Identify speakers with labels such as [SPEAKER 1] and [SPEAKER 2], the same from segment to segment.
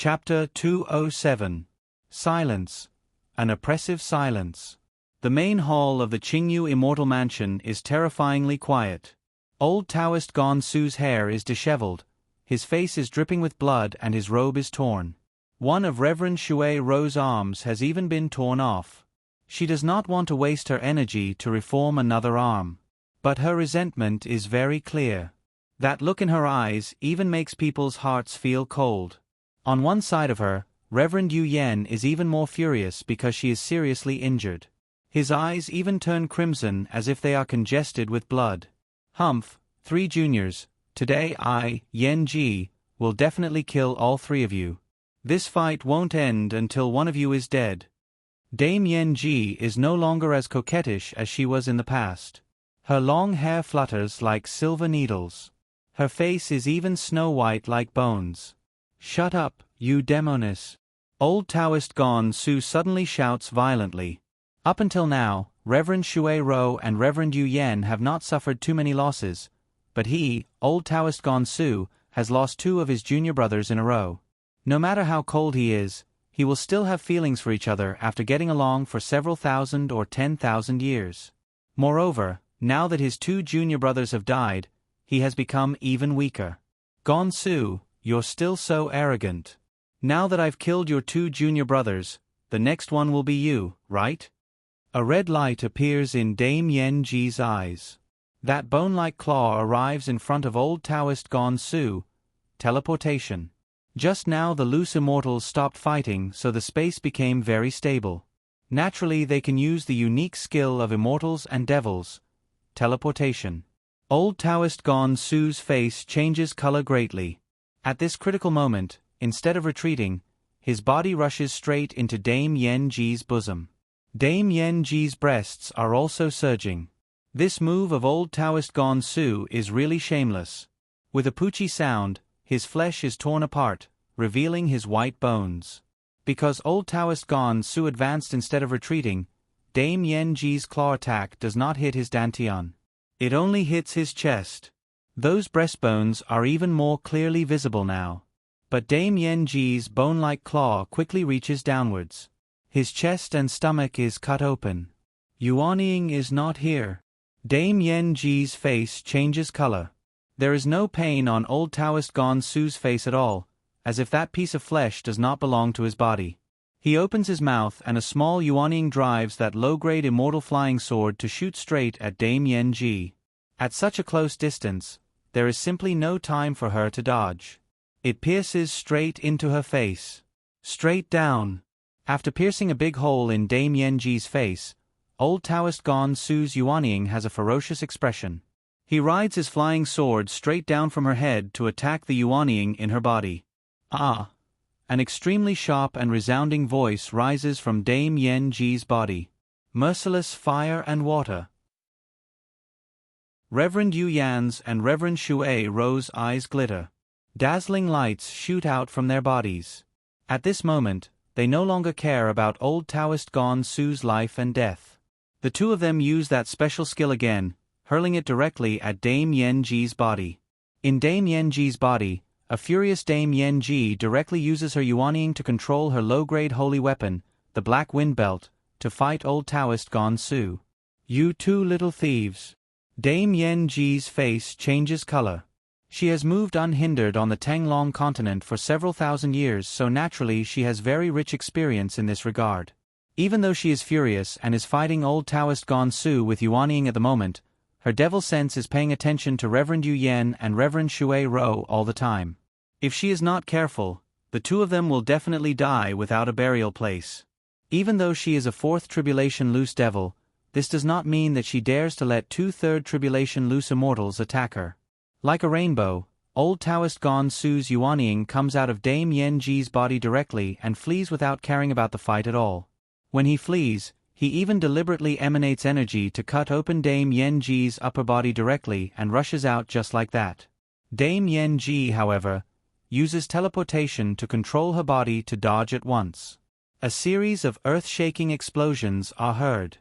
[SPEAKER 1] Chapter 207. Silence. An oppressive silence. The main hall of the Qingyu Immortal Mansion is terrifyingly quiet. Old Taoist Gong Su's hair is disheveled, his face is dripping with blood and his robe is torn. One of Reverend Shui Ro's arms has even been torn off. She does not want to waste her energy to reform another arm. But her resentment is very clear. That look in her eyes even makes people's hearts feel cold. On one side of her, Reverend Yu Yan is even more furious because she is seriously injured. His eyes even turn crimson as if they are congested with blood. Humph, 3 juniors, today I, Yan Ji, will definitely kill all 3 of you. This fight won't end until one of you is dead. Dame Yan Ji is no longer as coquettish as she was in the past. Her long hair flutters like silver needles. Her face is even snow-white like bones. Shut up, you demoness. Old Taoist Gong Su suddenly shouts violently. Up until now, Reverend Shui Ro and Reverend Yu Yan have not suffered too many losses, but he, Old Taoist Gong Su, has lost 2 of his junior brothers in a row. No matter how cold he is, he will still have feelings for each other after getting along for several thousand or 10,000 years. Moreover, now that his 2 junior brothers have died, he has become even weaker. Gong Su, you're still so arrogant. Now that I've killed your 2 junior brothers, the next one will be you, right? A red light appears in Dame Yan Ji's eyes. That bone-like claw arrives in front of Old Taoist Gong Su. Teleportation. Just now the loose immortals stopped fighting, so the space became very stable. Naturally they can use the unique skill of immortals and devils. Teleportation. Old Taoist Gong Su's face changes color greatly. At this critical moment, instead of retreating, his body rushes straight into Dame Yan Ji's bosom. Dame Yan Ji's breasts are also surging. This move of Old Taoist Gong Su is really shameless. With a poochie sound, his flesh is torn apart, revealing his white bones. Because Old Taoist Gong Su advanced instead of retreating, Dame Yan Ji's claw attack does not hit his dantian. It only hits his chest. Those breastbones are even more clearly visible now. But Dame Yan Ji's bone-like claw quickly reaches downwards. His chest and stomach is cut open. Yuanying is not here. Dame Yan Ji's face changes color. There is no pain on Old Taoist Gong Su's face at all, as if that piece of flesh does not belong to his body. He opens his mouth and a small Yuanying drives that low-grade immortal flying sword to shoot straight at Dame Yan Ji. At such a close distance, there is simply no time for her to dodge. It pierces straight into her face. Straight down. After piercing a big hole in Dame Yan Ji's face, Old Taoist Gong Su's Yuanying has a ferocious expression. He rides his flying sword straight down from her head to attack the Yuanying in her body. Ah! An extremely sharp and resounding voice rises from Dame Yan Ji's body. Merciless fire and water. Reverend Yu Yan's and Reverend Shui Ro's eyes glitter. Dazzling lights shoot out from their bodies. At this moment, they no longer care about Old Taoist Gong Su's life and death. The 2 of them use that special skill again, hurling it directly at Dame Yan Ji's body. In Dame Yan Ji's body, a furious Dame Yan Ji directly uses her Yuanying to control her low-grade holy weapon, the Black Wind Belt, to fight Old Taoist Gong Su. You 2 little thieves. Dame Yan Ji's face changes color. She has moved unhindered on the Tanglong continent for several thousand years, so naturally she has very rich experience in this regard. Even though she is furious and is fighting Old Taoist Gong Su with Yuanying at the moment, her devil sense is paying attention to Reverend Yu Yan and Reverend Shui Ro all the time. If she is not careful, the 2 of them will definitely die without a burial place. Even though she is a 4th Tribulation Loose Devil, this does not mean that she dares to let 2 3rd Tribulation Loose Immortals attack her. Like a rainbow, Old Taoist Gong Su's Yuanying comes out of Dame Yan Ji's body directly and flees without caring about the fight at all. When he flees, he even deliberately emanates energy to cut open Dame Yan Ji's upper body directly and rushes out just like that. Dame Yan Ji, however, uses teleportation to control her body to dodge at once. A series of earth-shaking explosions are heard.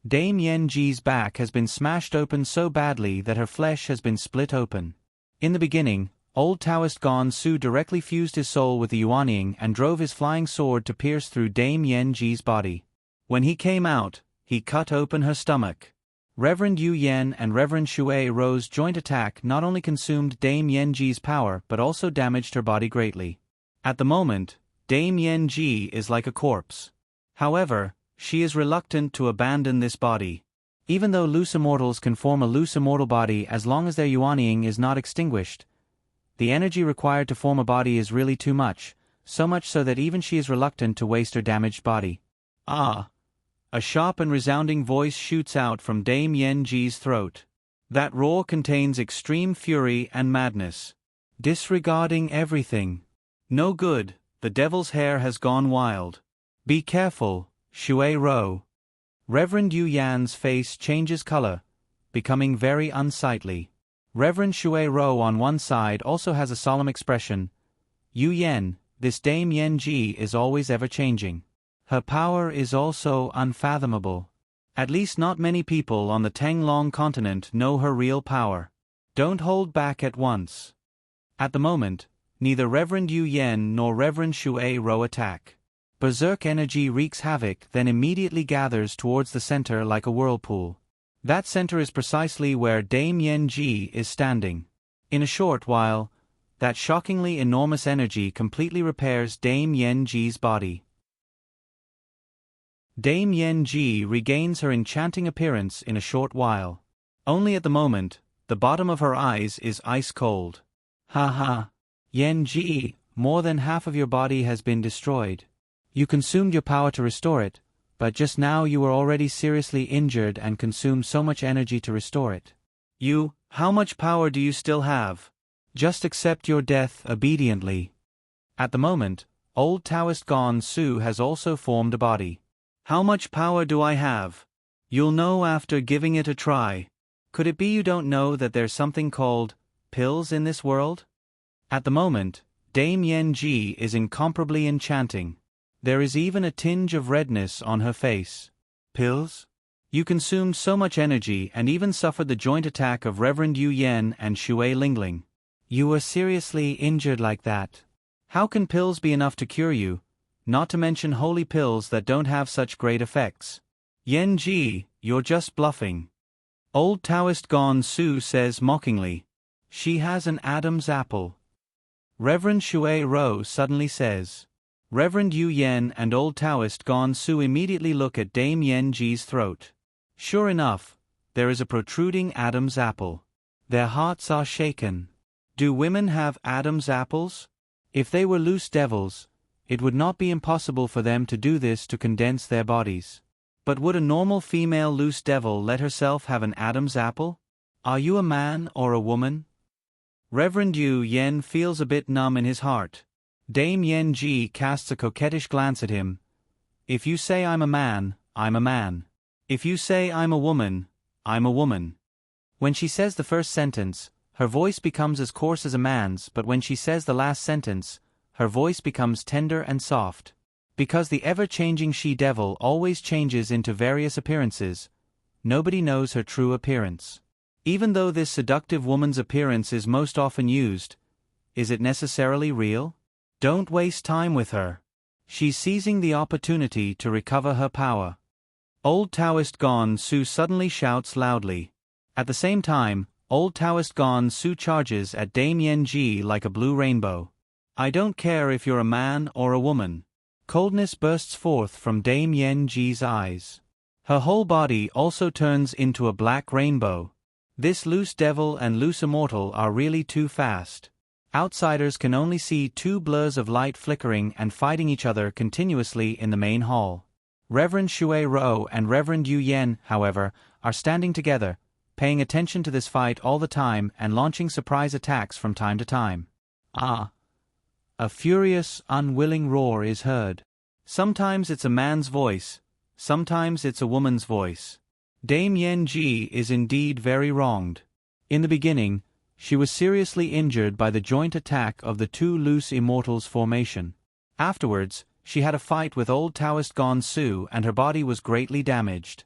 [SPEAKER 1] Dame Yan Ji's back has been smashed open so badly that her flesh has been split open. In the beginning, Old Taoist Gon Su directly fused his soul with the Yuanying and drove his flying sword to pierce through Dame Yen Ji's body. When he came out, he cut open her stomach. Reverend Yu Yen and Reverend Shui Ro's joint attack not only consumed Dame Yen Ji's power but also damaged her body greatly. At the moment, Dame Yen Ji is like a corpse. However, she is reluctant to abandon this body. Even though loose immortals can form a loose immortal body as long as their Yuanying is not extinguished, the energy required to form a body is really too much, so much so that even she is reluctant to waste her damaged body. Ah! A sharp and resounding voice shoots out from Dame Yen Ji's throat. That roar contains extreme fury and madness. Disregarding everything. No good, the devil's hair has gone wild. Be careful, Shui Ro. Reverend Yu Yan's face changes color, becoming very unsightly. Reverend Shui Ro on one side also has a solemn expression. Yu Yen, this Dame Yen Ji is always ever changing. Her power is also unfathomable. At least not many people on the Tenglong continent know her real power. Don't hold back at once. At the moment, neither Reverend Yu Yen nor Reverend Shui Ro attack. Berserk energy wreaks havoc, then immediately gathers towards the center like a whirlpool. That center is precisely where Dame Yen Ji is standing. In a short while, that shockingly enormous energy completely repairs Dame Yen Ji's body. Dame Yen Ji regains her enchanting appearance in a short while. Only at the moment, the bottom of her eyes is ice cold. Ha ha! Yen Ji, more than half of your body has been destroyed. You consumed your power to restore it, but just now you were already seriously injured and consumed so much energy to restore it. How much power do you still have? Just accept your death obediently. At the moment, old Taoist Gon Su has also formed a body. How much power do I have? You'll know after giving it a try. Could it be you don't know that there's something called pills in this world? At the moment, Dame Yen Ji is incomparably enchanting. There is even a tinge of redness on her face. Pills? You consumed so much energy and even suffered the joint attack of Reverend Yu Yen and Shui Lingling. You were seriously injured like that. How can pills be enough to cure you? Not to mention holy pills that don't have such great effects. Yen Ji, you're just bluffing. Old Taoist Gon Su says mockingly. She has an Adam's apple. Reverend Shui Ro suddenly says. Reverend Yu Yen and old Taoist Gon Su immediately look at Dame Yen Ji's throat. Sure enough, there is a protruding Adam's apple. Their hearts are shaken. Do women have Adam's apples? If they were loose devils, it would not be impossible for them to do this to condense their bodies. But would a normal female loose devil let herself have an Adam's apple? Are you a man or a woman? Reverend Yu Yen feels a bit numb in his heart. Dame Yen Ji casts a coquettish glance at him. If you say I'm a man, I'm a man. If you say I'm a woman, I'm a woman. When she says the first sentence, her voice becomes as coarse as a man's, but when she says the last sentence, her voice becomes tender and soft. Because the ever-changing she-devil always changes into various appearances, nobody knows her true appearance. Even though this seductive woman's appearance is most often used, is it necessarily real? Don't waste time with her. She's seizing the opportunity to recover her power. Old Taoist Gon Su suddenly shouts loudly. At the same time, old Taoist Gon Su charges at Dame Yen Ji like a blue rainbow. I don't care if you're a man or a woman. Coldness bursts forth from Dame Yen Ji's eyes. Her whole body also turns into a black rainbow. This loose devil and loose immortal are really too fast. Outsiders can only see two blurs of light flickering and fighting each other continuously in the main hall. Reverend Shui Ro and Reverend Yu Yen, however, are standing together, paying attention to this fight all the time and launching surprise attacks from time to time. Ah! A furious, unwilling roar is heard. Sometimes it's a man's voice, sometimes it's a woman's voice. Dame Yen Ji is indeed very wronged. In the beginning, she was seriously injured by the joint attack of the two loose immortals' formation. Afterwards, she had a fight with old Taoist Gon Su and her body was greatly damaged.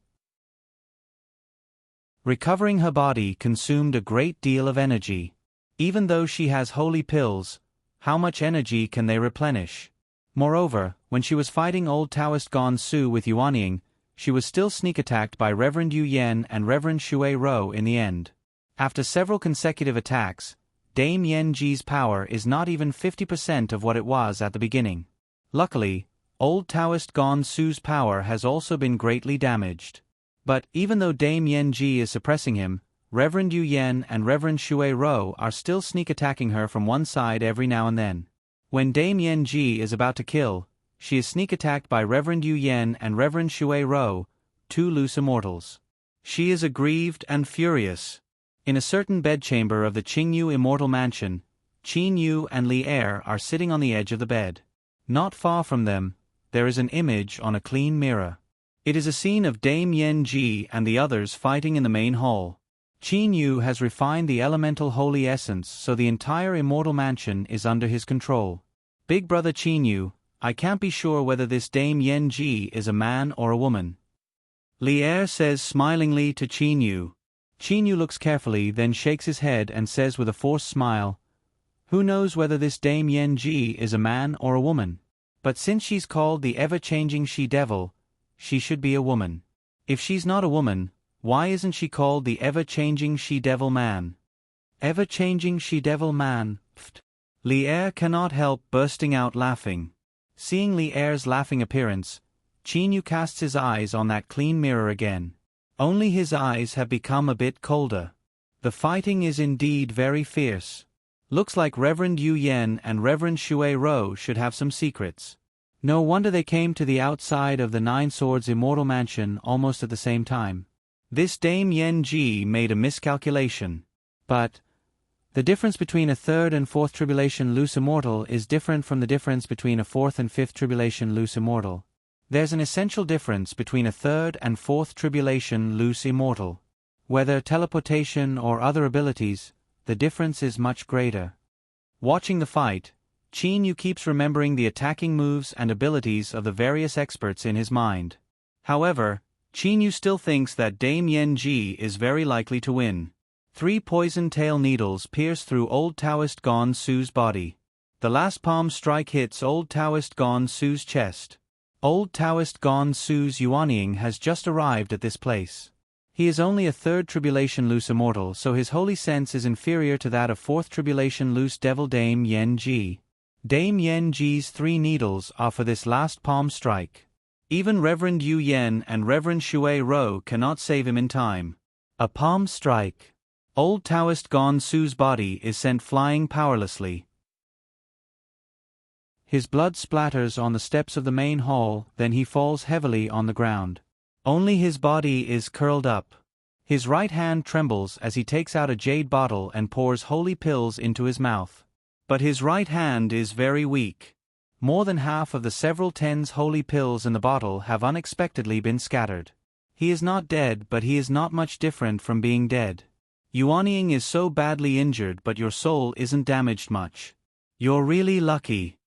[SPEAKER 1] Recovering her body consumed a great deal of energy. Even though she has holy pills, how much energy can they replenish? Moreover, when she was fighting old Taoist Gone Su with Yuanying, she was still sneak attacked by Reverend Yu Yen and Reverend Shui Ro in the end. After several consecutive attacks, Dame Yen Ji's power is not even 50% of what it was at the beginning. Luckily, old Taoist Gone Su's power has also been greatly damaged. But even though Dame Yen Ji is suppressing him, Reverend Yu Yen and Reverend Shui Ro are still sneak attacking her from one side every now and then. When Dame Yen Ji is about to kill, she is sneak attacked by Reverend Yu Yen and Reverend Shui Ro, two loose immortals. She is aggrieved and furious. In a certain bedchamber of the Qingyu immortal mansion, Qin Yu and Li Er are sitting on the edge of the bed. Not far from them, there is an image on a clean mirror. It is a scene of Dame Yen Ji and the others fighting in the main hall. Qin Yu has refined the elemental holy essence so the entire immortal mansion is under his control. Big brother Qin Yu, I can't be sure whether this Dame Yen Ji is a man or a woman. Li Er says smilingly to Qin Yu. Qin Yu looks carefully, then shakes his head and says with a forced smile, "Who knows whether this Dame Yen Ji is a man or a woman? But since she's called the ever-changing she-devil, she should be a woman. If she's not a woman, why isn't she called the ever-changing she-devil man?" Ever-changing she-devil man, pfft. Li Er cannot help bursting out laughing. Seeing Li Er's laughing appearance, Qin Yu casts his eyes on that clean mirror again. Only his eyes have become a bit colder. The fighting is indeed very fierce. Looks like Reverend Yu Yen and Reverend Shui Ro should have some secrets. No wonder they came to the outside of the Nine Swords Immortal Mansion almost at the same time. This Dame Yen Ji made a miscalculation. But the difference between a third and fourth tribulation loose immortal is different from the difference between a fourth and fifth tribulation loose immortal. There's an essential difference between a third and fourth tribulation loose immortal. Whether teleportation or other abilities, the difference is much greater. Watching the fight, Qin Yu keeps remembering the attacking moves and abilities of the various experts in his mind. However, Qin Yu still thinks that Dame Yen Ji is very likely to win. 3 poison tail needles pierce through old Taoist Gone Su's body. The last palm strike hits old Taoist Gone Su's chest. Old Taoist Gone Su's Yuanying has just arrived at this place. He is only a third tribulation loose immortal, so his holy sense is inferior to that of fourth tribulation loose devil Dame Yen Ji. Dame Yen Ji's 3 needles are for this last palm strike. Even Reverend Yu Yen and Reverend Shui Ro cannot save him in time. A palm strike. Old Taoist Gone Su's body is sent flying powerlessly. His blood splatters on the steps of the main hall, then he falls heavily on the ground. Only his body is curled up. His right hand trembles as he takes out a jade bottle and pours holy pills into his mouth. But his right hand is very weak. More than half of the several tens holy pills in the bottle have unexpectedly been scattered. He is not dead, but he is not much different from being dead. Yuanying is so badly injured, but your soul isn't damaged much. You're really lucky.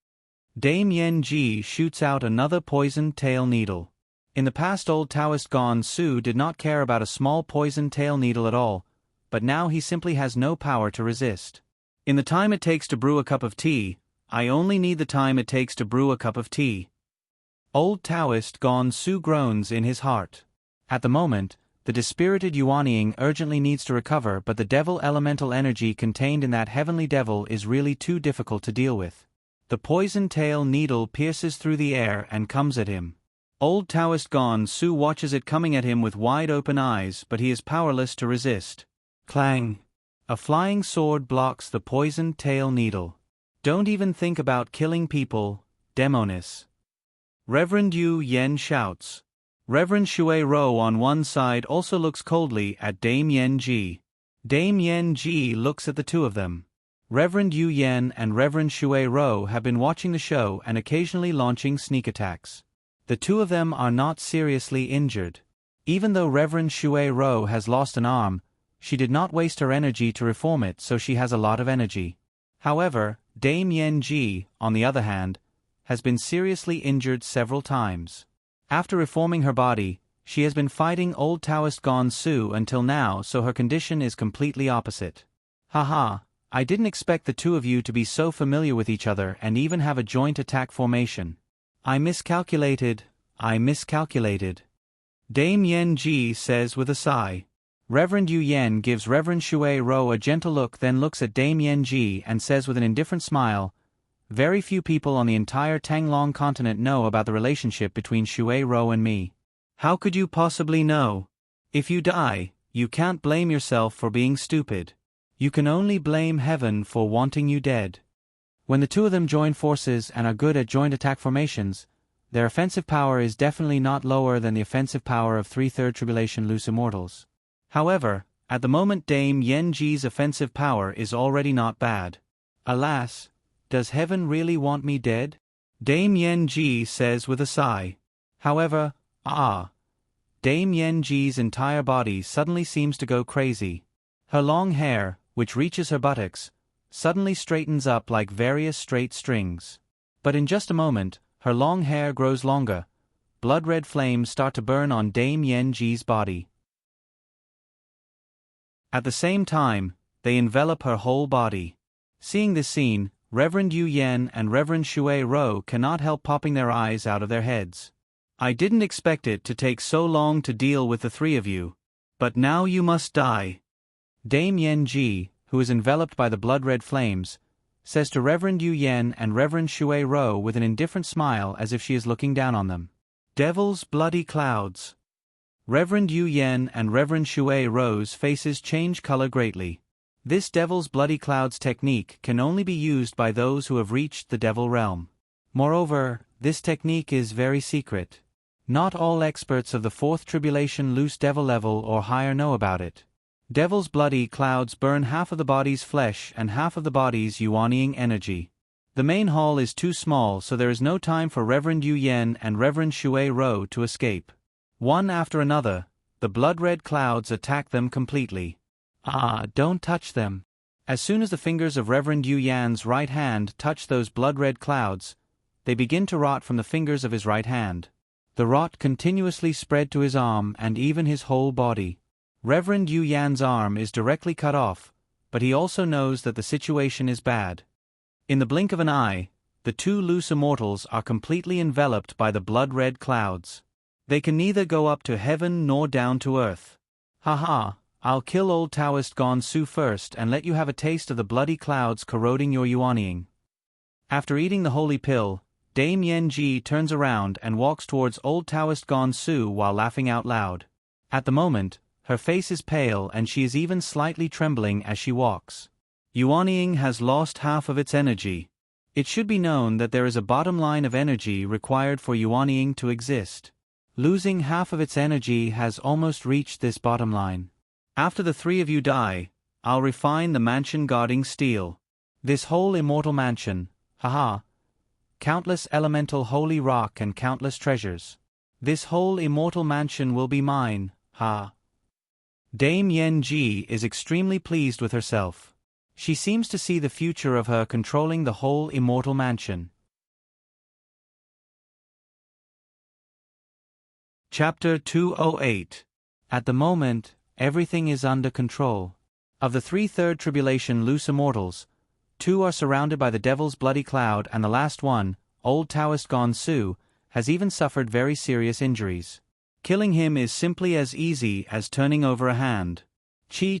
[SPEAKER 1] Dame Yen Ji shoots out another poisoned tail needle. In the past, old Taoist Gone Su did not care about a small poisoned tail needle at all, but now he simply has no power to resist. In the time it takes to brew a cup of tea, I only need the time it takes to brew a cup of tea. Old Taoist Gone Su groans in his heart. At the moment, the dispirited Yuanying urgently needs to recover, but the devil elemental energy contained in that heavenly devil is really too difficult to deal with. The poison tail needle pierces through the air and comes at him. Old Taoist Gone Su watches it coming at him with wide-open eyes, but he is powerless to resist. Clang! A flying sword blocks the poisoned tail needle. Don't even think about killing people, Demonis. Reverend Yu Yen shouts. Reverend Shui Ro on one side also looks coldly at Dame Yen Ji. Dame Yen Ji looks at the two of them. Reverend Yu Yen and Reverend Shui Ro have been watching the show and occasionally launching sneak attacks. The two of them are not seriously injured. Even though Reverend Shui Ro has lost an arm, she did not waste her energy to reform it, so she has a lot of energy. However, Dame Yen Ji, on the other hand, has been seriously injured several times. After reforming her body, she has been fighting old Taoist Gone Su until now, so her condition is completely opposite. Haha, I didn't expect the two of you to be so familiar with each other and even have a joint attack formation. I miscalculated. Dame Yen Ji says with a sigh. Reverend Yu Yen gives Reverend Shui Ro a gentle look, then looks at Dame Yen Ji and says with an indifferent smile, very few people on the entire Tanglong continent know about the relationship between Shui Ro and me. How could you possibly know? If you die, you can't blame yourself for being stupid. You can only blame heaven for wanting you dead. When the two of them join forces and are good at joint attack formations, their offensive power is definitely not lower than the offensive power of 3/3 Tribulation Loose Immortals. However, at the moment Dame Yen Ji's offensive power is already not bad. Alas, does heaven really want me dead? Dame Yen Ji says with a sigh. However, Dame Yen Ji's entire body suddenly seems to go crazy. Her long hair, which reaches her buttocks, suddenly straightens up like various straight strings. But in just a moment, her long hair grows longer. Blood-red flames start to burn on Dame Yen Ji's body. At the same time, they envelop her whole body. Seeing this scene, Reverend Yu Yen and Reverend Shui Ro cannot help popping their eyes out of their heads. I didn't expect it to take so long to deal with the three of you. But now you must die. Dame Yen Ji, who is enveloped by the blood-red flames, says to Reverend Yu Yen and Reverend Shui Ro with an indifferent smile as if she is looking down on them. Devil's bloody clouds. Reverend Yu Yen and Reverend Shui Ro's faces change color greatly. This Devil's bloody clouds technique can only be used by those who have reached the Devil realm. Moreover, this technique is very secret. Not all experts of the 4th Tribulation Loose Devil level or higher know about it. Devil's bloody clouds burn half of the body's flesh and half of the body's yuanying energy. The main hall is too small, so there is no time for Reverend Yu Yen and Reverend Shui Ro to escape. One after another, the blood-red clouds attack them completely. Don't touch them. As soon as the fingers of Reverend Yu Yan's right hand touch those blood-red clouds, they begin to rot from the fingers of his right hand. The rot continuously spread to his arm and even his whole body. Reverend Yu Yan's arm is directly cut off, but he also knows that the situation is bad. In the blink of an eye, the two loose immortals are completely enveloped by the blood-red clouds. They can neither go up to heaven nor down to earth. I'll kill old Taoist Gon Su first and let you have a taste of the bloody clouds corroding your yuanying. After eating the holy pill, Dame Yen Ji turns around and walks towards old Taoist Gon Su while laughing out loud. At the moment, her face is pale and she is even slightly trembling as she walks. Yuanying has lost half of its energy. It should be known that there is a bottom line of energy required for yuanying to exist. Losing half of its energy has almost reached this bottom line. After the three of you die, I'll refine the mansion guarding steel. This whole immortal mansion, countless elemental holy rock and countless treasures. This whole immortal mansion will be mine, Dame Yen Ji is extremely pleased with herself. She seems to see the future of her controlling the whole immortal mansion. Chapter 208. At the moment, everything is under control. Of the 3/3 Tribulation Loose Immortals, 2 are surrounded by the Devil's bloody cloud and the last one, old Taoist Gon Su, has even suffered very serious injuries. Killing him is simply as easy as turning over a hand. Chi.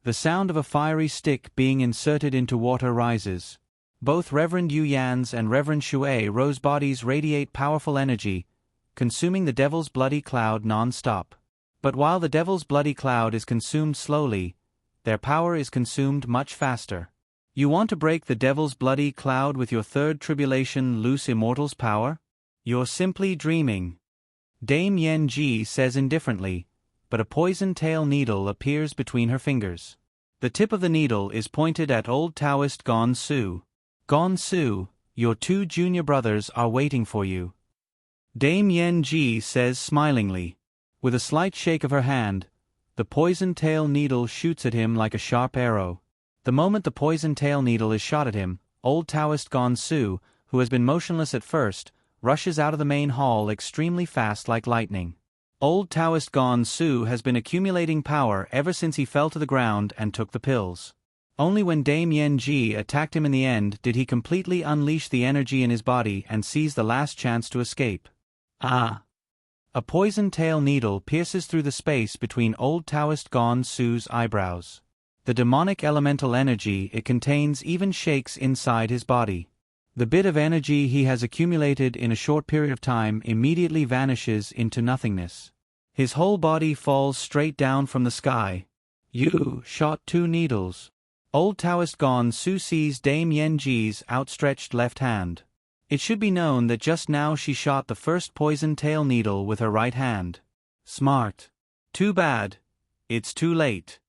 [SPEAKER 1] The sound of a fiery stick being inserted into water rises. Both Reverend Yu Yan's and Reverend Shui Ro's bodies radiate powerful energy, consuming the Devil's bloody cloud non-stop. But while the Devil's bloody cloud is consumed slowly, their power is consumed much faster. You want to break the Devil's bloody cloud with your 3rd Tribulation Loose Immortals power? You're simply dreaming. Dame Yen Ji says indifferently, but a poison tail needle appears between her fingers. The tip of the needle is pointed at old Taoist Gon Su. Gon Su, your 2 junior brothers are waiting for you. Dame Yen Ji says smilingly. With a slight shake of her hand, the poison tail needle shoots at him like a sharp arrow. The moment the poison tail needle is shot at him, old Taoist Gon Su, who has been motionless at first, rushes out of the main hall extremely fast like lightning. Old Taoist Gon Su has been accumulating power ever since he fell to the ground and took the pills. Only when Dame Yen-ji attacked him in the end did he completely unleash the energy in his body and seize the last chance to escape. Ah! A poison tail needle pierces through the space between old Taoist Gon Su's eyebrows. The demonic elemental energy it contains even shakes inside his body. The bit of energy he has accumulated in a short period of time immediately vanishes into nothingness. His whole body falls straight down from the sky. You shot 2 needles. Old Taoist Gon Su seized Dame Yen-ji's outstretched left hand. It should be known that just now she shot the first poison tail needle with her right hand. Smart. Too bad. It's too late.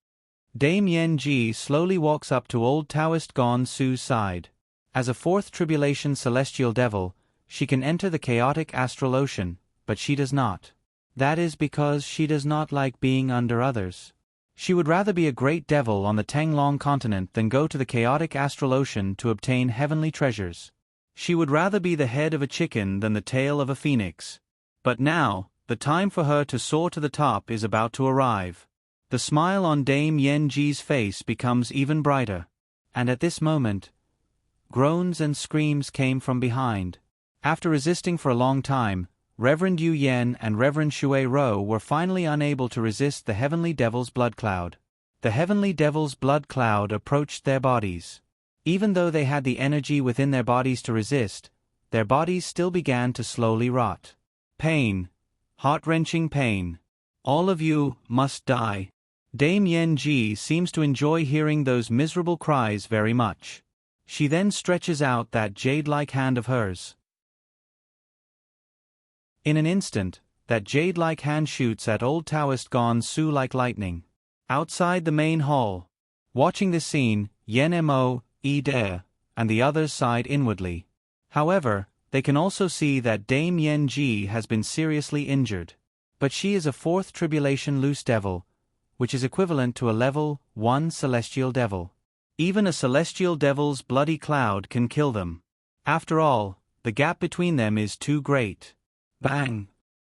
[SPEAKER 1] Dame Yen-ji slowly walks up to old Taoist Gon Su's side. As a 4th tribulation celestial devil, she can enter the chaotic astral ocean, but she does not. That is because she does not like being under others. She would rather be a great devil on the Tanglong continent than go to the chaotic astral ocean to obtain heavenly treasures. She would rather be the head of a chicken than the tail of a phoenix. But now, the time for her to soar to the top is about to arrive. The smile on Dame Yen-ji's face becomes even brighter. And at this moment, groans and screams came from behind. After resisting for a long time, Reverend Yu Yen and Reverend Shui Ro were finally unable to resist the Heavenly Devil's blood cloud. The Heavenly Devil's blood cloud approached their bodies. Even though they had the energy within their bodies to resist, their bodies still began to slowly rot. Pain. Heart-wrenching pain. All of you must die. Dame Yen-ji seems to enjoy hearing those miserable cries very much. She then stretches out that jade-like hand of hers. In an instant, that jade-like hand shoots at old Taoist Gon Su like lightning. Outside the main hall. Watching this scene, Yen Mo, Dare, and the others sighed inwardly. However, they can also see that Dame Yen-ji has been seriously injured. But she is a 4th tribulation loose devil, which is equivalent to a level 1 celestial devil. Even a celestial devil's bloody cloud can kill them. After all, the gap between them is too great. Bang!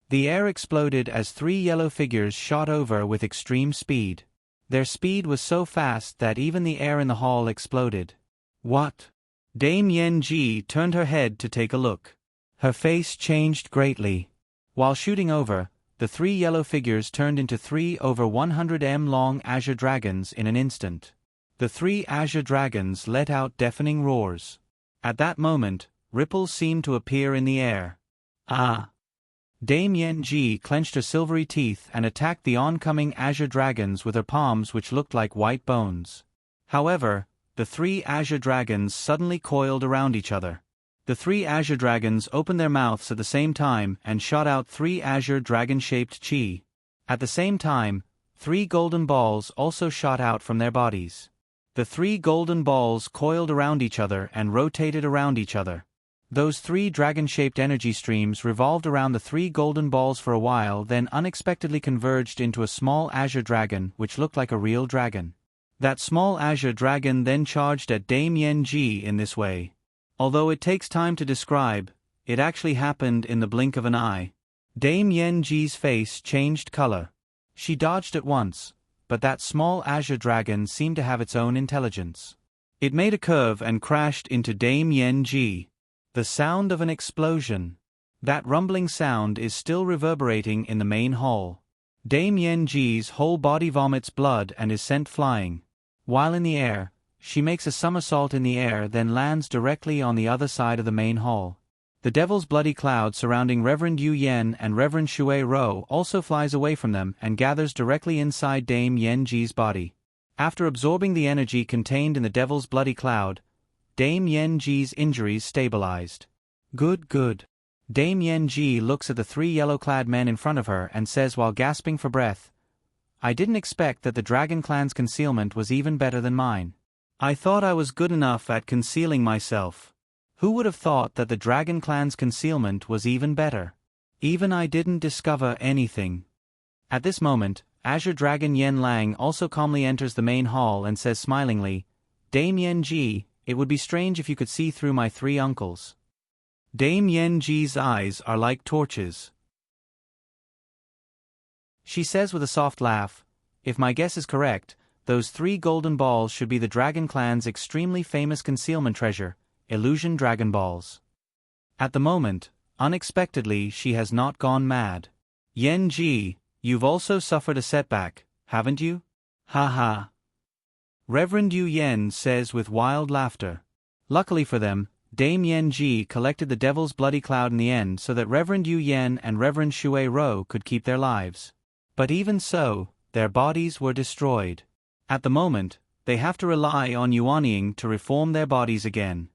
[SPEAKER 1] The air exploded as 3 yellow figures shot over with extreme speed. Their speed was so fast that even the air in the hall exploded. What? Dame Yen-ji turned her head to take a look. Her face changed greatly. While shooting over, the 3 yellow figures turned into 3 over 100 m long azure dragons in an instant. The 3 azure dragons let out deafening roars. At that moment, ripples seemed to appear in the air. Ah! Dame Yen-ji clenched her silvery teeth and attacked the oncoming azure dragons with her palms, which looked like white bones. However, the 3 azure dragons suddenly coiled around each other. The 3 azure dragons opened their mouths at the same time and shot out 3 azure dragon-shaped chi. At the same time, 3 golden balls also shot out from their bodies. The 3 golden balls coiled around each other and rotated around each other. Those 3 dragon-shaped energy streams revolved around the 3 golden balls for a while, then unexpectedly converged into a small azure dragon which looked like a real dragon. That small azure dragon then charged at Dame Yen-ji in this way. Although it takes time to describe, it actually happened in the blink of an eye. Dame Yen-ji's face changed color. She dodged at once, but that small azure dragon seemed to have its own intelligence. It made a curve and crashed into Dame Yen-ji. The sound of an explosion. That rumbling sound is still reverberating in the main hall. Dame Yen-ji's whole body vomits blood and is sent flying. While in the air, she makes a somersault in the air, then lands directly on the other side of the main hall. The devil's bloody cloud surrounding Reverend Yu Yen and Reverend Shui Ro also flies away from them and gathers directly inside Dame Yen-ji's body. After absorbing the energy contained in the devil's bloody cloud, Dame Yen-ji's injuries stabilized. Good. Dame Yen-ji looks at the 3 yellow-clad men in front of her and says while gasping for breath, "I didn't expect that the Dragon Clan's concealment was even better than mine. I thought I was good enough at concealing myself. Who would have thought that the Dragon Clan's concealment was even better? Even I didn't discover anything." At this moment, Azure Dragon Yen Lang also calmly enters the main hall and says smilingly, "Dame Yen-ji, it would be strange if you could see through my 3 uncles." Dame Yen-ji's eyes are like torches. She says with a soft laugh, "If my guess is correct, those 3 golden balls should be the Dragon Clan's extremely famous concealment treasure, Illusion Dragon Balls. At the moment, unexpectedly she has not gone mad. Yen Ji, you've also suffered a setback, haven't you? Ha ha. Reverend Yu Yen says with wild laughter. Luckily for them, Dame Yen Ji collected the Devil's Bloody Cloud in the end so that Reverend Yu Yen and Reverend Shui Ro could keep their lives. But even so, their bodies were destroyed. At the moment, they have to rely on Yuanying to reform their bodies again.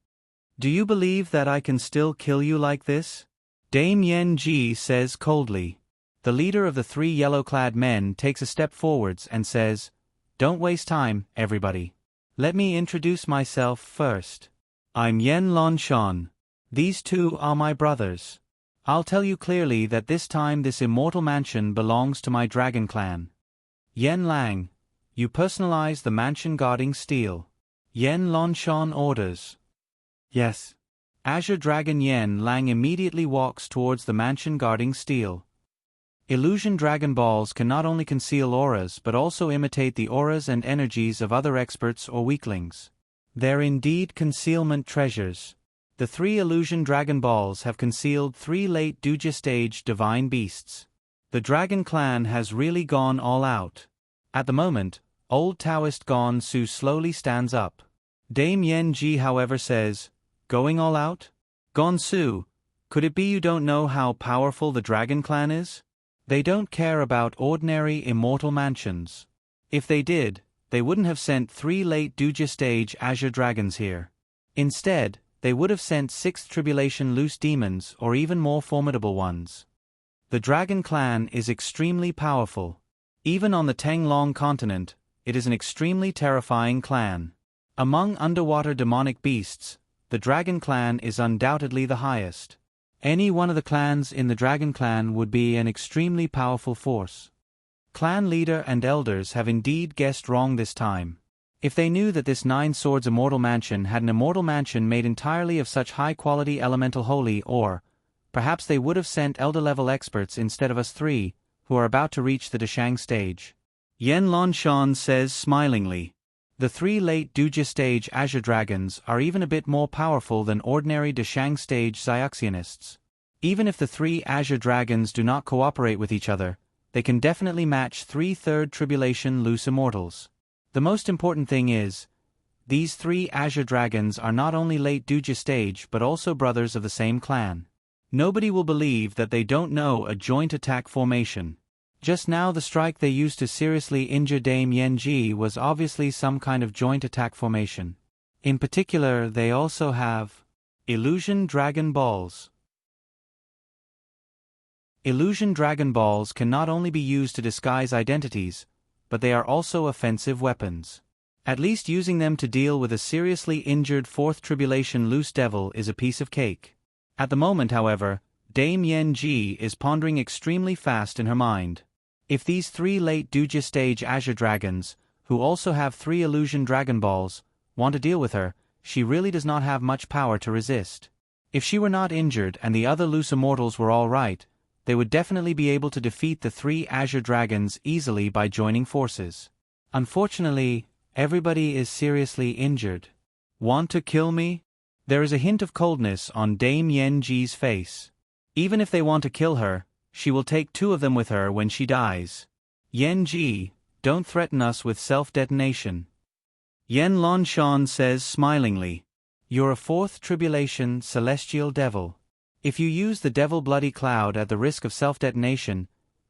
[SPEAKER 1] Do you believe that I can still kill you like this? Dame Yen Ji says coldly. The leader of the 3 yellow-clad men takes a step forwards and says, "Don't waste time, everybody. Let me introduce myself first. I'm Yen Lonshan. These 2 are my brothers. I'll tell you clearly that this time this immortal mansion belongs to my Dragon Clan. Yen Lang, you personalize the mansion guarding steel." Yen Lonshan orders. Yes. Azure Dragon Yen Lang immediately walks towards the mansion guarding steel. Illusion Dragon Balls can not only conceal auras but also imitate the auras and energies of other experts or weaklings. They're indeed concealment treasures. The 3 Illusion Dragon Balls have concealed 3 late Duja stage divine beasts. The Dragon Clan has really gone all out. At the moment, old Taoist Gon Su slowly stands up. Dame Yen Ji however says, "Going all out? Gon Su, could it be you don't know how powerful the Dragon Clan is? They don't care about ordinary immortal mansions. If they did, they wouldn't have sent 3 late Duja stage Azure Dragons here. Instead, they would have sent 6th Tribulation loose demons or even more formidable ones. The Dragon Clan is extremely powerful. Even on the Tenglong continent, it is an extremely terrifying clan. Among underwater demonic beasts, the Dragon Clan is undoubtedly the highest. Any one of the clans in the Dragon Clan would be an extremely powerful force. Clan leader and elders have indeed guessed wrong this time. If they knew that this 9 Swords Immortal Mansion had an immortal mansion made entirely of such high-quality elemental holy ore, perhaps they would have sent elder-level experts instead of us 3, who are about to reach the Dashang stage. Yen Lonshan says smilingly. The 3 late Duja stage Azure Dragons are even a bit more powerful than ordinary Dashang stage Xiaxianists. Even if the 3 Azure Dragons do not cooperate with each other, they can definitely match 3 Third Tribulation loose immortals. The most important thing is, these 3 Azure Dragons are not only late Duja stage but also brothers of the same clan. Nobody will believe that they don't know a joint attack formation. Just now the strike they used to seriously injure Dame Yen Ji was obviously some kind of joint attack formation. In particular, they also have Illusion Dragon Balls. Illusion Dragon Balls can not only be used to disguise identities, but they are also offensive weapons. At least using them to deal with a seriously injured 4th Tribulation loose devil is a piece of cake. At the moment, however, Dame Yen Ji is pondering extremely fast in her mind. If these 3 late Duja stage Azure Dragons, who also have 3 Illusion Dragon Balls, want to deal with her, she really does not have much power to resist. If she were not injured and the other loose immortals were all right, they would definitely be able to defeat the 3 Azure Dragons easily by joining forces. Unfortunately, everybody is seriously injured. Want to kill me? There is a hint of coldness on Dame Yen Ji's face. Even if they want to kill her, she will take 2 of them with her when she dies. Yen Ji, don't threaten us with self-detonation. Yen Lonshan says smilingly. You're a 4th Tribulation celestial devil. If you use the Devil Bloody Cloud at the risk of self-detonation,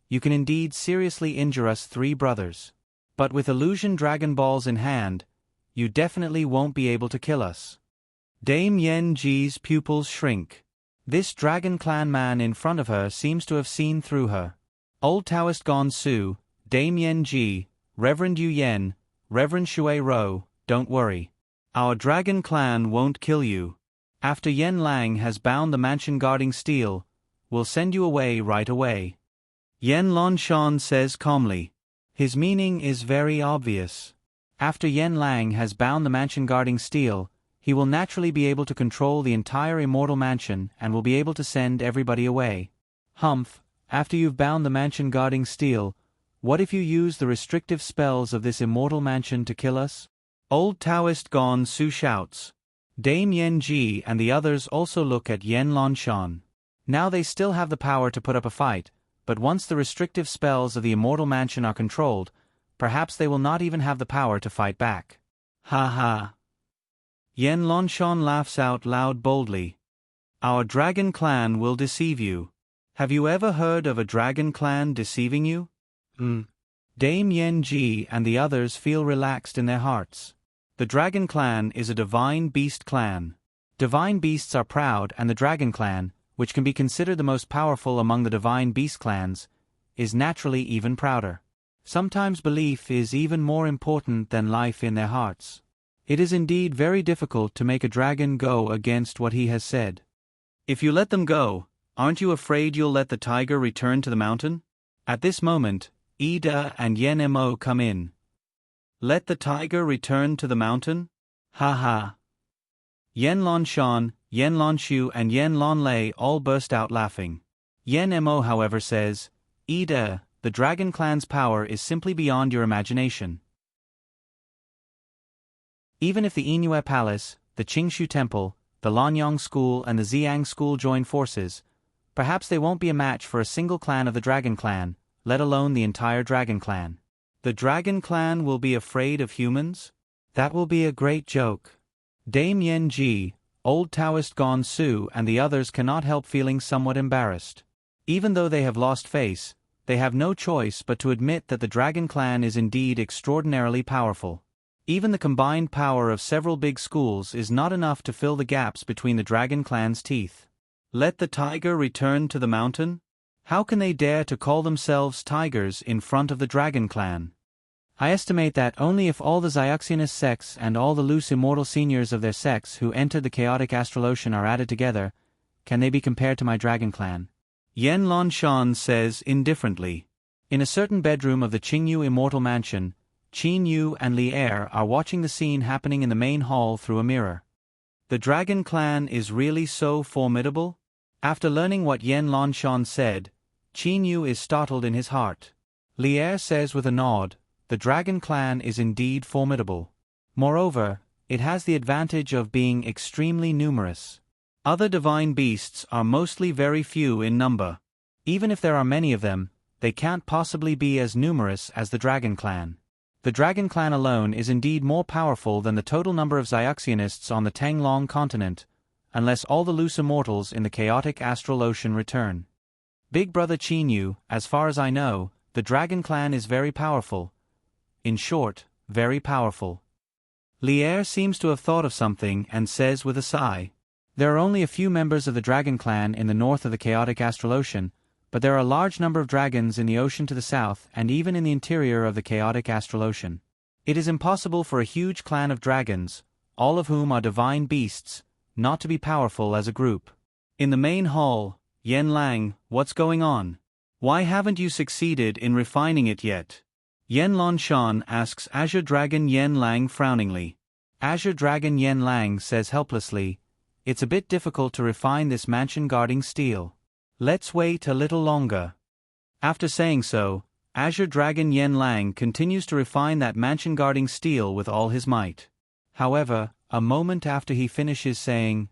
[SPEAKER 1] you can indeed seriously injure us 3 brothers. But with Illusion Dragon Balls in hand, you definitely won't be able to kill us. Dame Yen Ji's pupils shrink. This Dragon Clan man in front of her seems to have seen through her. Old Taoist Gon Su, Dame Yen Ji, Reverend Yu Yen, Reverend Shui Ro, don't worry. Our Dragon Clan won't kill you. After Yen Lang has bound the mansion guarding steel, we'll send you away right away. Yen Lonshan says calmly. His meaning is very obvious. After Yen Lang has bound the mansion guarding steel, he will naturally be able to control the entire immortal mansion and will be able to send everybody away. Humph, after you've bound the mansion guarding steel, What if you use the restrictive spells of this immortal mansion to kill us? Old Taoist Gon Su shouts. Dame Yen Ji and the others also look at Yen Lanshan. Now they still have the power to put up a fight, but once the restrictive spells of the immortal mansion are controlled, perhaps they will not even have the power to fight back. Ha ha. Yen Lanshan laughs out loud boldly. Our dragon clan will deceive you. Have you ever heard of a dragon clan deceiving you? Dame Yen Ji and the others feel relaxed in their hearts. The dragon clan is a divine beast clan. Divine beasts are proud, and the dragon clan, which can be considered the most powerful among the divine beast clans, is naturally even prouder. Sometimes belief is even more important than life in their hearts. It is indeed very difficult to make a dragon go against what he has said. If you let them go, aren't you afraid you'll let the tiger return to the mountain? At this moment, Ida and Yen Mo come in. Let the tiger return to the mountain? Ha ha. Yen Lanshan, Yen Lanshu and Yen Lanlei all burst out laughing. Yen Mo however says, Ida, the dragon clan's power is simply beyond your imagination. Even if the Inue Palace, the Qingshu Temple, the Lanyang School and the Xiang School join forces, perhaps they won't be a match for a single clan of the Dragon Clan, let alone the entire Dragon Clan. The Dragon Clan will be afraid of humans? That will be a great joke. Dame Yen Ji, Old Taoist Gon Su and the others cannot help feeling somewhat embarrassed. Even though they have lost face, they have no choice but to admit that the Dragon Clan is indeed extraordinarily powerful. Even the combined power of several big schools is not enough to fill the gaps between the Dragon Clan's teeth. Let the tiger return to the mountain? How can they dare to call themselves tigers in front of the Dragon Clan? I estimate that only if all the Xiaxionist sects and all the loose immortal seniors of their sects who entered the chaotic astral ocean are added together, can they be compared to my Dragon Clan. Yen Lanshan says indifferently. In a certain bedroom of the Qingyu immortal mansion, Qin Yu and Li Er are watching the scene happening in the main hall through a mirror. The Dragon Clan is really so formidable? After learning what Yen Lanshan said, Qin Yu is startled in his heart. Li Er says with a nod, the Dragon Clan is indeed formidable. Moreover, it has the advantage of being extremely numerous. Other divine beasts are mostly very few in number. Even if there are many of them, they can't possibly be as numerous as the Dragon Clan. The Dragon Clan alone is indeed more powerful than the total number of Xiaxionists on the Tanglong continent, unless all the loose immortals in the chaotic astral ocean return. Big Brother Qin Yu, as far as I know, the Dragon Clan is very powerful. In short, very powerful. Li Er seems to have thought of something and says with a sigh, there are only a few members of the Dragon Clan in the north of the chaotic astral ocean, but there are a large number of dragons in the ocean to the south and even in the interior of the chaotic astral ocean. It is impossible for a huge clan of dragons, all of whom are divine beasts, not to be powerful as a group. In the main hall, Yen Lang, what's going on? Why haven't you succeeded in refining it yet? Yen Lanshan asks Azure Dragon Yen Lang frowningly. Azure Dragon Yen Lang says helplessly, it's a bit difficult to refine this mansion-guarding steel. Let's wait a little longer. After saying so, Azure Dragon Yen Lang continues to refine that mansion-guarding steel with all his might. However, a moment after he finishes saying,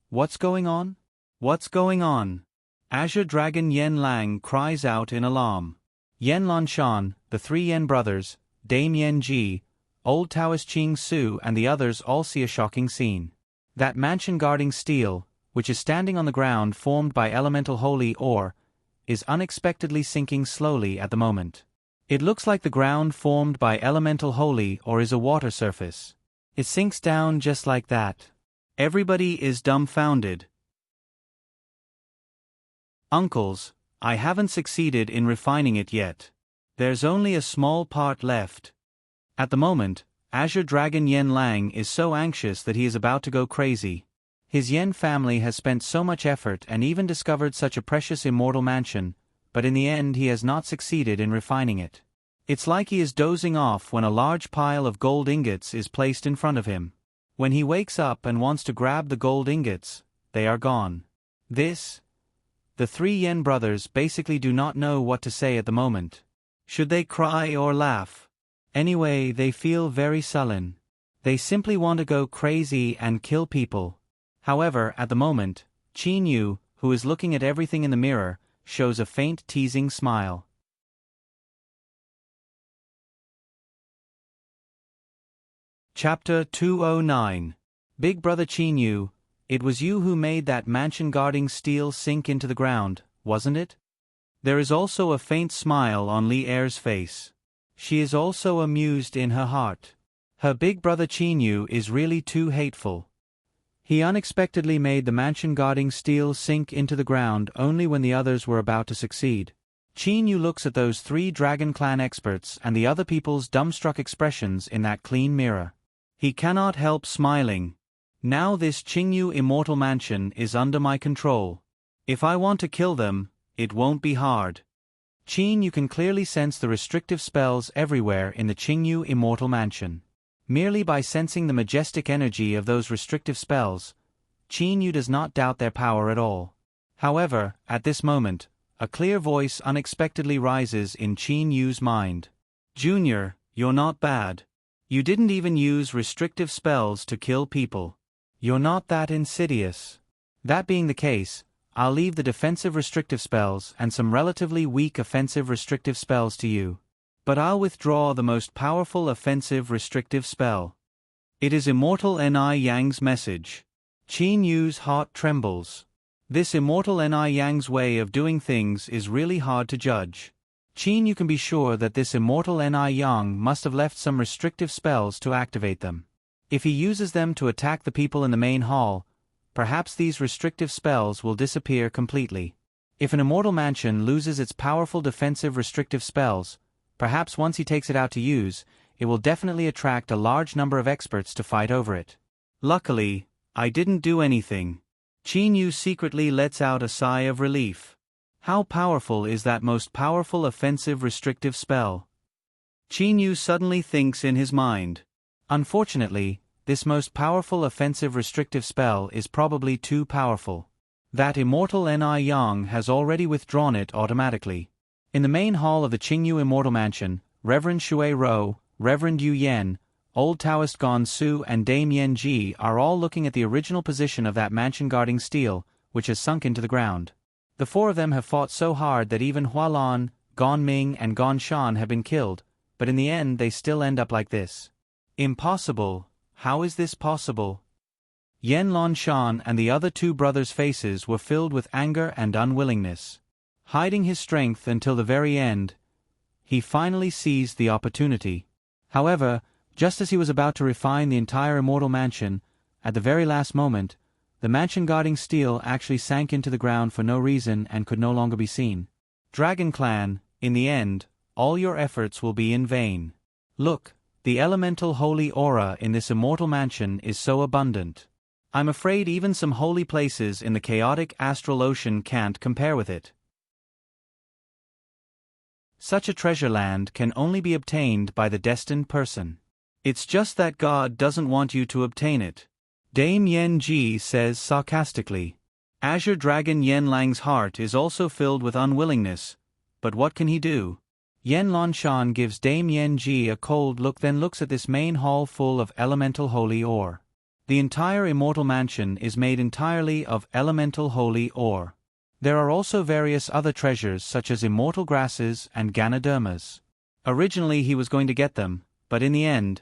[SPEAKER 1] what's going on? What's going on? Azure Dragon Yen Lang cries out in alarm. Yen Lanshan, the three Yen brothers, Dame Yen Ji, Old Taoist Qing Su and the others all see a shocking scene. That mansion-guarding steel, which is standing on the ground formed by elemental holy ore, is unexpectedly sinking slowly at the moment. It looks like the ground formed by elemental holy ore is a water surface. It sinks down just like that. Everybody is dumbfounded. Uncles, I haven't succeeded in refining it yet. There's only a small part left. At the moment, Azure Dragon Yen Lang is so anxious that he is about to go crazy. His Yen family has spent so much effort and even discovered such a precious immortal mansion, but in the end he has not succeeded in refining it. It's like he is dozing off when a large pile of gold ingots is placed in front of him. When he wakes up and wants to grab the gold ingots, they are gone. The three Yen brothers basically do not know what to say at the moment. Should they cry or laugh? Anyway, they feel very sullen. They simply want to go crazy and kill people. However, at the moment, Qin Yu, who is looking at everything in the mirror, shows a faint teasing smile. Chapter 209. Big Brother Qin Yu, it was you who made that mansion guarding steel sink into the ground, wasn't it? There is also a faint smile on Li Er's face. She is also amused in her heart. Her big brother Qin Yu is really too hateful. He unexpectedly made the mansion guarding steel sink into the ground only when the others were about to succeed. Qin Yu looks at those 3 Dragon Clan experts and the other people's dumbstruck expressions in that clean mirror. He cannot help smiling. Now this Qingyu Immortal Mansion is under my control. If I want to kill them, it won't be hard. Qin Yu can clearly sense the restrictive spells everywhere in the Qingyu Immortal Mansion. Merely by sensing the majestic energy of those restrictive spells, Qin Yu does not doubt their power at all. However, at this moment, a clear voice unexpectedly rises in Qin Yu's mind. Junior, you're not bad. You didn't even use restrictive spells to kill people. You're not that insidious. That being the case, I'll leave the defensive restrictive spells and some relatively weak offensive restrictive spells to you. But I'll withdraw the most powerful offensive restrictive spell. It is Immortal Ni Yang's message. Qin Yu's heart trembles. This Immortal Ni Yang's way of doing things is really hard to judge. Qin Yu can be sure that this Immortal Ni Yang must have left some restrictive spells to activate them. If he uses them to attack the people in the main hall, perhaps these restrictive spells will disappear completely. If an Immortal Mansion loses its powerful defensive restrictive spells, perhaps once he takes it out to use, it will definitely attract a large number of experts to fight over it. Luckily, I didn't do anything. Qin Yu secretly lets out a sigh of relief. How powerful is that most powerful offensive restrictive spell? Qin Yu suddenly thinks in his mind. Unfortunately, this most powerful offensive restrictive spell is probably too powerful. That Immortal Ni Yang has already withdrawn it automatically. In the main hall of the Qingyu Immortal Mansion, Reverend Shui Rou, Reverend Yu Yan, Old Taoist Gon Su and Dame Yen Ji are all looking at the original position of that mansion guarding steel, which has sunk into the ground. The 4 of them have fought so hard that even Hua Lan, Gon Ming and Gon Shan have been killed, but in the end they still end up like this. Impossible. How is this possible? Yen Lon Shan and the other 2 brothers' faces were filled with anger and unwillingness. Hiding his strength until the very end, he finally seized the opportunity. However, just as he was about to refine the entire Immortal Mansion, at the very last moment, the mansion guarding steel actually sank into the ground for no reason and could no longer be seen. Dragon Clan, in the end, all your efforts will be in vain. Look, the elemental holy aura in this Immortal Mansion is so abundant. I'm afraid even some holy places in the chaotic astral ocean can't compare with it. Such a treasure land can only be obtained by the destined person. It's just that God doesn't want you to obtain it. Dame Yen Ji says sarcastically. Azure Dragon Yen Lang's heart is also filled with unwillingness, but what can he do? Yen Lon Shan gives Dame Yen Ji a cold look, then looks at this main hall full of elemental holy ore. The entire Immortal Mansion is made entirely of elemental holy ore. There are also various other treasures such as immortal grasses and Ganodermas. Originally he was going to get them, but in the end,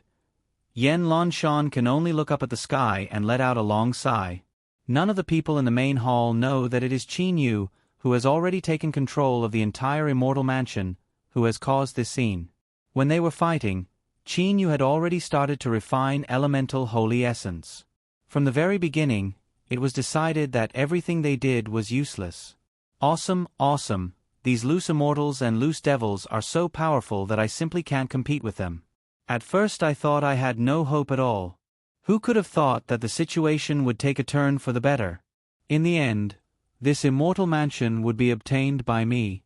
[SPEAKER 1] Yen Lon Shan can only look up at the sky and let out a long sigh. None of the people in the main hall know that it is Qin Yu, who has already taken control of the entire Immortal Mansion, who has caused this scene. When they were fighting, Qin Yu had already started to refine elemental holy essence. From the very beginning, it was decided that everything they did was useless. Awesome, awesome, these loose immortals and loose devils are so powerful that I simply can't compete with them. At first I thought I had no hope at all. Who could have thought that the situation would take a turn for the better? In the end, this Immortal Mansion would be obtained by me.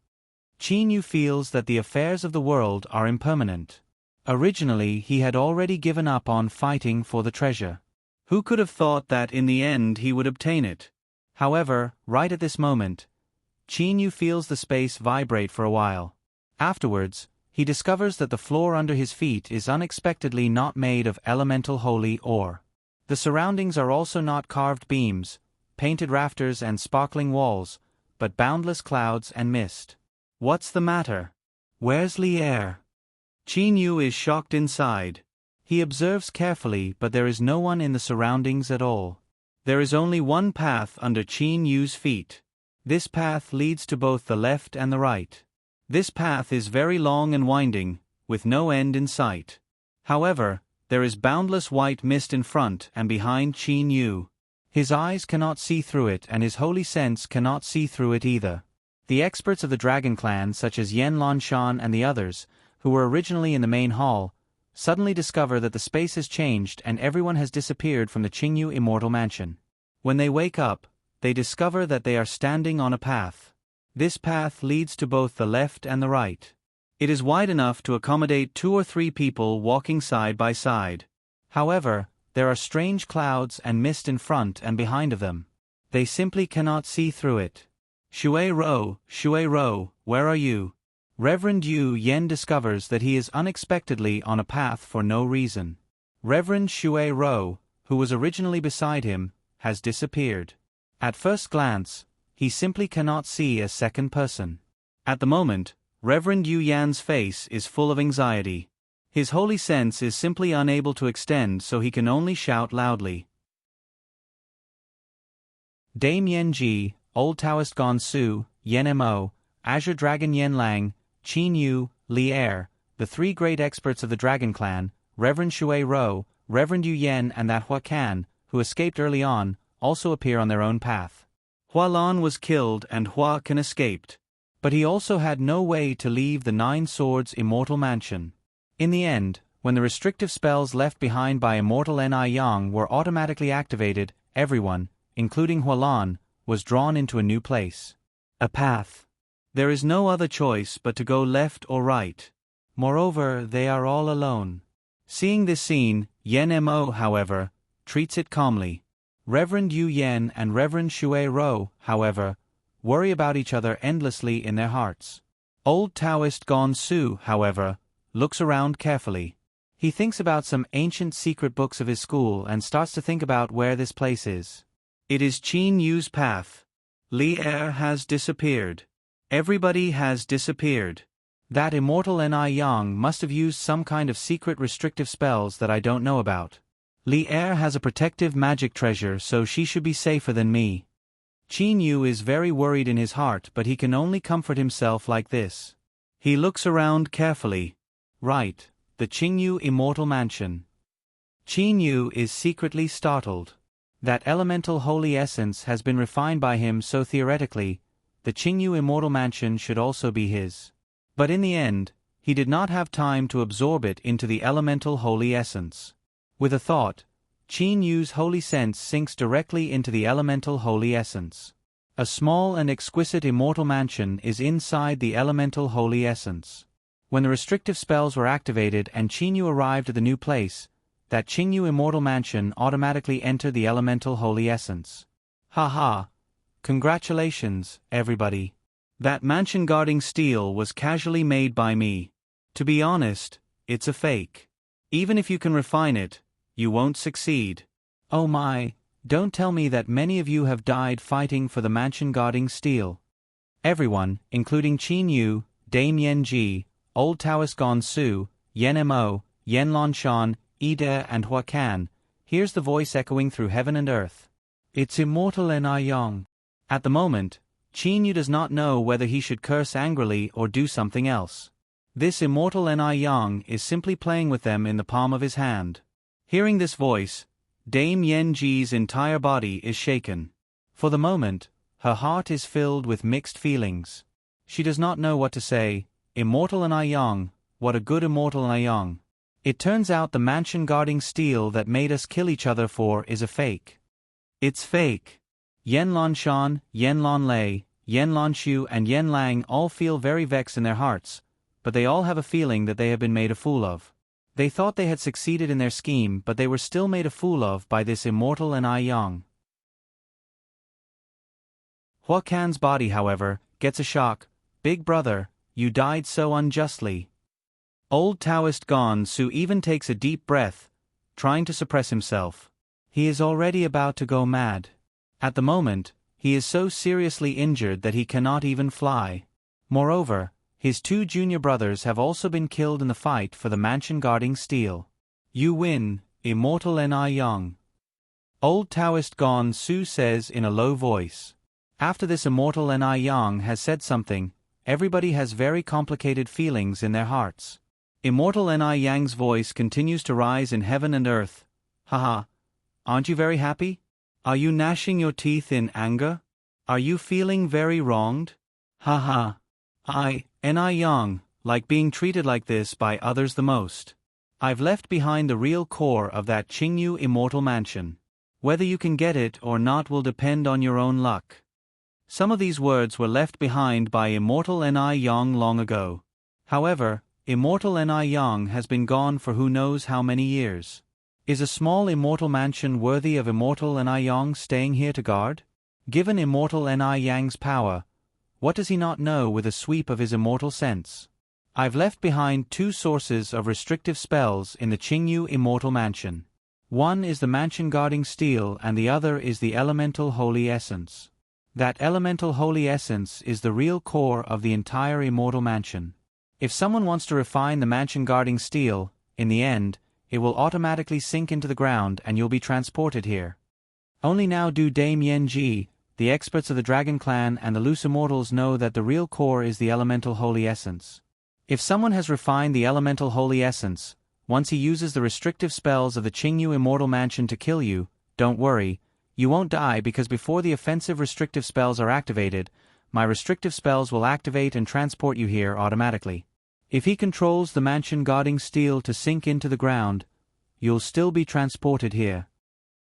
[SPEAKER 1] Qin Yu feels that the affairs of the world are impermanent. Originally he had already given up on fighting for the treasure. Who could have thought that in the end he would obtain it? However, right at this moment, Qin Yu feels the space vibrate for a while. Afterwards, he discovers that the floor under his feet is unexpectedly not made of elemental holy ore. The surroundings are also not carved beams, painted rafters and sparkling walls, but boundless clouds and mist. What's the matter? Where's Lier? Qin Yu is shocked inside. He observes carefully, but there is no one in the surroundings at all. There is only one path under Qin Yu's feet. This path leads to both the left and the right. This path is very long and winding, with no end in sight. However, there is boundless white mist in front and behind Qin Yu. His eyes cannot see through it, and his holy sense cannot see through it either. The experts of the Dragon Clan, such as Yen Lanshan and the others, who were originally in the main hall, suddenly discover that the space has changed and everyone has disappeared from the Qingyu Immortal Mansion. When they wake up, they discover that they are standing on a path. This path leads to both the left and the right. It is wide enough to accommodate 2 or 3 people walking side by side. However, there are strange clouds and mist in front and behind of them. They simply cannot see through it. Shui Ro, where are you? Reverend Yu Yen discovers that he is unexpectedly on a path for no reason. Reverend Shui Ro, who was originally beside him, has disappeared. At first glance, he simply cannot see a second person. At the moment, Reverend Yu Yan's face is full of anxiety. His holy sense is simply unable to extend, so he can only shout loudly. Dame Yen Ji, Old Taoist Gonsu, Yen Mo, Azure Dragon Yen Lang, Qin Yu, Lier, the 3 great experts of the Dragon Clan, Reverend Shui Ro, Reverend Yu Yen and that Hua Can, who escaped early on, also appear on their own path. Hua Lan was killed and Hua Can escaped. But he also had no way to leave the 9 Swords Immortal Mansion. In the end, when the restrictive spells left behind by Immortal Ni Yang were automatically activated, everyone, including Hua Lan, was drawn into a new place. A path. There is no other choice but to go left or right. Moreover, they are all alone. Seeing this scene, Yen Mo, however, treats it calmly. Reverend Yu Yen and Reverend Shui Ro, however, worry about each other endlessly in their hearts. Old Taoist Gonsu, however, looks around carefully. He thinks about some ancient secret books of his school and starts to think about where this place is. It is Qin Yu's path. Lier has disappeared. Everybody has disappeared. That Immortal Ni Yang must have used some kind of secret restrictive spells that I don't know about. Lier has a protective magic treasure, so she should be safer than me. Qin Yu is very worried in his heart, but he can only comfort himself like this. He looks around carefully. Right, the Qingyu Immortal Mansion. Qin Yu is secretly startled. That elemental holy essence has been refined by him, so theoretically, the Qingyu Immortal Mansion should also be his. But in the end, he did not have time to absorb it into the elemental holy essence. With a thought, Qin Yu's holy sense sinks directly into the elemental holy essence. A small and exquisite immortal mansion is inside the elemental holy essence. When the restrictive spells were activated and Qin Yu arrived at the new place, that Qingyu Immortal Mansion automatically entered the elemental holy essence. Haha! Congratulations, everybody. That mansion guarding steel was casually made by me. To be honest, it's a fake. Even if you can refine it, you won't succeed. Oh my, don't tell me that many of you have died fighting for the mansion guarding steel. Everyone, including Qin Yu, Dame Yen Ji, Old Taoist Gonsu, Yen Mo, Yen Lanshan, Ida and Hua Can, hears the voice echoing through heaven and earth. It's Immortal Ni Yang. At the moment, Qin Yu does not know whether he should curse angrily or do something else. This Immortal Ni Yang is simply playing with them in the palm of his hand. Hearing this voice, Dame Yen Ji's entire body is shaken. For the moment, her heart is filled with mixed feelings. She does not know what to say. Immortal Ni Yang, what a good Immortal Ni Yang. It turns out the mansion guarding steel that made us kill each other for is a fake. It's fake. Yen Lanshan, Yen Lanlei, Yen Lanshu and Yen Lang all feel very vexed in their hearts, but they all have a feeling that they have been made a fool of. They thought they had succeeded in their scheme, but they were still made a fool of by this Immortal Ni Yang. Hua Can's body, however, gets a shock. Big brother, you died so unjustly. Old Taoist Gon Su even takes a deep breath, trying to suppress himself. He is already about to go mad. At the moment, he is so seriously injured that he cannot even fly. Moreover, his two junior brothers have also been killed in the fight for the mansion guarding steel. You win, Immortal Ni Yang. Old Taoist Gon Su says in a low voice. After this Immortal Ni Yang has said something, everybody has very complicated feelings in their hearts. Immortal Ni Yang's voice continues to rise in heaven and earth. Haha. Aren't you very happy? Are you gnashing your teeth in anger? Are you feeling very wronged? Haha. Ni Yang, like being treated like this by others the most. I've left behind the real core of that Qingyu immortal mansion. Whether you can get it or not will depend on your own luck. Some of these words were left behind by Immortal Ni Yang long ago. However, Immortal Ni Yang has been gone for who knows how many years. Is a small immortal mansion worthy of Immortal Ni Yang staying here to guard? Given Immortal Ni Yang's power, what does he not know with a sweep of his immortal sense? I've left behind two sources of restrictive spells in the Qingyu immortal mansion. One is the mansion guarding steel and the other is the elemental holy essence. That elemental holy essence is the real core of the entire immortal mansion. If someone wants to refine the mansion guarding steel, in the end, it will automatically sink into the ground and you'll be transported here. Only now do Dame Yenji, the experts of the Dragon Clan and the Loose Immortals know that the real core is the elemental holy essence. If someone has refined the elemental holy essence, once he uses the restrictive spells of the Qingyu immortal mansion to kill you, don't worry, you won't die because before the offensive restrictive spells are activated, my restrictive spells will activate and transport you here automatically. If he controls the mansion guarding steel to sink into the ground, you'll still be transported here.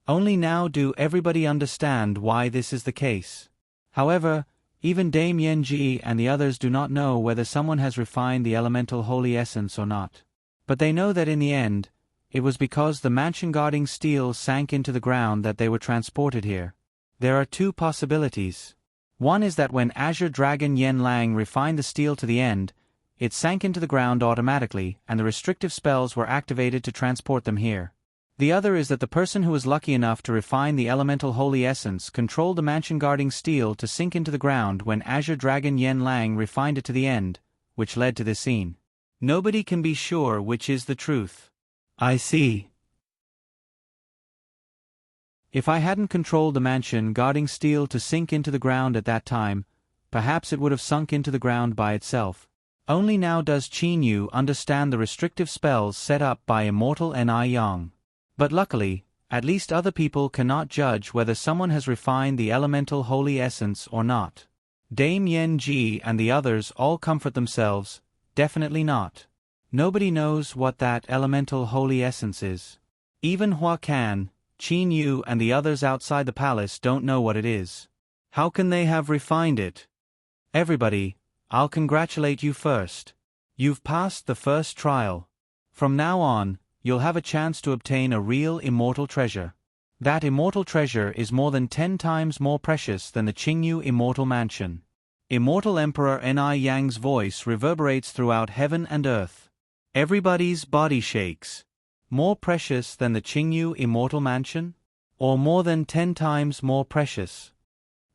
[SPEAKER 1] Only now do everybody understand why this is the case. However, even Dame Yenji and the others do not know whether someone has refined the elemental holy essence or not. But they know that in the end, it was because the mansion guarding steel sank into the ground that they were transported here. There are two possibilities. One is that when Azure Dragon Yen Lang refined the steel to the end, it sank into the ground automatically and the restrictive spells were activated to transport them here. The other is that the person who was lucky enough to refine the elemental holy essence controlled the mansion guarding steel to sink into the ground when Azure Dragon Yen Lang refined it to the end, which led to this scene. Nobody can be sure which is the truth. I see. If I hadn't controlled the mansion guarding steel to sink into the ground at that time, perhaps it would have sunk into the ground by itself. Only now does Qingyu understand the restrictive spells set up by Immortal Ni Yang. But luckily, at least other people cannot judge whether someone has refined the elemental holy essence or not. Dame Yenji and the others all comfort themselves, definitely not. Nobody knows what that elemental holy essence is. Even Hua Kan, Qingyu and the others outside the palace don't know what it is. How can they have refined it? Everybody, I'll congratulate you first. You've passed the first trial. From now on, you'll have a chance to obtain a real immortal treasure. That immortal treasure is more than 10 times more precious than the Qingyu immortal mansion. Immortal Emperor Ni Yang's voice reverberates throughout heaven and earth. Everybody's body shakes. More precious than the Qingyu immortal mansion? Or more than 10 times more precious?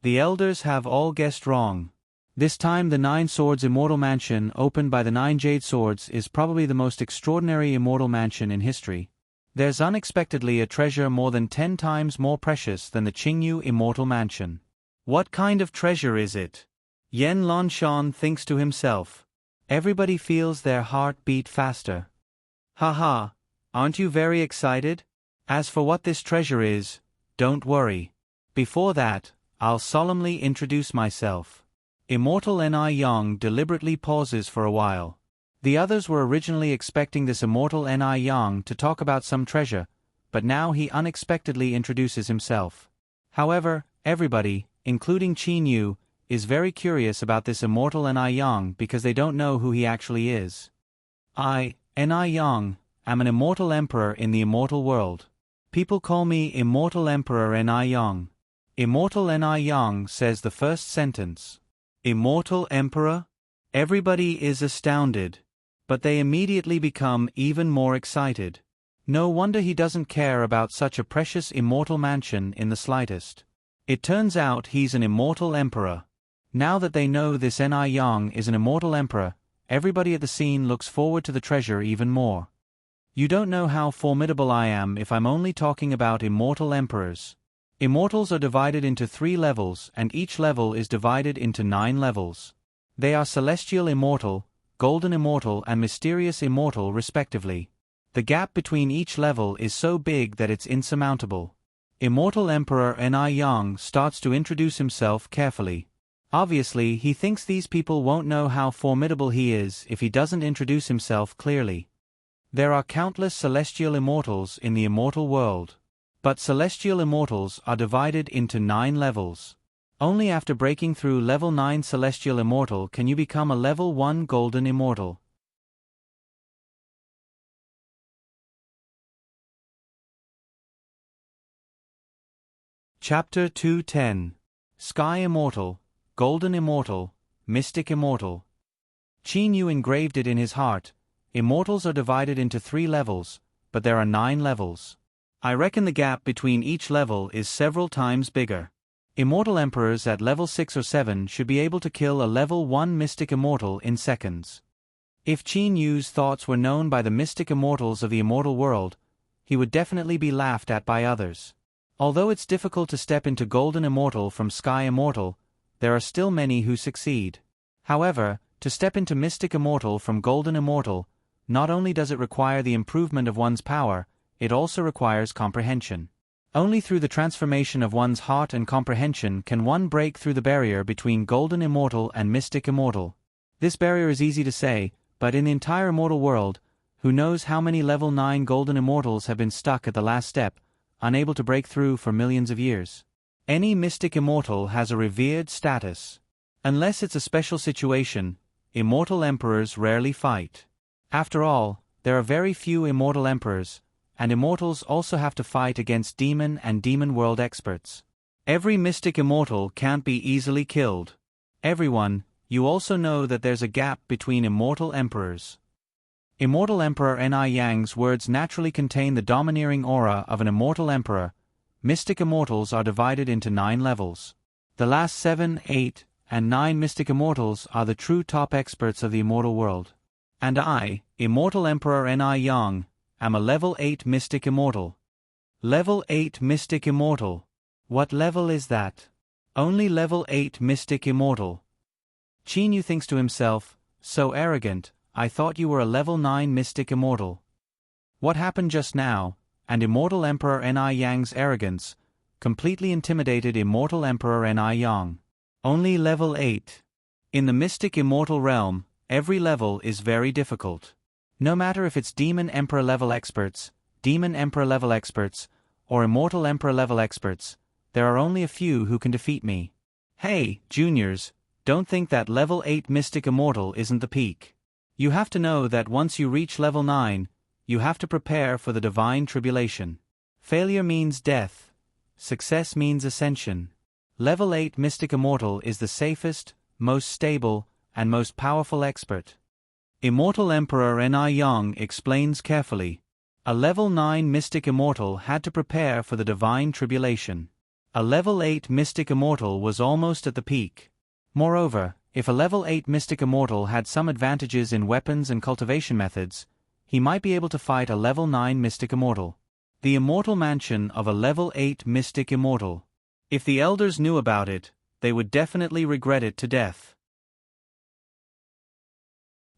[SPEAKER 1] The elders have all guessed wrong. This time the 9 Swords Immortal Mansion opened by the 9 Jade Swords is probably the most extraordinary immortal mansion in history. There's unexpectedly a treasure more than 10 times more precious than the Qingyu immortal mansion. What kind of treasure is it? Yen Lanshan thinks to himself. Everybody feels their heart beat faster. Haha, aren't you very excited? As for what this treasure is, don't worry. Before that, I'll solemnly introduce myself. Immortal Ni Yang deliberately pauses for a while. The others were originally expecting this Immortal Ni Yang to talk about some treasure, but now he unexpectedly introduces himself. However, everybody, including Qingyu, is very curious about this Immortal Ni Yang because they don't know who he actually is. I, Ni Yang, am an immortal emperor in the immortal world. People call me Immortal Emperor Ni Yang. Immortal Ni Yang says the first sentence. Immortal Emperor? Everybody is astounded. but they immediately become even more excited. No wonder he doesn't care about such a precious immortal mansion in the slightest. It turns out he's an immortal emperor. Now that they know this Ni Yang is an immortal emperor, everybody at the scene looks forward to the treasure even more. You don't know how formidable I am if I'm only talking about immortal emperors. Immortals are divided into 3 levels, and each level is divided into 9 levels. They are Celestial Immortal, Golden Immortal and Mysterious Immortal respectively. The gap between each level is so big that it's insurmountable. Immortal Emperor Ni Yang starts to introduce himself carefully. Obviously, he thinks these people won't know how formidable he is if he doesn't introduce himself clearly. There are countless Celestial Immortals in the immortal world. But Celestial Immortals are divided into 9 levels. Only after breaking through level 9 Celestial Immortal can you become a level 1 Golden Immortal. Chapter 210. Sky Immortal, Golden Immortal, Mystic Immortal. Qin Yu engraved it in his heart. Immortals are divided into 3 levels, but there are 9 levels. I reckon the gap between each level is several times bigger. Immortal Emperors at level 6 or 7 should be able to kill a level 1 Mystic Immortal in seconds. If Qin Yu's thoughts were known by the Mystic Immortals of the immortal world, he would definitely be laughed at by others. Although it's difficult to step into Golden Immortal from Sky Immortal, there are still many who succeed. However, to step into Mystic Immortal from Golden Immortal, not only does it require the improvement of one's power, it also requires comprehension. Only through the transformation of one's heart and comprehension can one break through the barrier between Golden Immortal and Mystic Immortal. This barrier is easy to say, but in the entire immortal world, who knows how many level 9 Golden Immortals have been stuck at the last step, unable to break through for millions of years. Any Mystic Immortal has a revered status. Unless it's a special situation, immortal emperors rarely fight. After all, there are very few immortal emperors, and immortals also have to fight against demon and demon world experts. Every Mystic Immortal can't be easily killed. Everyone, you also know that there's a gap between immortal emperors. Immortal Emperor Ni Yang's words naturally contain the domineering aura of an immortal emperor. Mystic Immortals are divided into 9 levels. The last 7, 8, and 9 Mystic Immortals are the true top experts of the immortal world. And I, Immortal Emperor Ni Yang, am a level 8 Mystic Immortal. Level 8 Mystic Immortal. What level is that? Only level 8 Mystic Immortal. Qin Yu thinks to himself, so arrogant, I thought you were a level 9 Mystic Immortal. What happened just now, and Immortal Emperor Ni Yang's arrogance, completely intimidated Immortal Emperor Ni Yang. Only level 8. In the Mystic Immortal realm, every level is very difficult. No matter if it's Demon Emperor level experts, Demon Emperor level experts, or Immortal Emperor level experts, there are only a few who can defeat me. Hey, juniors, don't think that level 8 Mystic Immortal isn't the peak. You have to know that once you reach level 9, you have to prepare for the divine tribulation. Failure means death. Success means ascension. Level 8 Mystic Immortal is the safest, most stable, and most powerful expert. Immortal Emperor Ni Yang explains carefully. A level 9 Mystic Immortal had to prepare for the divine tribulation. A level 8 Mystic Immortal was almost at the peak. Moreover, if a level 8 Mystic Immortal had some advantages in weapons and cultivation methods, he might be able to fight a level 9 Mystic Immortal. The immortal mansion of a level 8 Mystic Immortal. If the elders knew about it, they would definitely regret it to death.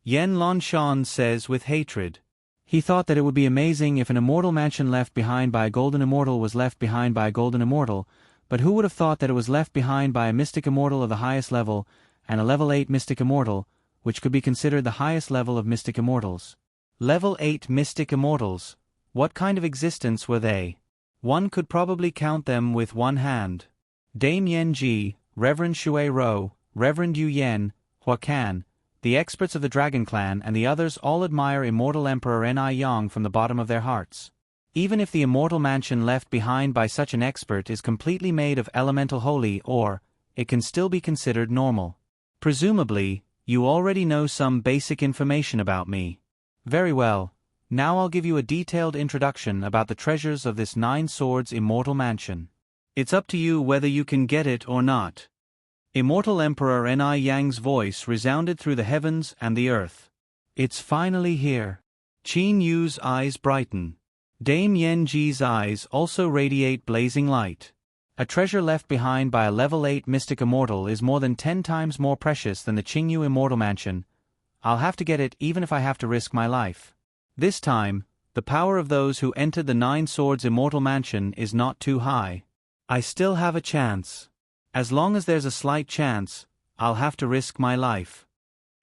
[SPEAKER 1] Yen Lanshan says with hatred. He thought that it would be amazing if an immortal mansion left behind by a Golden Immortal was left behind by a Golden Immortal, but who would have thought that it was left behind by a Mystic Immortal of the highest level, and a level 8 Mystic Immortal, which could be considered the highest level of Mystic Immortals. Level 8 Mystic Immortals. What kind of existence were they? One could probably count them with one hand. Dame Yen Ji, Reverend Shui Ro, Reverend Yu Yen, Hua Kan, the experts of the Dragon Clan and the others all admire Immortal Emperor Ni Yang from the bottom of their hearts. Even if the immortal mansion left behind by such an expert is completely made of elemental holy ore, it can still be considered normal. Presumably, you already know some basic information about me. Very well. Now I'll give you a detailed introduction about the treasures of this 9 Swords Immortal Mansion. It's up to you whether you can get it or not. Immortal Emperor Ni Yang's voice resounded through the heavens and the earth. It's finally here. Qin Yu's eyes brighten. Dame Yen Ji's eyes also radiate blazing light. A treasure left behind by a level 8 mystic immortal is more than 10 times more precious than the Qingyu Immortal Mansion. I'll have to get it even if I have to risk my life. This time, the power of those who entered the 9 Swords Immortal Mansion is not too high. I still have a chance. As long as there's a slight chance, I'll have to risk my life.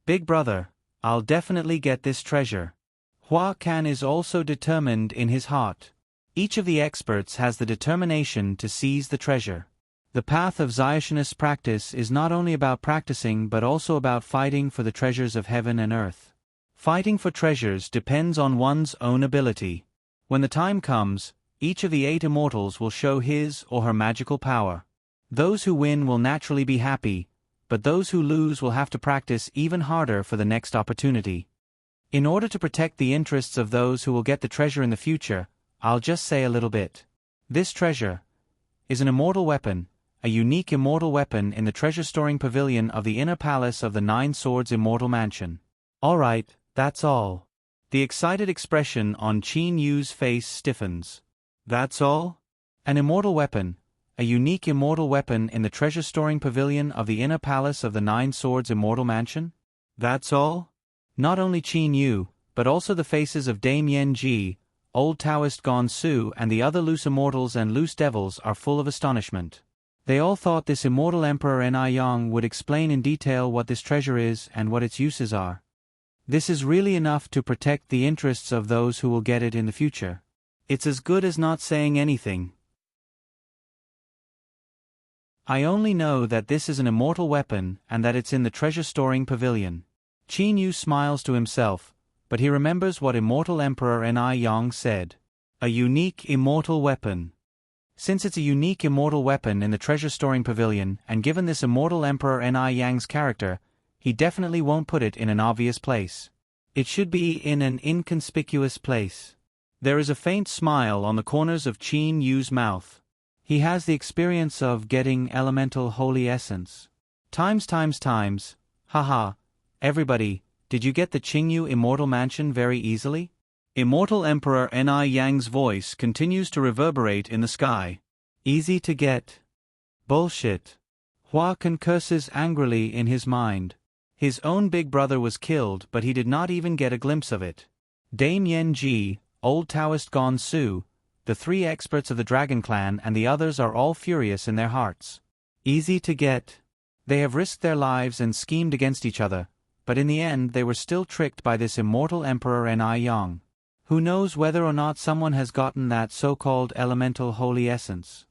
[SPEAKER 1] Big brother, I'll definitely get this treasure. Hua Kan is also determined in his heart. Each of the experts has the determination to seize the treasure. The path of Ziotionist practice is not only about practicing but also about fighting for the treasures of heaven and earth. Fighting for treasures depends on one's own ability. When the time comes, each of the 8 immortals will show his or her magical power. Those who win will naturally be happy, but those who lose will have to practice even harder for the next opportunity. In order to protect the interests of those who will get the treasure in the future, I'll just say a little bit. This treasure is an immortal weapon, a unique immortal weapon in the treasure-storing pavilion of the inner palace of the 9 Swords Immortal Mansion. Alright, that's all. The excited expression on Qin Yu's face stiffens. That's all? An immortal weapon, a unique immortal weapon in the treasure-storing pavilion of the inner palace of the 9 Swords Immortal Mansion? That's all? Not only Qin Yu, but also the faces of Dame Yen Ji, Old Taoist Gong Su and the other loose immortals and loose devils are full of astonishment. They all thought this immortal Emperor Ni Yang would explain in detail what this treasure is and what its uses are. This is really enough to protect the interests of those who will get it in the future. It's as good as not saying anything. I only know that this is an immortal weapon and that it's in the treasure-storing pavilion. Qin Yu smiles to himself, but he remembers what Immortal Emperor Ni Yang said. A unique immortal weapon. Since it's a unique immortal weapon in the treasure-storing pavilion, and given this Immortal Emperor Ni Yang's character, he definitely won't put it in an obvious place. It should be in an inconspicuous place. There is a faint smile on the corners of Qin Yu's mouth. He has the experience of getting elemental holy essence. Times. Haha. Everybody, did you get the Qingyu Immortal Mansion very easily? Immortal Emperor Ni Yang's voice continues to reverberate in the sky. Easy to get. Bullshit. Hua Kan curses angrily in his mind. His own big brother was killed, but he did not even get a glimpse of it. Dame Yen Ji, Old Taoist Gong Su, the 3 experts of the Dragon Clan and the others are all furious in their hearts. Easy to get. They have risked their lives and schemed against each other, but in the end they were still tricked by this Immortal Emperor Ni Yang. Who knows whether or not someone has gotten that so-called elemental holy essence.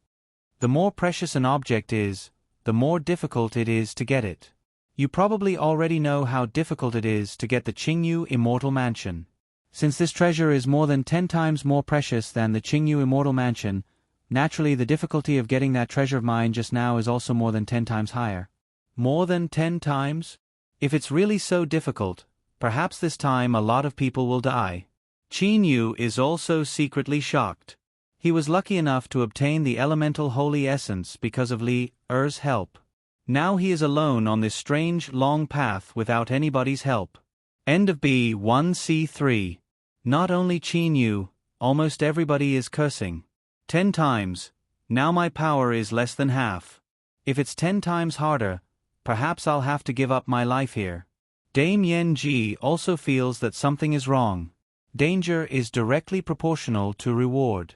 [SPEAKER 1] The more precious an object is, the more difficult it is to get it. You probably already know how difficult it is to get the Qingyu Immortal Mansion. Since this treasure is more than 10 times more precious than the Qingyu Immortal Mansion, naturally the difficulty of getting that treasure of mine just now is also more than 10 times higher. More than 10 times? If it's really so difficult, perhaps this time a lot of people will die. Qin Yu is also secretly shocked. He was lucky enough to obtain the elemental holy essence because of Li Er's help. Now he is alone on this strange, long path without anybody's help. End of B1C3. Not only Qin Yu, almost everybody is cursing. 10 times. Now my power is less than half. If it's 10 times harder, perhaps I'll have to give up my life here. Dame Yen Ji also feels that something is wrong. Danger is directly proportional to reward.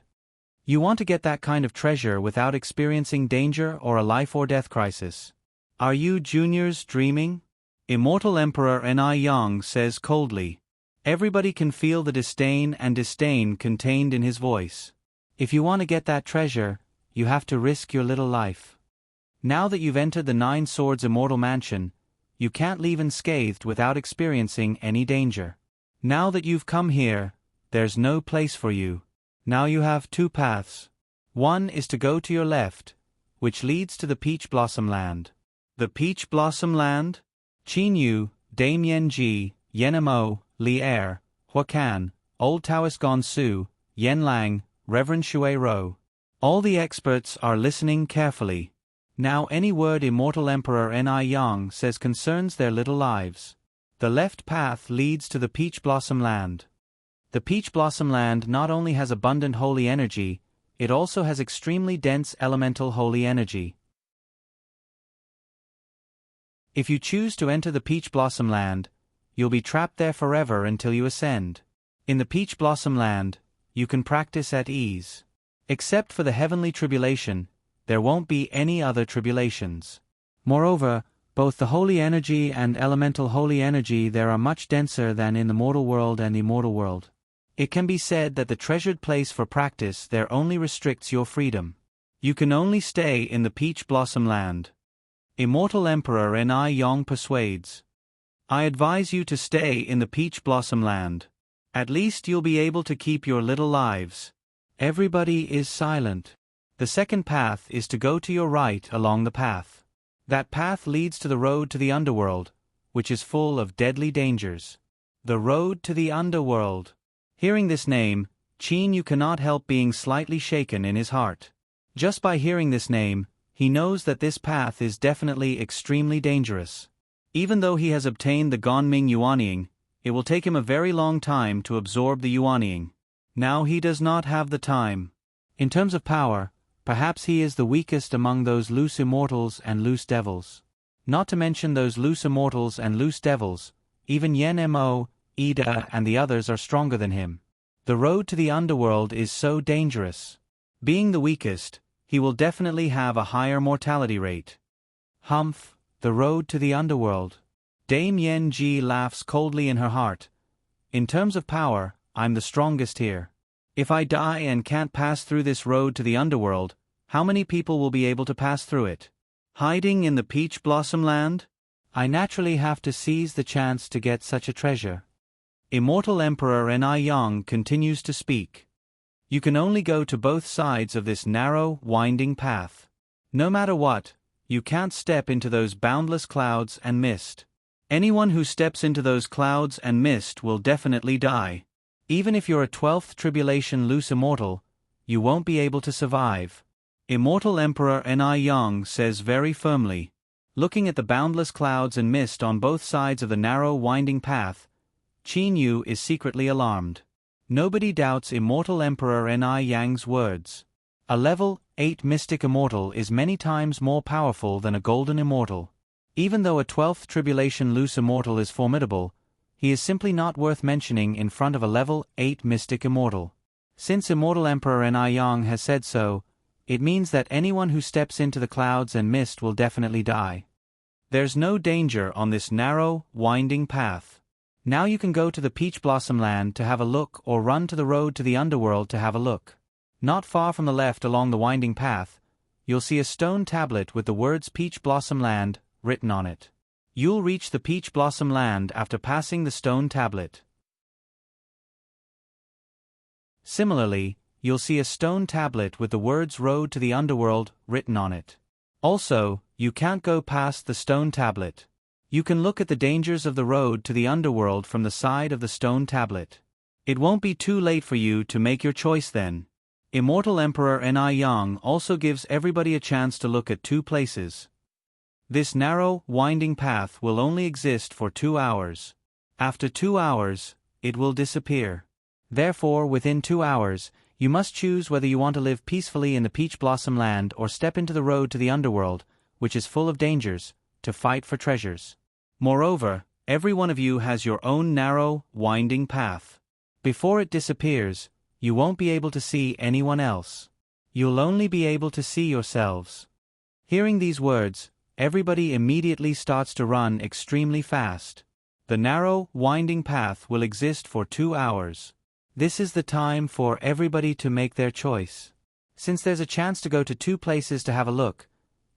[SPEAKER 1] You want to get that kind of treasure without experiencing danger or a life or death crisis. Are you juniors dreaming? Immortal Emperor Ni Yang says coldly. Everybody can feel the disdain contained in his voice. If you want to get that treasure, you have to risk your little life. Now that you've entered the 9 Swords Immortal Mansion, you can't leave unscathed without experiencing any danger. Now that you've come here, there's no place for you. Now you have 2 paths. One is to go to your left, which leads to the Peach Blossom Land. The Peach Blossom Land? Qin Yu, Dame Yen Ji, Yen Mo, Li Er, Huacan, Old Taoist Gonsu, Yen Lang, Reverend Shui Ro. All the experts are listening carefully. Now any word Immortal Emperor Ni Yang says concerns their little lives. The left path leads to the Peach Blossom Land. The Peach Blossom Land not only has abundant holy energy, it also has extremely dense elemental holy energy. If you choose to enter the Peach Blossom Land, you'll be trapped there forever until you ascend. In the Peach Blossom Land, you can practice at ease. Except for the heavenly tribulation, there won't be any other tribulations. Moreover, both the holy energy and elemental holy energy there are much denser than in the mortal world and immortal world. It can be said that the treasured place for practice there only restricts your freedom. You can only stay in the Peach Blossom Land. Immortal Emperor Ni Yang persuades. I advise you to stay in the Peach Blossom Land. At least you'll be able to keep your little lives. Everybody is silent. The second path is to go to your right along the path. That path leads to the road to the underworld, which is full of deadly dangers. The road to the underworld. Hearing this name, Qin Yu cannot help being slightly shaken in his heart. Just by hearing this name, he knows that this path is definitely extremely dangerous. Even though he has obtained the Gonming Yuanying, it will take him a very long time to absorb the Yuanying. Now he does not have the time. In terms of power, perhaps he is the weakest among those loose immortals and loose devils. Not to mention those loose immortals and loose devils, even Yen Mo, Ida and the others are stronger than him. The road to the underworld is so dangerous. Being the weakest, he will definitely have a higher mortality rate. Humph, the road to the underworld. Dame Yen Ji laughs coldly in her heart. In terms of power, I'm the strongest here. If I die and can't pass through this road to the underworld, how many people will be able to pass through it? Hiding in the Peach Blossom Land? I naturally have to seize the chance to get such a treasure. Immortal Emperor Ni Yang continues to speak. You can only go to both sides of this narrow, winding path. No matter what, you can't step into those boundless clouds and mist. Anyone who steps into those clouds and mist will definitely die. Even if you're a 12th tribulation loose immortal, you won't be able to survive. Immortal Emperor Ni Yang says very firmly. Looking at the boundless clouds and mist on both sides of the narrow winding path, Qin Yu is secretly alarmed. Nobody doubts Immortal Emperor Ni Yang's words. A level 8 mystic immortal is many times more powerful than a golden immortal. Even though a 12th tribulation loose immortal is formidable, he is simply not worth mentioning in front of a level 8 mystic immortal. Since Immortal Emperor Ni Yang has said so, it means that anyone who steps into the clouds and mist will definitely die. There's no danger on this narrow, winding path. Now you can go to the Peach Blossom Land to have a look or run to the road to the underworld to have a look. Not far from the left along the winding path, you'll see a stone tablet with the words Peach Blossom Land written on it. You'll reach the Peach Blossom Land after passing the stone tablet. Similarly, you'll see a stone tablet with the words Road to the Underworld written on it. Also, you can't go past the stone tablet. You can look at the dangers of the road to the underworld from the side of the stone tablet. It won't be too late for you to make your choice then. Immortal Emperor Ni Yang also gives everybody a chance to look at two places. This narrow, winding path will only exist for 2 hours. After 2 hours, it will disappear. Therefore, within 2 hours, you must choose whether you want to live peacefully in the Peach Blossom Land or step into the road to the underworld, which is full of dangers, to fight for treasures. Moreover, every one of you has your own narrow, winding path. Before it disappears, you won't be able to see anyone else. You'll only be able to see yourselves. Hearing these words, everybody immediately starts to run extremely fast. The narrow, winding path will exist for 2 hours. This is the time for everybody to make their choice. Since there's a chance to go to 2 places to have a look,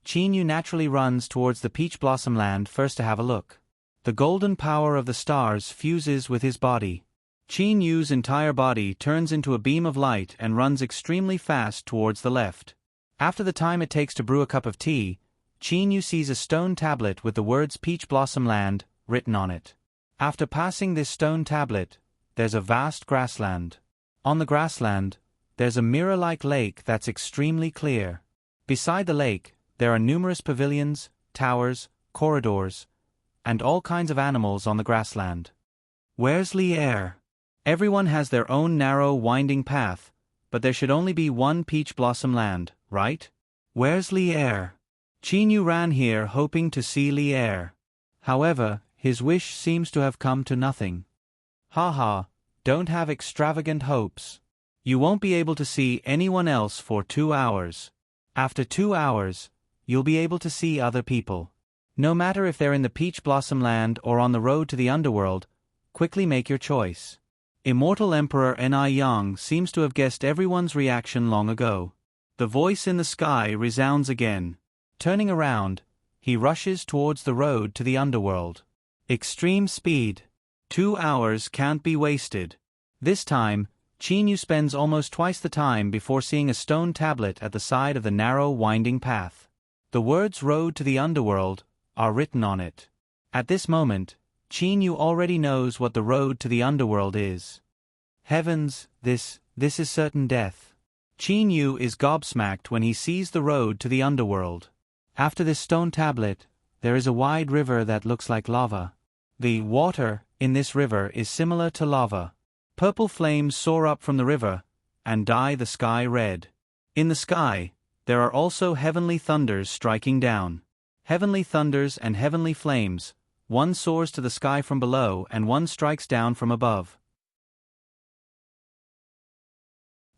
[SPEAKER 1] Qin Yu naturally runs towards the Peach Blossom Land first to have a look. The golden power of the stars fuses with his body. Qin Yu's entire body turns into a beam of light and runs extremely fast towards the left. After the time it takes to brew a cup of tea, Qin Yu sees a stone tablet with the words Peach Blossom Land written on it. After passing this stone tablet, there's a vast grassland. On the grassland, there's a mirror-like lake that's extremely clear. Beside the lake, there are numerous pavilions, towers, corridors, and all kinds of animals on the grassland. Where's Lier? Everyone has their own narrow, winding path, but there should only be one peach blossom land, right? Where's Lier? Chinyu ran here hoping to see Lier. However, his wish seems to have come to nothing. Haha, don't have extravagant hopes. You won't be able to see anyone else for 2 hours. After 2 hours, you'll be able to see other people. No matter if they're in the Peach Blossom Land or on the road to the underworld, quickly make your choice. Immortal Emperor Ni Yang seems to have guessed everyone's reaction long ago. The voice in the sky resounds again. Turning around, he rushes towards the road to the underworld. Extreme speed. 2 hours can't be wasted. This time, Chinyu spends almost twice the time before seeing a stone tablet at the side of the narrow, winding path. The words "Road to the Underworld" are written on it. At this moment, Chinyu already knows what the road to the underworld is. Heavens, this is certain death. Chinyu is gobsmacked when he sees the road to the underworld. After this stone tablet, there is a wide river that looks like lava. The water in this river is similar to lava. Purple flames soar up from the river and dye the sky red. In the sky, there are also heavenly thunders striking down. Heavenly thunders and heavenly flames, one soars to the sky from below and one strikes down from above.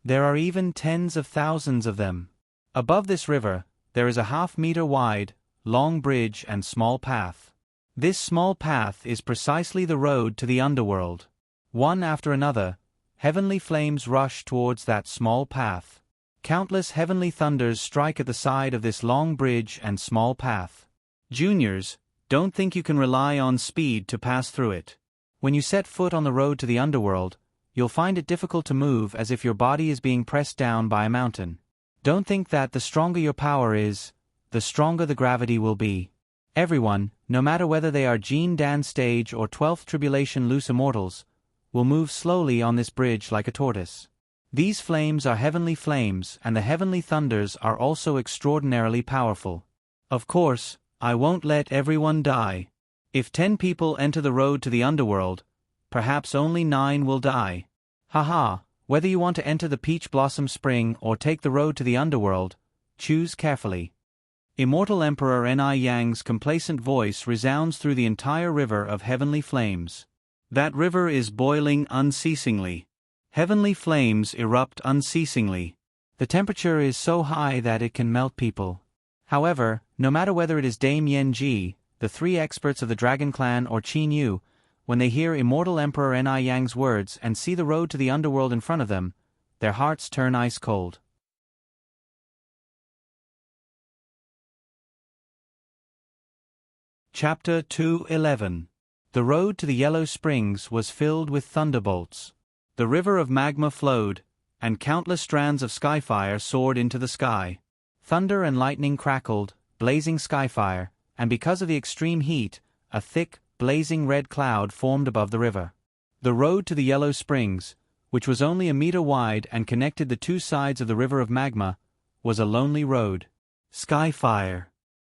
[SPEAKER 1] There are even tens of thousands of them. Above this river, there is a half-meter wide, long bridge and small path. This small path is precisely the road to the underworld. One after another, heavenly flames rush towards that small path. Countless heavenly thunders strike at the side of this long bridge and small path. Juniors, don't think you can rely on speed to pass through it. When you set foot on the road to the underworld, you'll find it difficult to move as if your body is being pressed down by a mountain. Don't think that the stronger your power is, the stronger the gravity will be. Everyone, no matter whether they are Gene Dan Stage or 12th Tribulation Loose Immortals, will move slowly on this bridge like a tortoise. These flames are heavenly flames, and the heavenly thunders are also extraordinarily powerful. Of course, I won't let everyone die. If 10 people enter the road to the underworld, perhaps only 9 will die. Haha, whether you want to enter the Peach Blossom Spring or take the road to the underworld, choose carefully. Immortal Emperor Ni Yang's complacent voice resounds through the entire river of heavenly flames. That river is boiling unceasingly. Heavenly flames erupt unceasingly. The temperature is so high that it can melt people. However, no matter whether it is Dame Yen-ji, the 3 experts of the Dragon Clan, or Chinyu, when they hear Immortal Emperor Ni Yang's words and see the road to the underworld in front of them, their hearts turn ice cold. Chapter 2:11. The road to the Yellow Springs was filled with thunderbolts. The river of magma flowed, and countless strands of skyfire soared into the sky. Thunder and lightning crackled, blazing skyfire, and because of the extreme heat, a thick, blazing red cloud formed above the river. The road to the Yellow Springs, which was only a meter wide and connected the 2 sides of the river of magma, was a lonely road. Skyfire.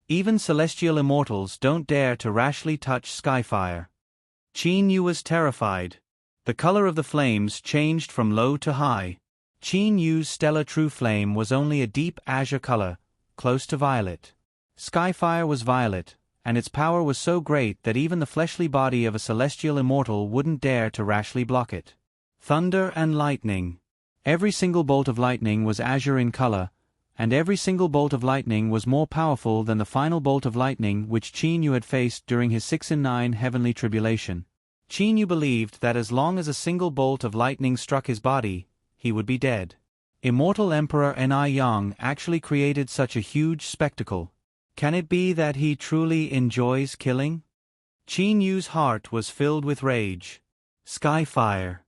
[SPEAKER 1] Even celestial immortals don't dare to rashly touch skyfire. Chinyu was terrified. The color of the flames changed from low to high. Chinyu's stellar true flame was only a deep azure color, close to violet. Skyfire was violet, and its power was so great that even the fleshly body of a celestial immortal wouldn't dare to rashly block it. Thunder and lightning. Every single bolt of lightning was azure in color, and every single bolt of lightning was more powerful than the final bolt of lightning which Chinyu had faced during his 6-9 heavenly tribulation. Chinyu believed that as long as a single bolt of lightning struck his body, he would be dead. Immortal Emperor Ni Yang actually created such a huge spectacle. Can it be that he truly enjoys killing? Chinyu's heart was filled with rage. Skyfire.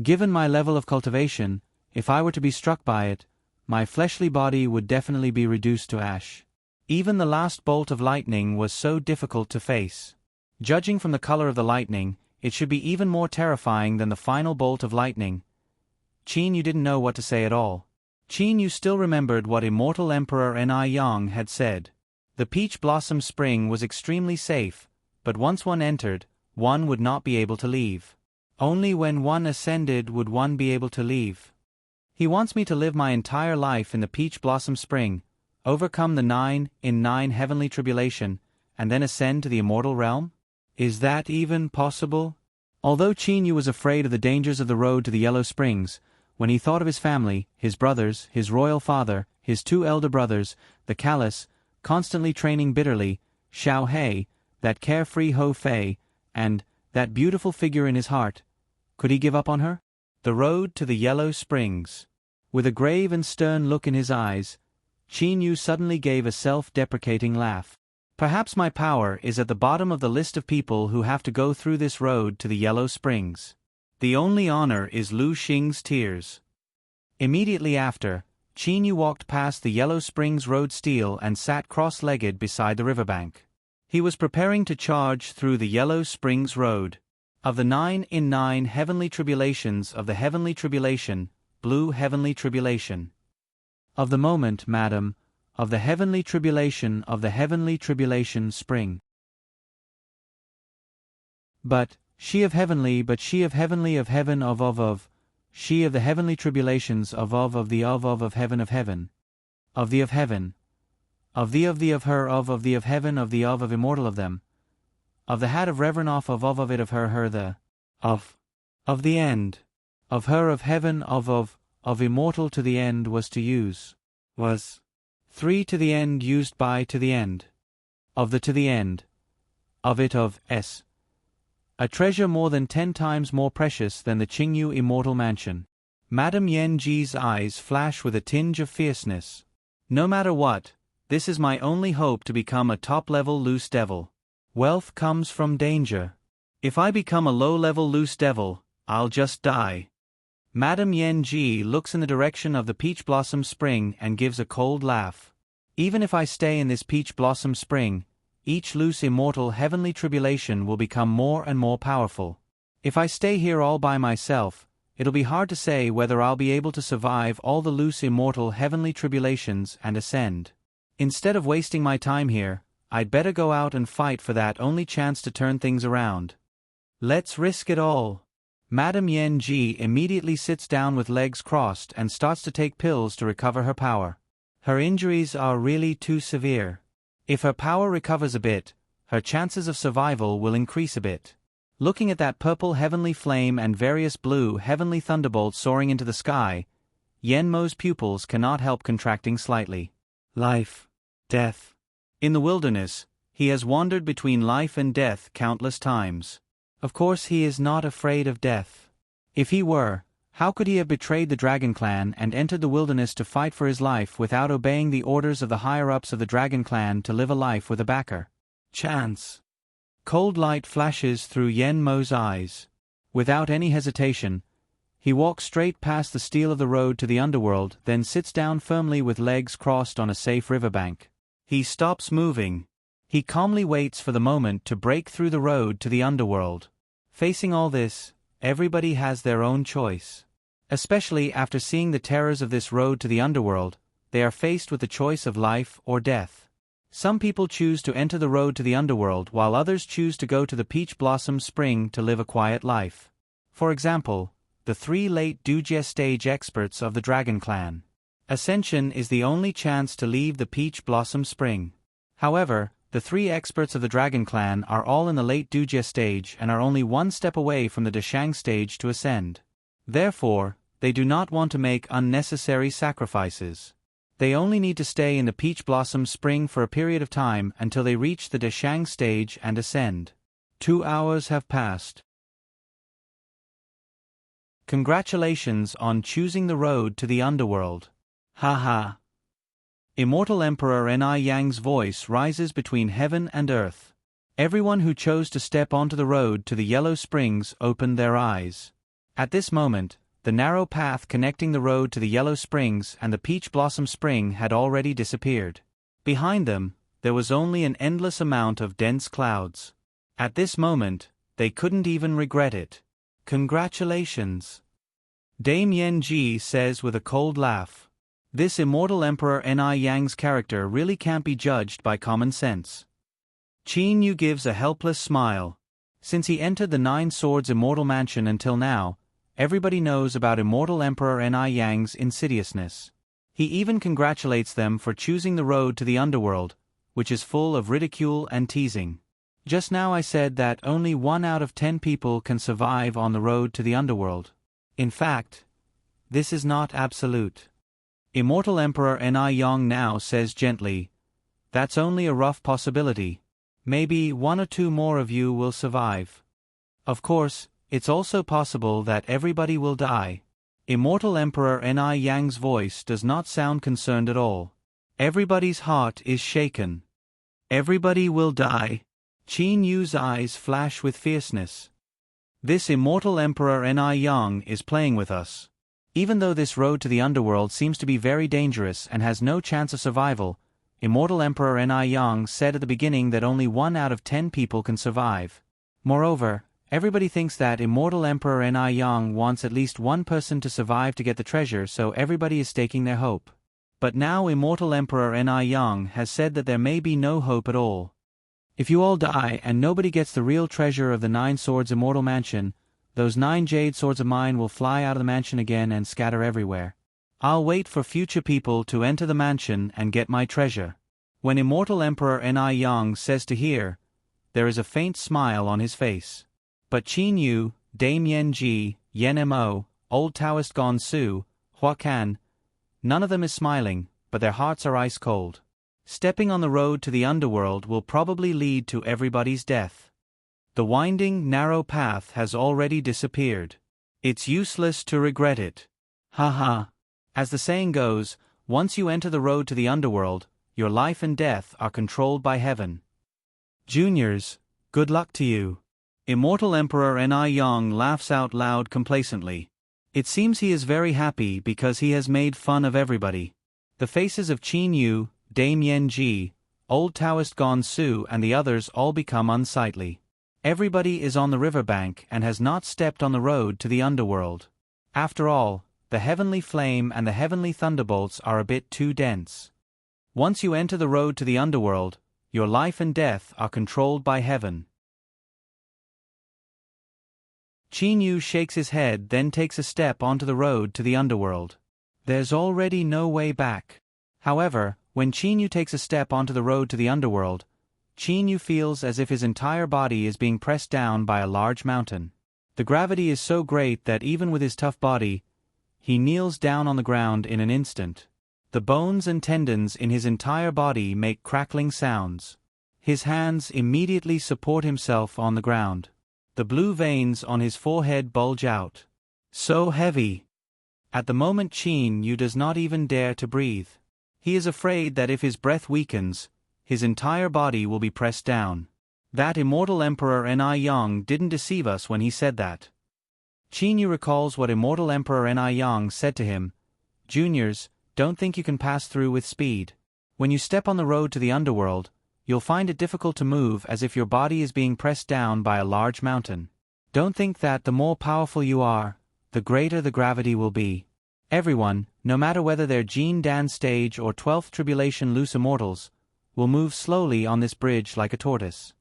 [SPEAKER 1] Given my level of cultivation, if I were to be struck by it, my fleshly body would definitely be reduced to ash. Even the last bolt of lightning was so difficult to face. Judging from the color of the lightning, it should be even more terrifying than the final bolt of lightning. Qin Yu didn't know what to say at all. Qin Yu still remembered what Immortal Emperor Ni Yang had said. The Peach Blossom Spring was extremely safe, but once one entered, one would not be able to leave. Only when one ascended would one be able to leave. He wants me to live my entire life in the Peach Blossom Spring, overcome the 9 in 9 heavenly tribulation, and then ascend to the immortal realm? Is that even possible? Although Qin Yu was afraid of the dangers of the road to the Yellow Springs, when he thought of his family, his brothers, his royal father, his 2 elder brothers, the callous, constantly training bitterly, Xiao Hei, that carefree Ho Fei, and that beautiful figure in his heart, could he give up on her? The road to the Yellow Springs. With a grave and stern look in his eyes, Qin Yu suddenly gave a self-deprecating laugh. Perhaps my power is at the bottom of the list of people who have to go through this road to the Yellow Springs. The only honor is Lu Xing's tears. Immediately after, Qin Yu walked past the Yellow Springs Road stele and sat cross-legged beside the riverbank. He was preparing to charge through the Yellow Springs Road. Of the 9 in 9 heavenly tribulations of the heavenly tribulation, blue heavenly tribulation. Of the moment, madam, of the heavenly tribulation spring. But she of heavenly of heaven of, she of the heavenly tribulations of the of heaven, of the of heaven, of the of her of the of heaven of the of immortal of them, of the hat of reverend of it of her the, of the end, of her of heaven of immortal to the end was to use, was 3 to the end used by to the end, of the to the end, of it of s. A treasure more than 10 times more precious than the Qingyu immortal mansion. Madame Yen Ji's eyes flash with a tinge of fierceness. No matter what, this is my only hope to become a top-level loose devil. Wealth comes from danger. If I become a low-level loose devil, I'll just die. Madame Yen Ji looks in the direction of the Peach Blossom Spring and gives a cold laugh. Even if I stay in this Peach Blossom Spring, each loose immortal heavenly tribulation will become more and more powerful. If I stay here all by myself, it'll be hard to say whether I'll be able to survive all the loose immortal heavenly tribulations and ascend. Instead of wasting my time here, I'd better go out and fight for that only chance to turn things around. Let's risk it all. Madame Yen Ji immediately sits down with legs crossed and starts to take pills to recover her power. Her injuries are really too severe. If her power recovers a bit, her chances of survival will increase a bit. Looking at that purple heavenly flame and various blue heavenly thunderbolts soaring into the sky, Yen Mo's pupils cannot help contracting slightly. Life. Death. In the wilderness, he has wandered between life and death countless times. Of course he is not afraid of death. If he were, how could he have betrayed the Dragon Clan and entered the wilderness to fight for his life without obeying the orders of the higher-ups of the Dragon Clan to live a life with a backer? Chance. Cold light flashes through Yen Mo's eyes. Without any hesitation, he walks straight past the stele of the road to the underworld, then sits down firmly with legs crossed on a safe riverbank. He stops moving. He calmly waits for the moment to break through the road to the underworld. Facing all this, everybody has their own choice. Especially after seeing the terrors of this road to the underworld, they are faced with the choice of life or death. Some people choose to enter the road to the underworld while others choose to go to the Peach Blossom Spring to live a quiet life. For example, the 3 late Dujie stage experts of the Dragon Clan. Ascension is the only chance to leave the Peach Blossom Spring. However, the 3 experts of the Dragon Clan are all in the late Dujie stage and are only 1 step away from the Deshang stage to ascend. Therefore, they do not want to make unnecessary sacrifices. They only need to stay in the Peach Blossom Spring for a period of time until they reach the Deshang stage and ascend. 2 hours have passed. Congratulations on choosing the road to the underworld. Haha. Immortal Emperor Ni Yang's voice rises between heaven and earth. Everyone who chose to step onto the road to the Yellow Springs opened their eyes. At this moment, the narrow path connecting the road to the Yellow Springs and the Peach Blossom Spring had already disappeared. Behind them, there was only an endless amount of dense clouds. At this moment, they couldn't even regret it. Congratulations. Dame Yen Ji says with a cold laugh. This immortal Emperor Ni Yang's character really can't be judged by common sense. Qin Yu gives a helpless smile. Since he entered the Nine Swords Immortal Mansion until now, everybody knows about Immortal Emperor Ni Yang's insidiousness. He even congratulates them for choosing the road to the underworld, which is full of ridicule and teasing. Just now I said that only 1 out of 10 people can survive on the road to the underworld. In fact, this is not absolute. Immortal Emperor Ni Yang now says gently, that's only a rough possibility. Maybe 1 or 2 more of you will survive. Of course, it's also possible that everybody will die. Immortal Emperor Ni Yang's voice does not sound concerned at all. Everybody's heart is shaken. Everybody will die. Qin Yu's eyes flash with fierceness. This immortal Emperor Ni Yang is playing with us. Even though this road to the underworld seems to be very dangerous and has no chance of survival, Immortal Emperor Ni Yang said at the beginning that only 1 out of 10 people can survive. Moreover, everybody thinks that Immortal Emperor Ni Yang wants at least 1 person to survive to get the treasure, so everybody is staking their hope. But now Immortal Emperor Ni Yang has said that there may be no hope at all. If you all die and nobody gets the real treasure of the 9 Swords Immortal Mansion, those 9 jade swords of mine will fly out of the mansion again and scatter everywhere. I'll wait for future people to enter the mansion and get my treasure. When Immortal Emperor Ni Yang says to hear, there is a faint smile on his face. But Qin Yu, Dame Yen Ji, Yen Mo, Old Taoist Gon Su, Hua Kan, none of them is smiling, but their hearts are ice cold. Stepping on the road to the underworld will probably lead to everybody's death. The winding, narrow path has already disappeared. It's useless to regret it. Ha ha. As the saying goes, once you enter the road to the underworld, your life and death are controlled by heaven. Juniors, good luck to you. Immortal Emperor Ni Yang laughs out loud complacently. It seems he is very happy because he has made fun of everybody. The faces of Qin Yu, Dame Yen Ji, Old Taoist Gon Su and the others all become unsightly. Everybody is on the riverbank and has not stepped on the road to the underworld. After all, the heavenly flame and the heavenly thunderbolts are a bit too dense. Once you enter the road to the underworld, your life and death are controlled by heaven. Qin Yu shakes his head, then takes a step onto the road to the underworld. There's already no way back. However, when Qin Yu takes a step onto the road to the underworld, Qin Yu feels as if his entire body is being pressed down by a large mountain. The gravity is so great that even with his tough body, he kneels down on the ground in an instant. The bones and tendons in his entire body make crackling sounds. His hands immediately support himself on the ground. The blue veins on his forehead bulge out. So heavy. At the moment Qin Yu does not even dare to breathe. He is afraid that if his breath weakens, his entire body will be pressed down. That Immortal Emperor Ni Yang didn't deceive us when he said that. Qin Yu recalls what Immortal Emperor Ni Yang said to him, Juniors, don't think you can pass through with speed. When you step on the road to the underworld, you'll find it difficult to move as if your body is being pressed down by a large mountain. Don't think that the more powerful you are, the greater the gravity will be. Everyone, no matter whether they're Jin Dan stage or 12th Tribulation loose immortals, will move slowly on this bridge like a tortoise.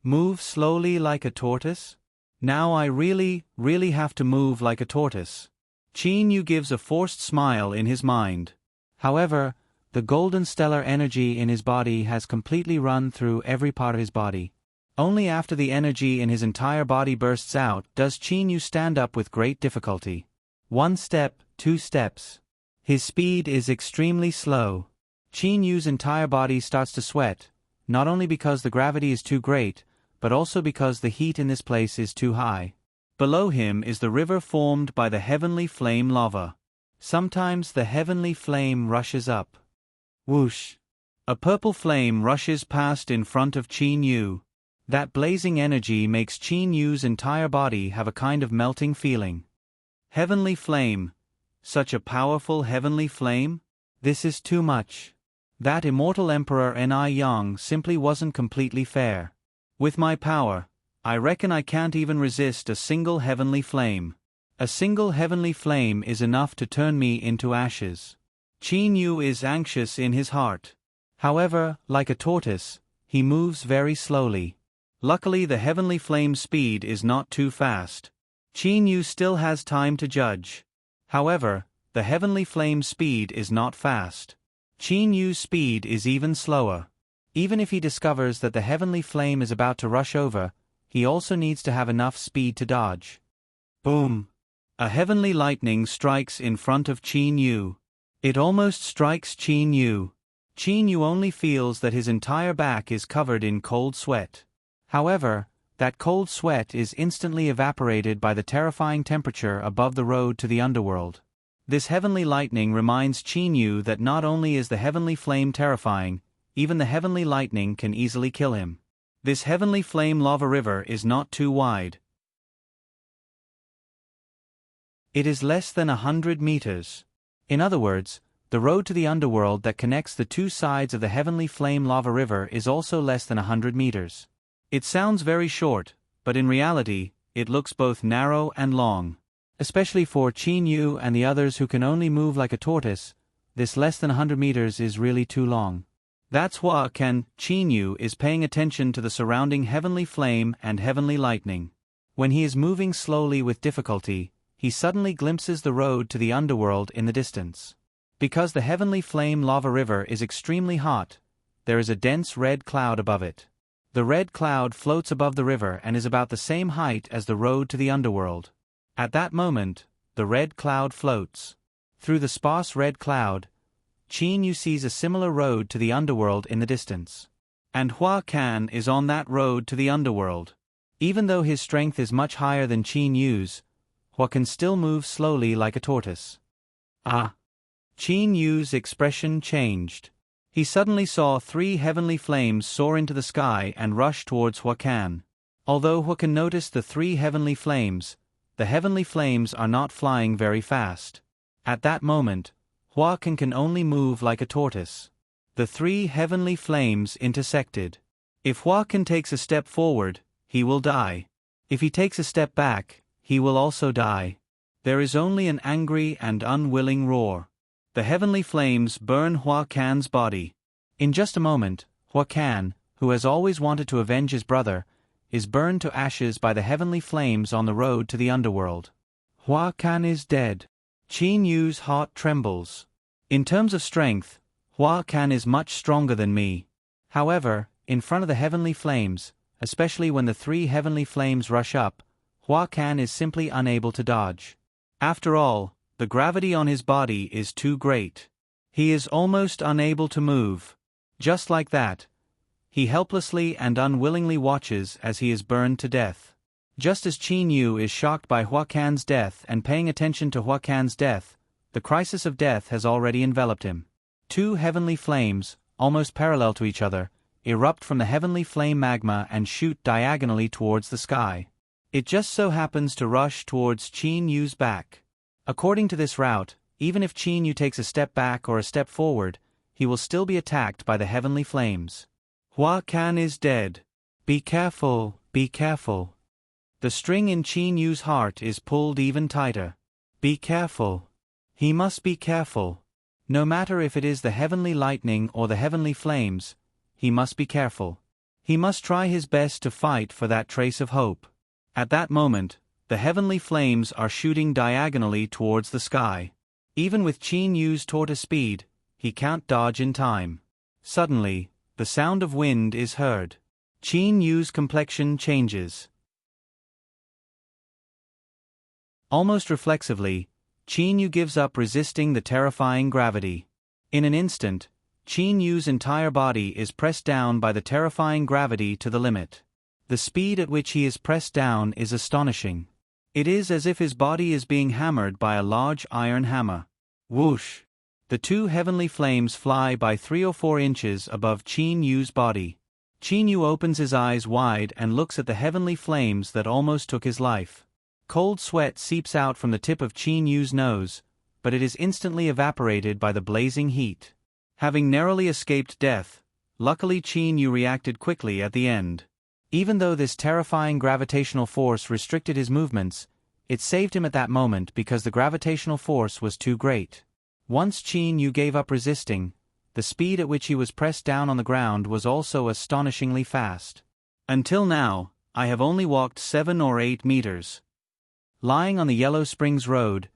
[SPEAKER 1] Move slowly like a tortoise? Now I really have to move like a tortoise. Qin Yu gives a forced smile in his mind. However, the golden stellar energy in his body has completely run through every part of his body. Only after the energy in his entire body bursts out does Qin Yu stand up with great difficulty. 1 step, 2 steps. His speed is extremely slow. Qin Yu's entire body starts to sweat, not only because the gravity is too great, but also because the heat in this place is too high. Below him is the river formed by the heavenly flame lava. Sometimes the heavenly flame rushes up. Whoosh! A purple flame rushes past in front of Qin Yu. That blazing energy makes Qin Yu's entire body have a kind of melting feeling. Heavenly flame. Such a powerful heavenly flame? This is too much. That Immortal Emperor Ni Yang simply wasn't completely fair. With my power, I reckon I can't even resist a single heavenly flame. A single heavenly flame is enough to turn me into ashes. Qin Yu is anxious in his heart. However, like a tortoise, he moves very slowly. Luckily the heavenly flame's speed is not too fast. Qin Yu still has time to judge. However, the heavenly flame's speed is not fast. Qin Yu's speed is even slower. Even if he discovers that the heavenly flame is about to rush over, he also needs to have enough speed to dodge. Boom! A heavenly lightning strikes in front of Qin Yu. It almost strikes Qin Yu. Qin Yu only feels that his entire back is covered in cold sweat. However, that cold sweat is instantly evaporated by the terrifying temperature above the road to the underworld. This heavenly lightning reminds Qin Yu that not only is the heavenly flame terrifying, even the heavenly lightning can easily kill him. This heavenly flame lava river is not too wide. It is less than 100 meters. In other words, the road to the underworld that connects the two sides of the heavenly flame lava river is also less than 100 meters. It sounds very short, but in reality, it looks both narrow and long. Especially for Qin Yu and the others who can only move like a tortoise, this less than 100 meters is really too long. That's why Qin Yu is paying attention to the surrounding heavenly flame and heavenly lightning. When he is moving slowly with difficulty, he suddenly glimpses the road to the underworld in the distance. Because the heavenly flame lava river is extremely hot, there is a dense red cloud above it. The red cloud floats above the river and is about the same height as the road to the underworld. At that moment, the red cloud floats. Through the sparse red cloud, Qin Yu sees a similar road to the underworld in the distance. And Hua Kan is on that road to the underworld. Even though his strength is much higher than Qin Yu's, Hua can still move slowly like a tortoise. Ah! Qin Yu's expression changed. He suddenly saw 3 heavenly flames soar into the sky and rush towards Hua Kan. Although Hua Kan noticed the 3 heavenly flames, the heavenly flames are not flying very fast. At that moment, Hua Kan only move like a tortoise. The 3 heavenly flames intersected. If Hua Kan takes a step forward, he will die. If he takes a step back, he will also die. There is only an angry and unwilling roar. The heavenly flames burn Hua Kan's body. In just a moment, Hua Kan, who has always wanted to avenge his brother, is burned to ashes by the heavenly flames on the road to the underworld. Hua Kan is dead. Qin Yu's heart trembles. In terms of strength, Hua Kan is much stronger than me. However, in front of the heavenly flames, especially when the 3 heavenly flames rush up, Hua Kan is simply unable to dodge. After all, the gravity on his body is too great. He is almost unable to move. Just like that, he helplessly and unwillingly watches as he is burned to death. Just as Qin Yu is shocked by Hua Kan's death and paying attention to Hua Kan's death, the crisis of death has already enveloped him. 2 heavenly flames, almost parallel to each other, erupt from the heavenly flame magma and shoot diagonally towards the sky. It just so happens to rush towards Qin Yu's back. According to this route, even if Qin Yu takes a step back or a step forward, he will still be attacked by the heavenly flames. Hua Kan is dead. Be careful, be careful. The string in Qin Yu's heart is pulled even tighter. Be careful. He must be careful. No matter if it is the heavenly lightning or the heavenly flames, he must be careful. He must try his best to fight for that trace of hope. At that moment, the heavenly flames are shooting diagonally towards the sky. Even with Qin Yu's tortoise speed, he can't dodge in time. Suddenly, the sound of wind is heard. Qin Yu's complexion changes. Almost reflexively, Qin Yu gives up resisting the terrifying gravity. In an instant, Qin Yu's entire body is pressed down by the terrifying gravity to the limit. The speed at which he is pressed down is astonishing. It is as if his body is being hammered by a large iron hammer. Whoosh! The 2 heavenly flames fly by 3 or 4 inches above Qin Yu's body. Qin Yu opens his eyes wide and looks at the heavenly flames that almost took his life. Cold sweat seeps out from the tip of Qin Yu's nose, but it is instantly evaporated by the blazing heat. Having narrowly escaped death, luckily Qin Yu reacted quickly at the end. Even though this terrifying gravitational force restricted his movements, it saved him at that moment because the gravitational force was too great. Once Qin Yu gave up resisting, the speed at which he was pressed down on the ground was also astonishingly fast. Until now, I have only walked 7 or 8 meters. Lying on the Yellow Springs Road,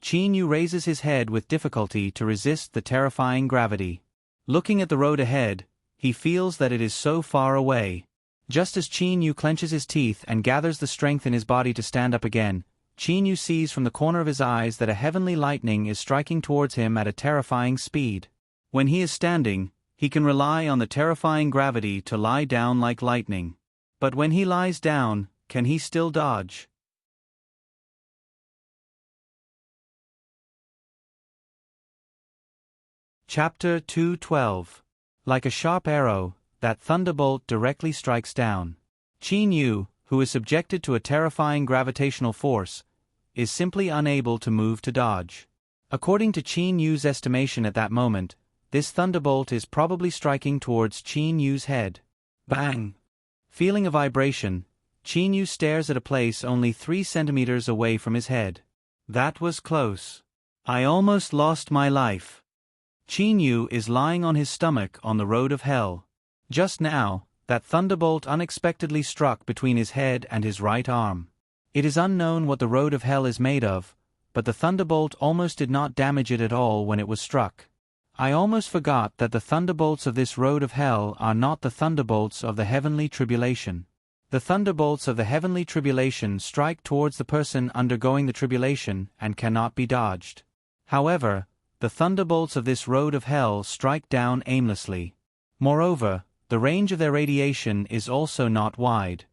[SPEAKER 1] Qin Yu raises his head with difficulty to resist the terrifying gravity. Looking at the road ahead, he feels that it is so far away. Just as Qin Yu clenches his teeth and gathers the strength in his body to stand up again, Qin Yu sees from the corner of his eyes that a heavenly lightning is striking towards him at a terrifying speed. When he is standing, he can rely on the terrifying gravity to lie down like lightning. But when he lies down, can he still dodge? Chapter 2:12. Like a sharp arrow, that thunderbolt directly strikes down. Qin Yu, who is subjected to a terrifying gravitational force, is simply unable to move to dodge. According to Qin Yu's estimation at that moment, this thunderbolt is probably striking towards Qin Yu's head. Bang! Feeling a vibration, Qin Yu stares at a place only 3 centimeters away from his head. That was close. I almost lost my life. Qin Yu is lying on his stomach on the road of hell. Just now, that thunderbolt unexpectedly struck between his head and his right arm. It is unknown what the road of hell is made of, but the thunderbolt almost did not damage it at all when it was struck. I almost forgot that the thunderbolts of this road of hell are not the thunderbolts of the heavenly tribulation. The thunderbolts of the heavenly tribulation strike towards the person undergoing the tribulation and cannot be dodged. However, the thunderbolts of this road of hell strike down aimlessly. Moreover, the range of their radiation is also not wide.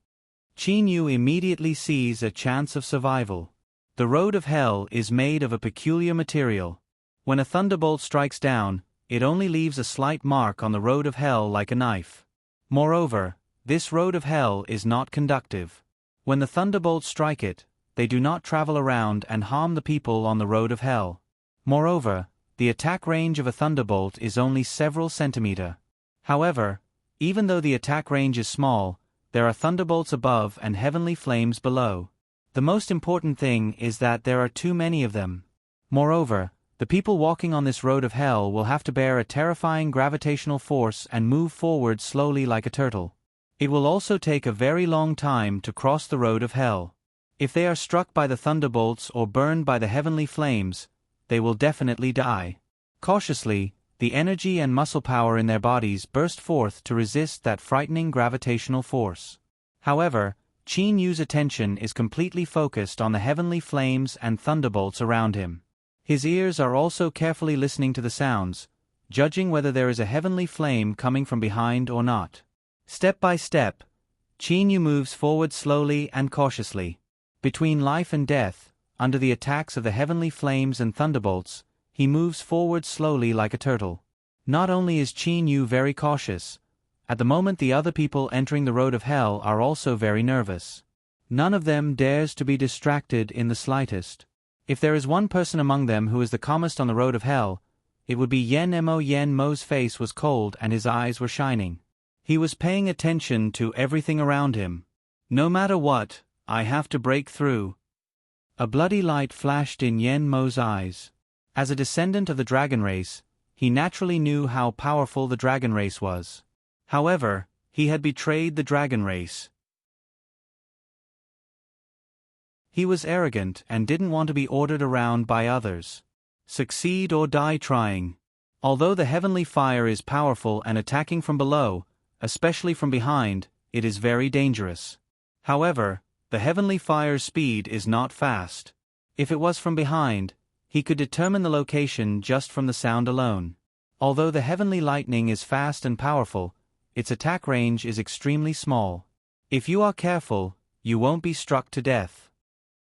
[SPEAKER 1] Qin Yu immediately sees a chance of survival. The road of hell is made of a peculiar material. When a thunderbolt strikes down, it only leaves a slight mark on the road of hell like a knife. Moreover, this road of hell is not conductive. When the thunderbolts strike it, they do not travel around and harm the people on the road of hell. Moreover, the attack range of a thunderbolt is only several centimeters. However, even though the attack range is small, there are thunderbolts above and heavenly flames below. The most important thing is that there are too many of them. Moreover, the people walking on this road of hell will have to bear a terrifying gravitational force and move forward slowly like a turtle. It will also take a very long time to cross the road of hell. If they are struck by the thunderbolts or burned by the heavenly flames, they will definitely die. Cautiously, the energy and muscle power in their bodies burst forth to resist that frightening gravitational force. However, Qin Yu's attention is completely focused on the heavenly flames and thunderbolts around him. His ears are also carefully listening to the sounds, judging whether there is a heavenly flame coming from behind or not. Step by step, Qin Yu moves forward slowly and cautiously. Between life and death, under the attacks of the heavenly flames and thunderbolts, he moves forward slowly like a turtle. Not only is Qin Yu very cautious, at the moment the other people entering the road of hell are also very nervous. None of them dares to be distracted in the slightest. If there is one person among them who is the calmest on the road of hell, it would be Yen Mo. Yen Mo's face was cold and his eyes were shining. He was paying attention to everything around him. No matter what, I have to break through. A bloody light flashed in Yen Mo's eyes. As a descendant of the dragon race, he naturally knew how powerful the dragon race was. However, he had betrayed the dragon race. He was arrogant and didn't want to be ordered around by others. Succeed or die trying. Although the heavenly fire is powerful and attacking from below, especially from behind, it is very dangerous. However, the heavenly fire's speed is not fast. If it was from behind, he could determine the location just from the sound alone. Although the heavenly lightning is fast and powerful, its attack range is extremely small. If you are careful, you won't be struck to death.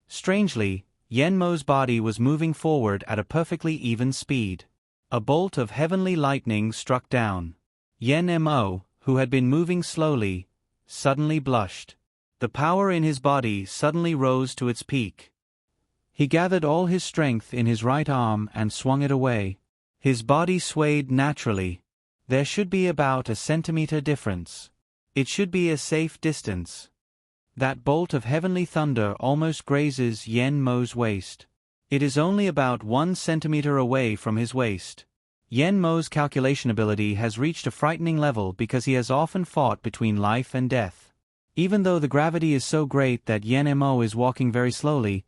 [SPEAKER 1] Strangely, Yen Mo's body was moving forward at a perfectly even speed. A bolt of heavenly lightning struck down. Yen Mo, who had been moving slowly, suddenly blushed. The power in his body suddenly rose to its peak. He gathered all his strength in his right arm and swung it away. His body swayed naturally. There should be about a centimeter difference. It should be a safe distance. That bolt of heavenly thunder almost grazes Yen Mo's waist. It is only about 1 centimeter away from his waist. Yen Mo's calculation ability has reached a frightening level because he has often fought between life and death. Even though the gravity is so great that Yen Mo is walking very slowly,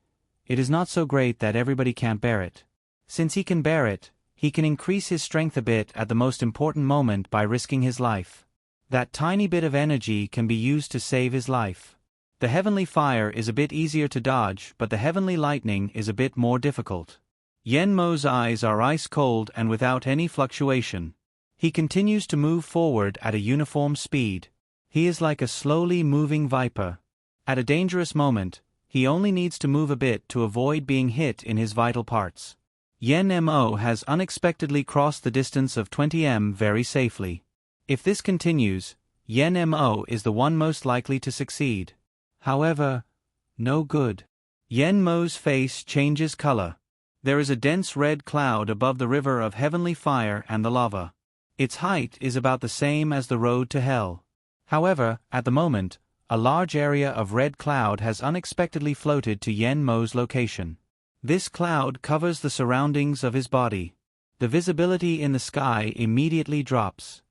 [SPEAKER 1] it is not so great that everybody can't bear it. Since he can bear it, he can increase his strength a bit at the most important moment by risking his life. That tiny bit of energy can be used to save his life. The heavenly fire is a bit easier to dodge, but the heavenly lightning is a bit more difficult. Yen Mo's eyes are ice cold and without any fluctuation. He continues to move forward at a uniform speed. He is like a slowly moving viper. At a dangerous moment, he only needs to move a bit to avoid being hit in his vital parts. Yen Mo has unexpectedly crossed the distance of 20 m very safely. If this continues, Yen Mo is the one most likely to succeed. However, no good. Yen Mo's face changes color. There is a dense red cloud above the river of heavenly fire and the lava. Its height is about the same as the road to hell. However, at the moment, a large area of red cloud has unexpectedly floated to Yen Mo's location. This cloud covers the surroundings of his body. The visibility in the sky immediately drops.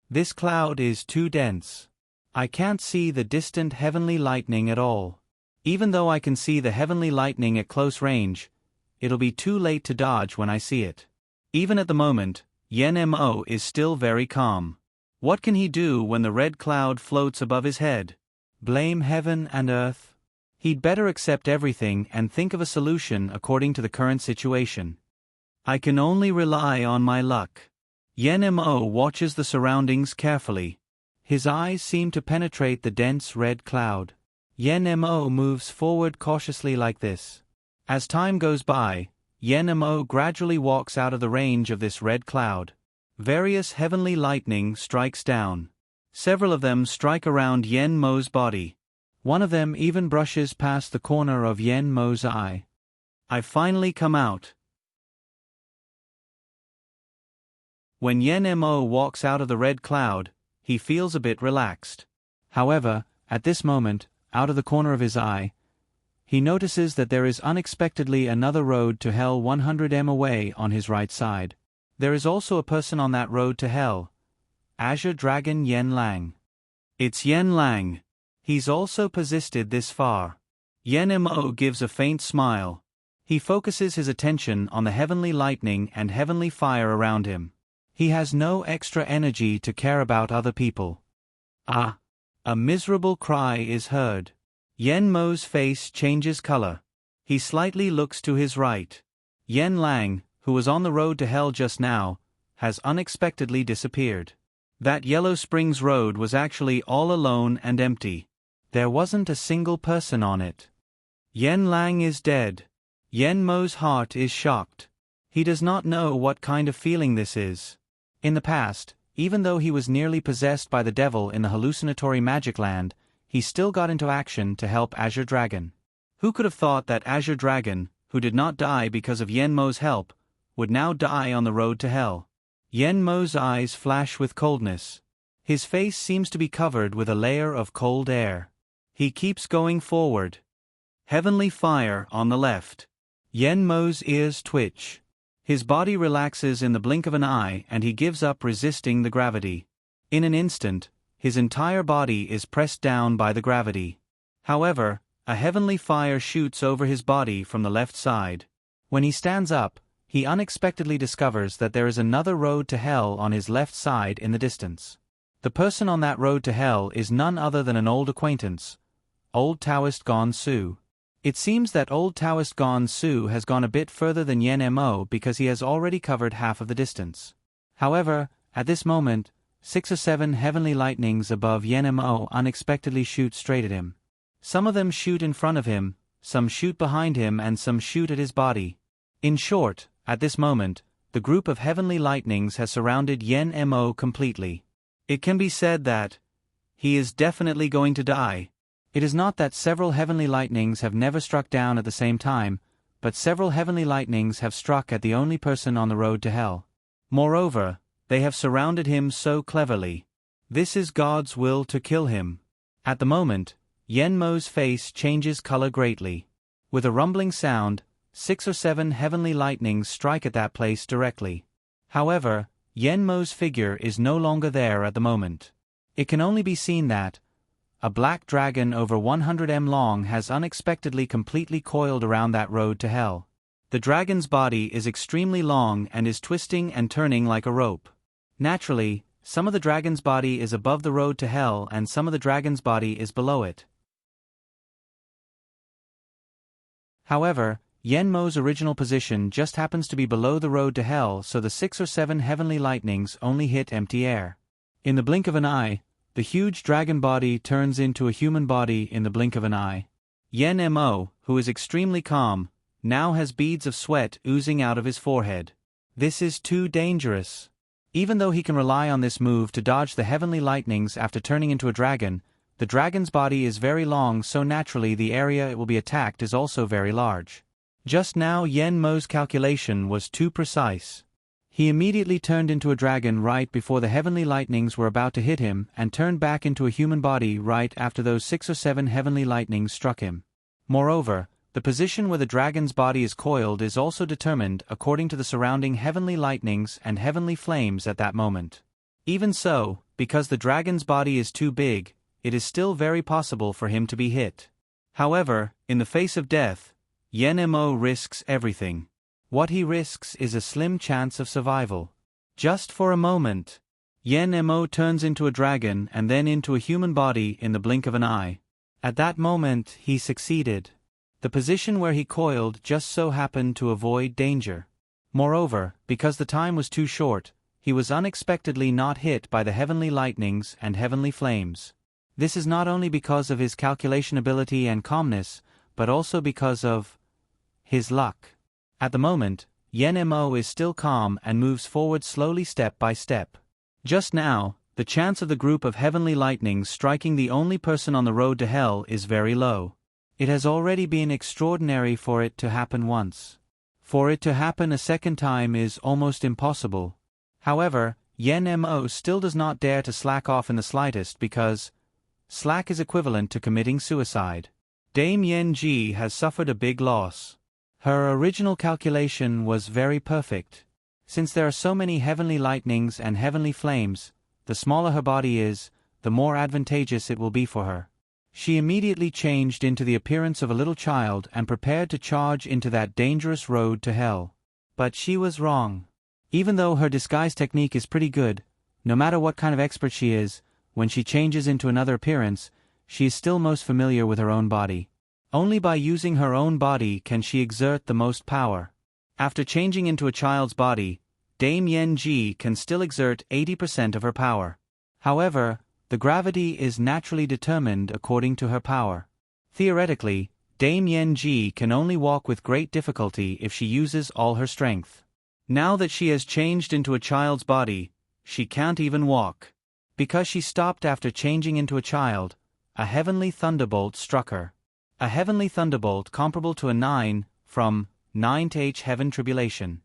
[SPEAKER 1] This cloud is too dense. I can't see the distant heavenly lightning at all. Even though I can see the heavenly lightning at close range, it'll be too late to dodge when I see it. Even at the moment, Yen Mo is still very calm. What can he do when the red cloud floats above his head? Blame heaven and earth? He'd better accept everything and think of a solution according to the current situation. I can only rely on my luck. Yen Mo watches the surroundings carefully. His eyes seem to penetrate the dense red cloud. Yen Mo moves forward cautiously like this. As time goes by, Yen Mo gradually walks out of the range of this red cloud. Various heavenly lightning strikes down. Several of them strike around Yen Mo's body. One of them even brushes past the corner of Yen Mo's eye. I've finally come out. When Yen Mo walks out of the red cloud, he feels a bit relaxed. However, at this moment, out of the corner of his eye, he notices that there is unexpectedly another road to hell 100 m away on his right side. There is also a person on that road to hell. Azure Dragon Yen Lang. It's Yen Lang. He's also persisted this far. Yen Mo gives a faint smile. He focuses his attention on the heavenly lightning and heavenly fire around him. He has no extra energy to care about other people. Ah! A miserable cry is heard. Yen Mo's face changes color. He slightly looks to his right. Yen Lang, who was on the road to hell just now, has unexpectedly disappeared. That Yellow Springs road was actually all alone and empty. There wasn't a single person on it. Yen Lang is dead. Yen Mo's heart is shocked. He does not know what kind of feeling this is. In the past, even though he was nearly possessed by the devil in the hallucinatory magic land, he still got into action to help Azure Dragon. Who could have thought that Azure Dragon, who did not die because of Yen Mo's help, would now die on the road to hell? Yen Mo's eyes flash with coldness. His face seems to be covered with a layer of cold air. He keeps going forward. Heavenly fire on the left. Yen Mo's ears twitch. His body relaxes in the blink of an eye and he gives up resisting the gravity. In an instant, his entire body is pressed down by the gravity. However, a heavenly fire shoots over his body from the left side. When he stands up, he unexpectedly discovers that there is another road to hell on his left side in the distance. The person on that road to hell is none other than an old acquaintance, Old Taoist Gon Su. It seems that Old Taoist Gon Su has gone a bit further than Yen Mo because he has already covered half of the distance. However, at this moment, 6 or 7 heavenly lightnings above Yen Mo unexpectedly shoot straight at him. Some of them shoot in front of him, some shoot behind him and some shoot at his body. In short, at this moment, the group of heavenly lightnings has surrounded Yen Mo completely. It can be said that he is definitely going to die. It is not that several heavenly lightnings have never struck down at the same time, but several heavenly lightnings have struck at the only person on the road to hell. Moreover, they have surrounded him so cleverly. This is God's will to kill him. At the moment, Yen Mo's face changes color greatly. With a rumbling sound, 6 or 7 heavenly lightnings strike at that place directly. However, Yen Mo's figure is no longer there at the moment. It can only be seen that a black dragon over 100 m long has unexpectedly completely coiled around that road to hell. The dragon's body is extremely long and is twisting and turning like a rope. Naturally, some of the dragon's body is above the road to hell and some of the dragon's body is below it. However, Yen Mo's original position just happens to be below the road to hell, so the 6 or 7 heavenly lightnings only hit empty air. In the blink of an eye, the huge dragon body turns into a human body in the blink of an eye. Yen Mo, who is extremely calm, now has beads of sweat oozing out of his forehead. This is too dangerous. Even though he can rely on this move to dodge the heavenly lightnings after turning into a dragon, the dragon's body is very long, so naturally the area it will be attacked is also very large. Just now Yen Mo's calculation was too precise. He immediately turned into a dragon right before the heavenly lightnings were about to hit him and turned back into a human body right after those 6 or 7 heavenly lightnings struck him. Moreover, the position where the dragon's body is coiled is also determined according to the surrounding heavenly lightnings and heavenly flames at that moment. Even so, because the dragon's body is too big, it is still very possible for him to be hit. However, in the face of death, Yen Mo risks everything. What he risks is a slim chance of survival. Just for a moment, Yen Mo turns into a dragon and then into a human body in the blink of an eye. At that moment, he succeeded. The position where he coiled just so happened to avoid danger. Moreover, because the time was too short, he was unexpectedly not hit by the heavenly lightnings and heavenly flames. This is not only because of his calculation ability and calmness, but also because of his luck. At the moment, Yen Mo is still calm and moves forward slowly step by step. Just now, the chance of the group of heavenly lightnings striking the only person on the road to hell is very low. It has already been extraordinary for it to happen once. For it to happen a second time is almost impossible. However, Yen Mo still does not dare to slack off in the slightest because slack is equivalent to committing suicide. Dame Yen Ji has suffered a big loss. Her original calculation was very perfect. Since there are so many heavenly lightnings and heavenly flames, the smaller her body is, the more advantageous it will be for her. She immediately changed into the appearance of a little child and prepared to charge into that dangerous road to hell. But she was wrong. Even though her disguise technique is pretty good, no matter what kind of expert she is, when she changes into another appearance, she is still most familiar with her own body. Only by using her own body can she exert the most power. After changing into a child's body, Dame Yen Ji can still exert 80% of her power. However, the gravity is naturally determined according to her power. Theoretically, Dame Yen Ji can only walk with great difficulty if she uses all her strength. Now that she has changed into a child's body, she can't even walk. Because she stopped after changing into a child, a heavenly thunderbolt struck her. A heavenly thunderbolt comparable to a 9 from 9th Heaven Tribulation.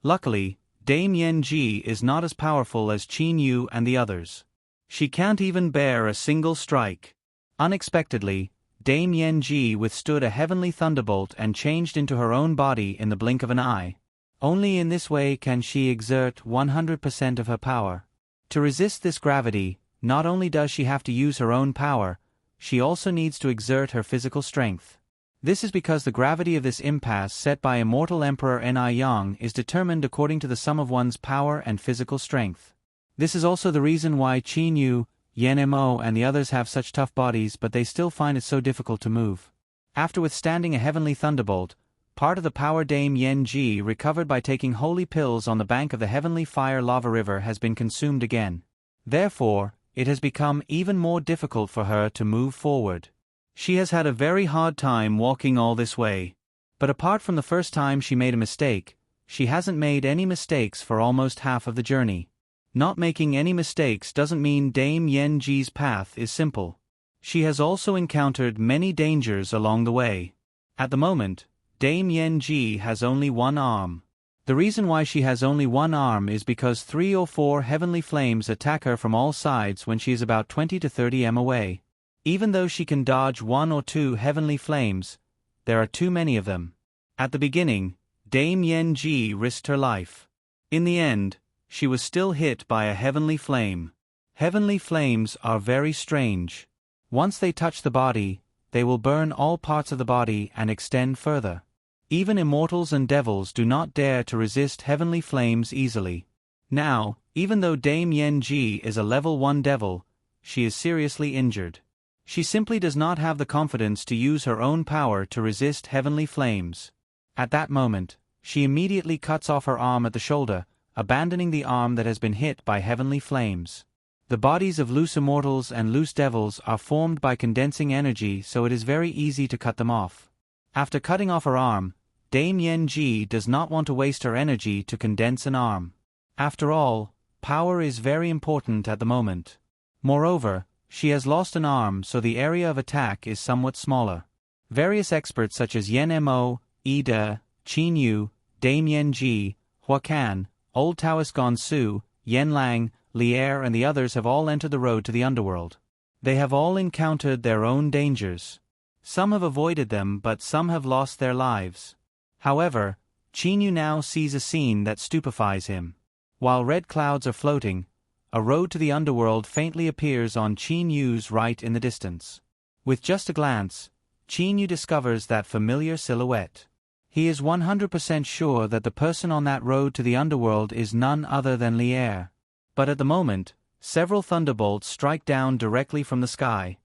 [SPEAKER 1] Luckily, Dame Yen Ji is not as powerful as Qin Yu and the others. She can't even bear a single strike. Unexpectedly, Dame Yen Ji withstood a heavenly thunderbolt and changed into her own body in the blink of an eye. Only in this way can she exert 100% of her power. To resist this gravity, not only does she have to use her own power, she also needs to exert her physical strength. This is because the gravity of this impasse set by immortal Emperor Ni Yang is determined according to the sum of one's power and physical strength. This is also the reason why Qin Yu, Yen Mo and the others have such tough bodies, but they still find it so difficult to move. After withstanding a heavenly thunderbolt, part of the power Dame Yen Ji recovered by taking holy pills on the bank of the heavenly fire lava river has been consumed again. Therefore, it has become even more difficult for her to move forward. She has had a very hard time walking all this way. But apart from the first time she made a mistake, she hasn't made any mistakes for almost half of the journey. Not making any mistakes doesn't mean Dame Yen Ji's path is simple. She has also encountered many dangers along the way. At the moment, Dame Yen Ji has only one arm. The reason why she has only one arm is because 3 or 4 heavenly flames attack her from all sides when she is about 20 to 30 m away. Even though she can dodge 1 or 2 heavenly flames, there are too many of them. At the beginning, Dame Yen Ji risked her life. In the end, she was still hit by a heavenly flame. Heavenly flames are very strange. Once they touch the body, they will burn all parts of the body and extend further. Even immortals and devils do not dare to resist heavenly flames easily. Now, even though Dame Yen Ji is a level 1 devil, she is seriously injured. She simply does not have the confidence to use her own power to resist heavenly flames. At that moment, she immediately cuts off her arm at the shoulder, abandoning the arm that has been hit by heavenly flames. The bodies of loose immortals and loose devils are formed by condensing energy, so it is very easy to cut them off. After cutting off her arm, Dame Yen Ji does not want to waste her energy to condense an arm. After all, power is very important at the moment. Moreover, she has lost an arm, so the area of attack is somewhat smaller. Various experts such as Yen Mo, Ida, Qin Yu, Dame Yen Ji, Hua Kan, Old Taoist Gonsu, Yen Lang, Lier and the others have all entered the road to the underworld. They have all encountered their own dangers. Some have avoided them, but some have lost their lives. However, Qin Yu now sees a scene that stupefies him. While red clouds are floating, a road to the underworld faintly appears on Qin Yu's right in the distance. With just a glance, Qin Yu discovers that familiar silhouette. He is 100% sure that the person on that road to the underworld is none other than Lier. But at the moment, several thunderbolts strike down directly from the sky.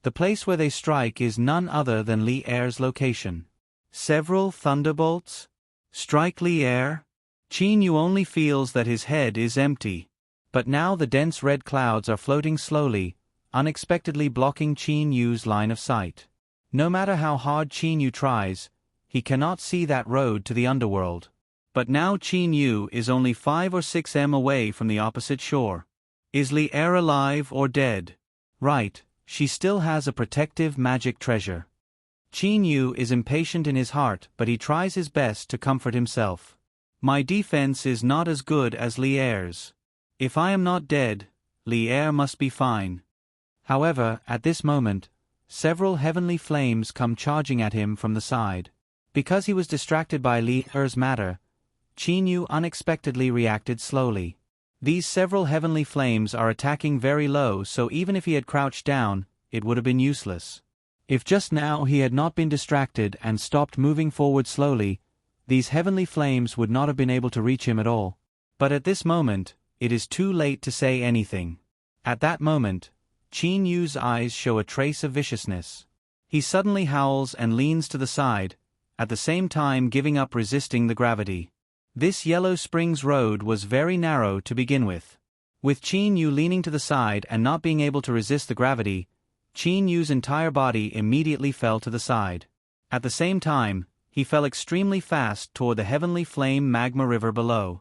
[SPEAKER 1] The place where they strike is none other than Lier's location. Several thunderbolts? Strike Lier? Qin Yu only feels that his head is empty. But now the dense red clouds are floating slowly, unexpectedly blocking Qin Yu's line of sight. No matter how hard Qin Yu tries, he cannot see that road to the underworld. But now Qin Yu is only 5 or 6 m away from the opposite shore. Is Lier alive or dead? Right, she still has a protective magic treasure. Qin Yu is impatient in his heart, but he tries his best to comfort himself. My defense is not as good as Lier's. If I am not dead, Lier must be fine. However, at this moment, several heavenly flames come charging at him from the side. Because he was distracted by Lier's matter, Qin Yu unexpectedly reacted slowly. These several heavenly flames are attacking very low, so even if he had crouched down, it would have been useless. If just now he had not been distracted and stopped moving forward slowly, these heavenly flames would not have been able to reach him at all. But at this moment, it is too late to say anything. At that moment, Qin Yu's eyes show a trace of viciousness. He suddenly howls and leans to the side, at the same time giving up resisting the gravity. This Yellow Springs road was very narrow to begin with. With Qin Yu leaning to the side and not being able to resist the gravity, Qin Yu's entire body immediately fell to the side. At the same time, he fell extremely fast toward the heavenly flame magma river below.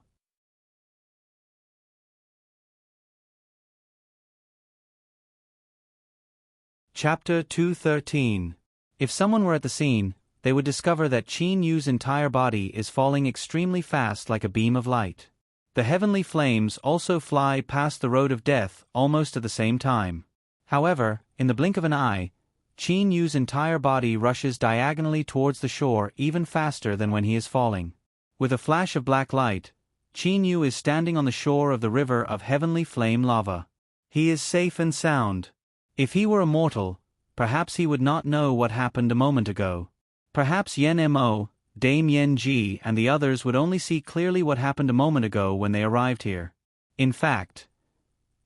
[SPEAKER 1] Chapter 213. If someone were at the scene, they would discover that Qin Yu's entire body is falling extremely fast like a beam of light. The heavenly flames also fly past the road of death almost at the same time. However, in the blink of an eye, Qin Yu's entire body rushes diagonally towards the shore even faster than when he is falling. With a flash of black light, Qin Yu is standing on the shore of the river of heavenly flame lava. He is safe and sound. If he were a mortal, perhaps he would not know what happened a moment ago. Perhaps Yen Mo, Dame Yen Ji and the others would only see clearly what happened a moment ago when they arrived here. In fact,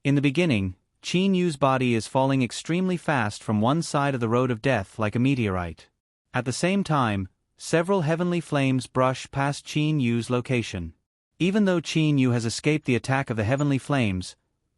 [SPEAKER 1] in the beginning, Qin Yu's body is falling extremely fast from one side of the road of death like a meteorite. At the same time, several heavenly flames brush past Qin Yu's location. Even though Qin Yu has escaped the attack of the heavenly flames,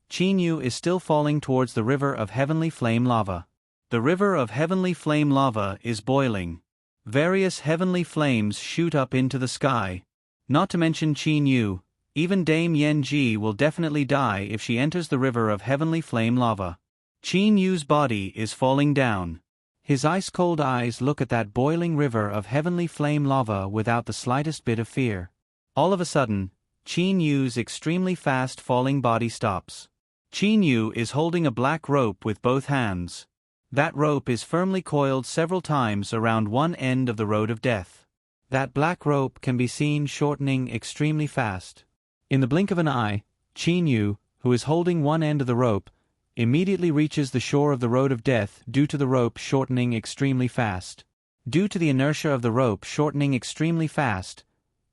[SPEAKER 1] Qin Yu is still falling towards the river of heavenly flame lava. The river of heavenly flame lava is boiling. Various heavenly flames shoot up into the sky. Not to mention Qin Yu, even Dame Yen Ji will definitely die if she enters the river of heavenly flame lava. Qin Yu's body is falling down. His ice-cold eyes look at that boiling river of heavenly flame lava without the slightest bit of fear. All of a sudden, Qin Yu's extremely fast falling body stops. Qin Yu is holding a black rope with both hands. That rope is firmly coiled several times around one end of the road of death. That black rope can be seen shortening extremely fast. In the blink of an eye, Qin Yu, who is holding one end of the rope, immediately reaches the shore of the road of death due to the rope shortening extremely fast. Due to the inertia of the rope shortening extremely fast,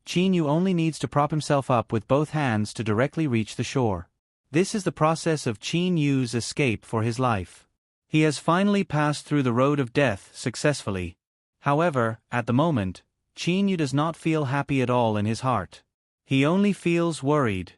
[SPEAKER 1] Qin Yu only needs to prop himself up with both hands to directly reach the shore. This is the process of Qin Yu's escape for his life. He has finally passed through the road of death successfully. However, at the moment, Qin Yu does not feel happy at all in his heart. He only feels worried.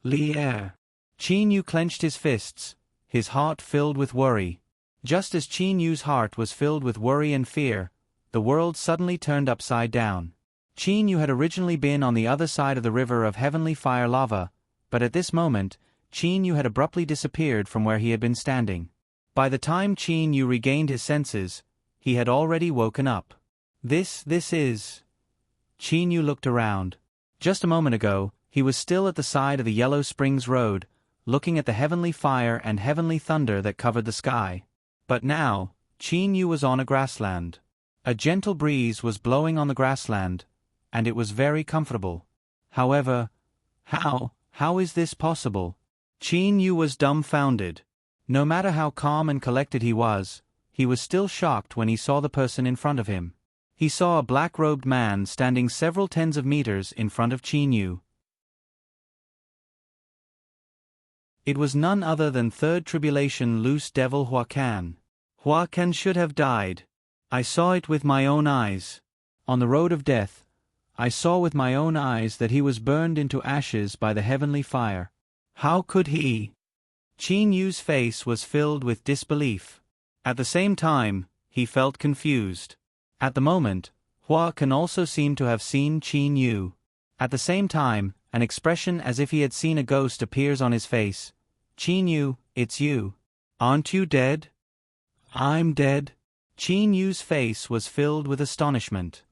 [SPEAKER 1] Li'er. Qin Yu clenched his fists, his heart filled with worry. Just as Qin Yu's heart was filled with worry and fear, the world suddenly turned upside down. Qin Yu had originally been on the other side of the river of heavenly fire lava, but at this moment, Qin Yu had abruptly disappeared from where he had been standing. By the time Qin Yu regained his senses, he had already woken up. This is... Qin Yu looked around. Just a moment ago, he was still at the side of the Yellow Springs Road, looking at the heavenly fire and heavenly thunder that covered the sky. But now, Qin Yu was on a grassland. A gentle breeze was blowing on the grassland, and it was very comfortable. However, how is this possible? Qin Yu was dumbfounded. No matter how calm and collected he was still shocked when he saw the person in front of him. He saw a black-robed man standing several tens of meters in front of Qin Yu. It was none other than Third Tribulation Loose Devil Huacan. Huacan should have died. I saw it with my own eyes. On the road of death, I saw with my own eyes that he was burned into ashes by the heavenly fire. How could he? Qin Yu's face was filled with disbelief. At the same time, he felt confused. At the moment, Huacan also seemed to have seen Qin Yu. At the same time, an expression as if he had seen a ghost appears on his face. Qin Yu, it's you. Aren't you dead? I'm dead. Qin Yu's face was filled with astonishment.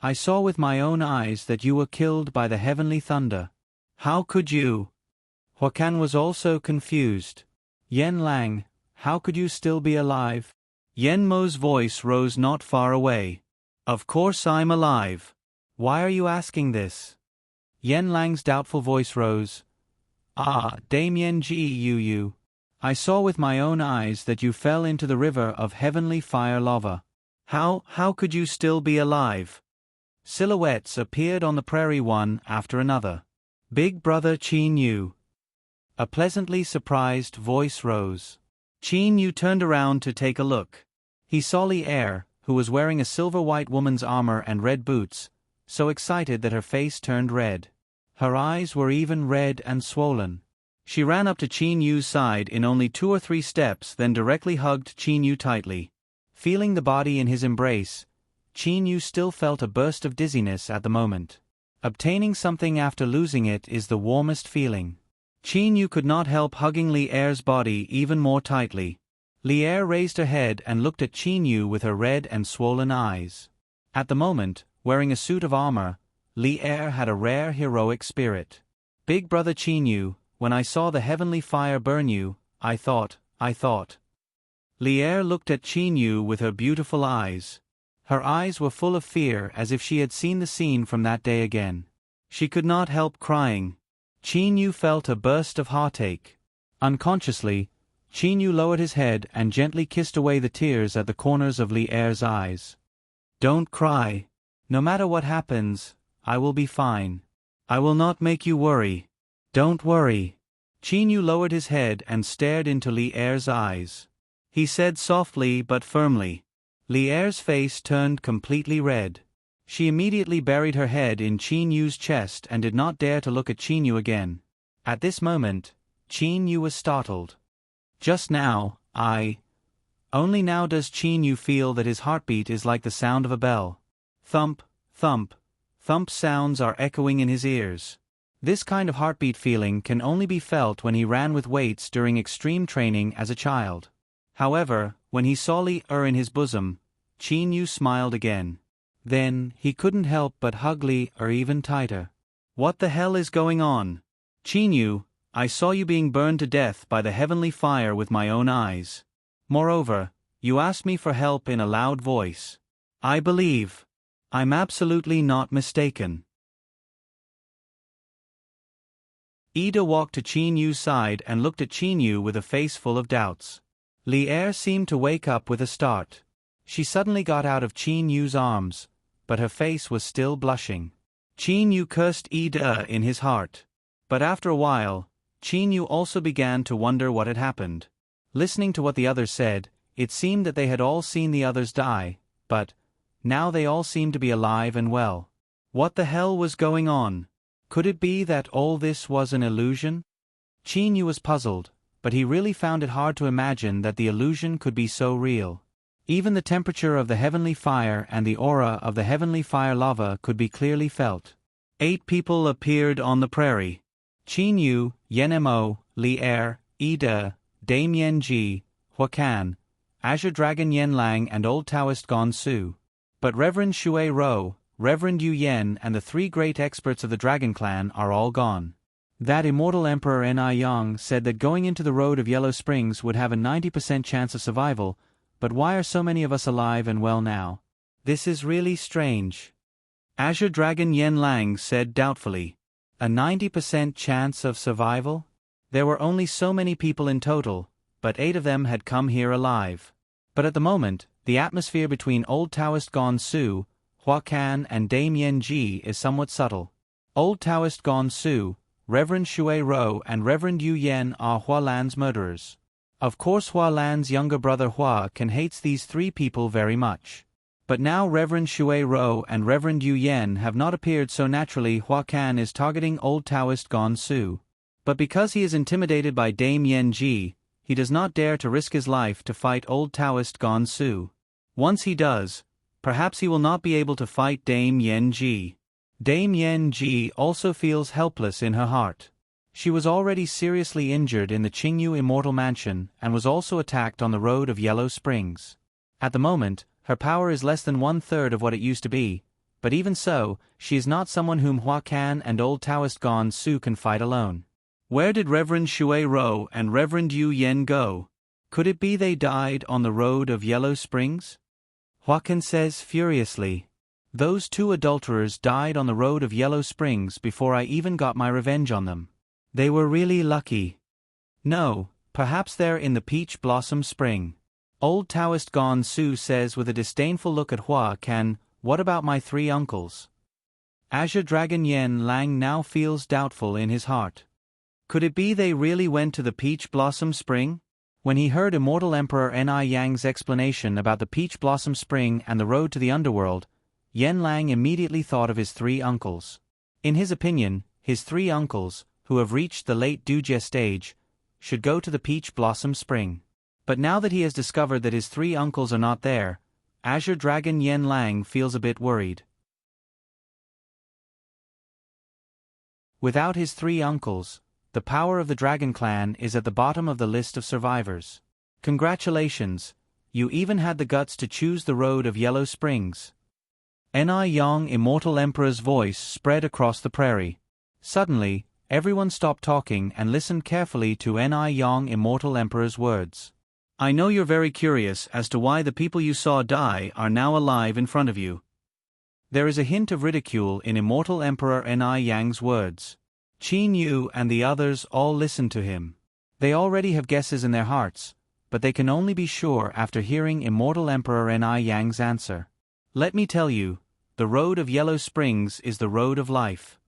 [SPEAKER 1] I saw with my own eyes that you were killed by the heavenly thunder. How could you? Huacan was also confused. Yen Lang, how could you still be alive? Yen Mo's voice rose not far away. Of course I'm alive. Why are you asking this? Yen Lang's doubtful voice rose. Damien Ji Yu. I saw with my own eyes that you fell into the river of heavenly fire lava. How could you still be alive? Silhouettes appeared on the prairie one after another. Big Brother Qin Yu. A pleasantly surprised voice rose. Qin Yu turned around to take a look. He saw Li'er, who was wearing a silver-white woman's armor and red boots, so excited that her face turned red. Her eyes were even red and swollen. She ran up to Qin Yu's side in only 2 or 3 steps, then directly hugged Qin Yu tightly. Feeling the body in his embrace, Qin Yu still felt a burst of dizziness at the moment. Obtaining something after losing it is the warmest feeling. Qin Yu could not help hugging Li'er's body even more tightly. Li'er raised her head and looked at Qin Yu with her red and swollen eyes. At the moment, wearing a suit of armor, Li'er had a rare heroic spirit. Big Brother Qin Yu, when I saw the heavenly fire burn you, I thought. Li'er looked at Qin Yu with her beautiful eyes. Her eyes were full of fear as if she had seen the scene from that day again. She could not help crying. Qin Yu felt a burst of heartache. Unconsciously, Qin Yu lowered his head and gently kissed away the tears at the corners of Li'er's eyes. Don't cry. No matter what happens, I will be fine. I will not make you worry. Don't worry. Qin Yu lowered his head and stared into Li'er's eyes. He said softly but firmly. Li'er's face turned completely red. She immediately buried her head in Qin Yu's chest and did not dare to look at Qin Yu again. At this moment, Qin Yu was startled. Just now, Only now does Qin Yu feel that his heartbeat is like the sound of a bell. Thump, thump, thump sounds are echoing in his ears. This kind of heartbeat feeling can only be felt when he ran with weights during extreme training as a child. However, When he saw Li in his bosom, Qin Yu smiled again. Then, he couldn't help but hug Li even tighter. What the hell is going on? Qin Yu, I saw you being burned to death by the heavenly fire with my own eyes. Moreover, you asked me for help in a loud voice. I believe. I'm absolutely not mistaken. Ida walked to Qin Yu's side and looked at Qin Yu with a face full of doubts. Li seemed to wake up with a start. She suddenly got out of Qin Yu's arms, but her face was still blushing. Qin Yu cursed Ida in his heart. But after a while, Qin Yu also began to wonder what had happened. Listening to what the others said, it seemed that they had all seen the others die, but now they all seemed to be alive and well. What the hell was going on? Could it be that all this was an illusion? Qin Yu was puzzled, but he really found it hard to imagine that the illusion could be so real. Even the temperature of the heavenly fire and the aura of the heavenly fire lava could be clearly felt. 8 people appeared on the prairie. Qin Yu, Yen Mo, Li Ida, Dame Yen Ji, Huacan, Azure Dragon Yen Lang and Old Taoist Gon Su. But Reverend Shui Ro, Reverend Yu Yen and the 3 great experts of the Dragon Clan are all gone. That immortal Emperor Ni Yang said that going into the road of Yellow Springs would have a 90% chance of survival, but why are so many of us alive and well now? This is really strange. Azure Dragon Yen Lang said doubtfully. A 90% chance of survival? There were only so many people in total, but 8 of them had come here alive. But at the moment, the atmosphere between Old Taoist Gon Su, Huacan and Dame Yen Ji is somewhat subtle. Old Taoist Gon Su, Reverend Shui Ro and Reverend Yu Yen are Hua Lan's murderers. Of course Hua Lan's younger brother Hua Can hates these 3 people very much. But now Reverend Shui Ro and Reverend Yu Yen have not appeared so naturally. Hua Can is targeting Old Taoist Gon Su. But because he is intimidated by Dame Yen Ji, he does not dare to risk his life to fight Old Taoist Gon Su. Once he does, perhaps he will not be able to fight Dame Yen Ji. Dame Yen Ji also feels helpless in her heart. She was already seriously injured in the Qingyu Immortal Mansion and was also attacked on the road of Yellow Springs. At the moment, her power is less than 1/3 of what it used to be, but even so, she is not someone whom Hua Can and Old Taoist Gon Su can fight alone. Where did Reverend Shui Ro and Reverend Yu Yen go? Could it be they died on the road of Yellow Springs? Hua Can says furiously. Those 2 adulterers died on the road of Yellow Springs before I even got my revenge on them. They were really lucky. No, perhaps they're in the Peach Blossom Spring. Old Taoist Gon Su says with a disdainful look at Hua Can, what about my 3 uncles? Azure Dragon Yen Lang now feels doubtful in his heart. Could it be they really went to the Peach Blossom Spring? When he heard Immortal Emperor Ni Yang's explanation about the Peach Blossom Spring and the road to the underworld, Yen Lang immediately thought of his 3 uncles. In his opinion, his 3 uncles, who have reached the late Dujie stage, should go to the Peach Blossom Spring. But now that he has discovered that his 3 uncles are not there, Azure Dragon Yen Lang feels a bit worried. Without his 3 uncles, the power of the Dragon Clan is at the bottom of the list of survivors. Congratulations, you even had the guts to choose the road of Yellow Springs. Ni Yang Immortal Emperor's voice spread across the prairie. Suddenly, everyone stopped talking and listened carefully to Ni Yang Immortal Emperor's words. I know you're very curious as to why the people you saw die are now alive in front of you. There is a hint of ridicule in Immortal Emperor Ni Yang's words. Qin Yu and the others all listened to him. They already have guesses in their hearts, but they can only be sure after hearing Immortal Emperor Ni Yang's answer. Let me tell you, the road of Yellow Springs is the road of life.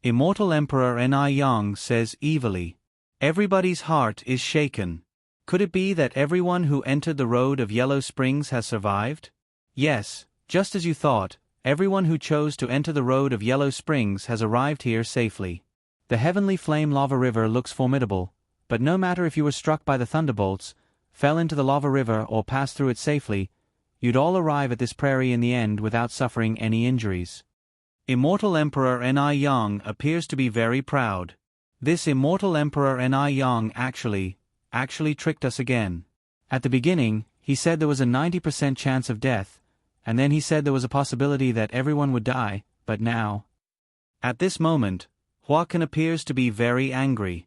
[SPEAKER 1] Immortal Emperor Ni Yang says evilly. Everybody's heart is shaken. Could it be that everyone who entered the road of Yellow Springs has survived? Yes, just as you thought, everyone who chose to enter the road of Yellow Springs has arrived here safely. The heavenly flame lava river looks formidable, but no matter if you were struck by the thunderbolts, fell into the lava river or passed through it safely, you'd all arrive at this prairie in the end without suffering any injuries. Immortal Emperor Ni Yang appears to be very proud. This Immortal Emperor Ni Yang actually tricked us again. At the beginning, He said there was a 90% chance of death, and then he said there was a possibility that everyone would die, but now. At this moment, Huacan appears to be very angry.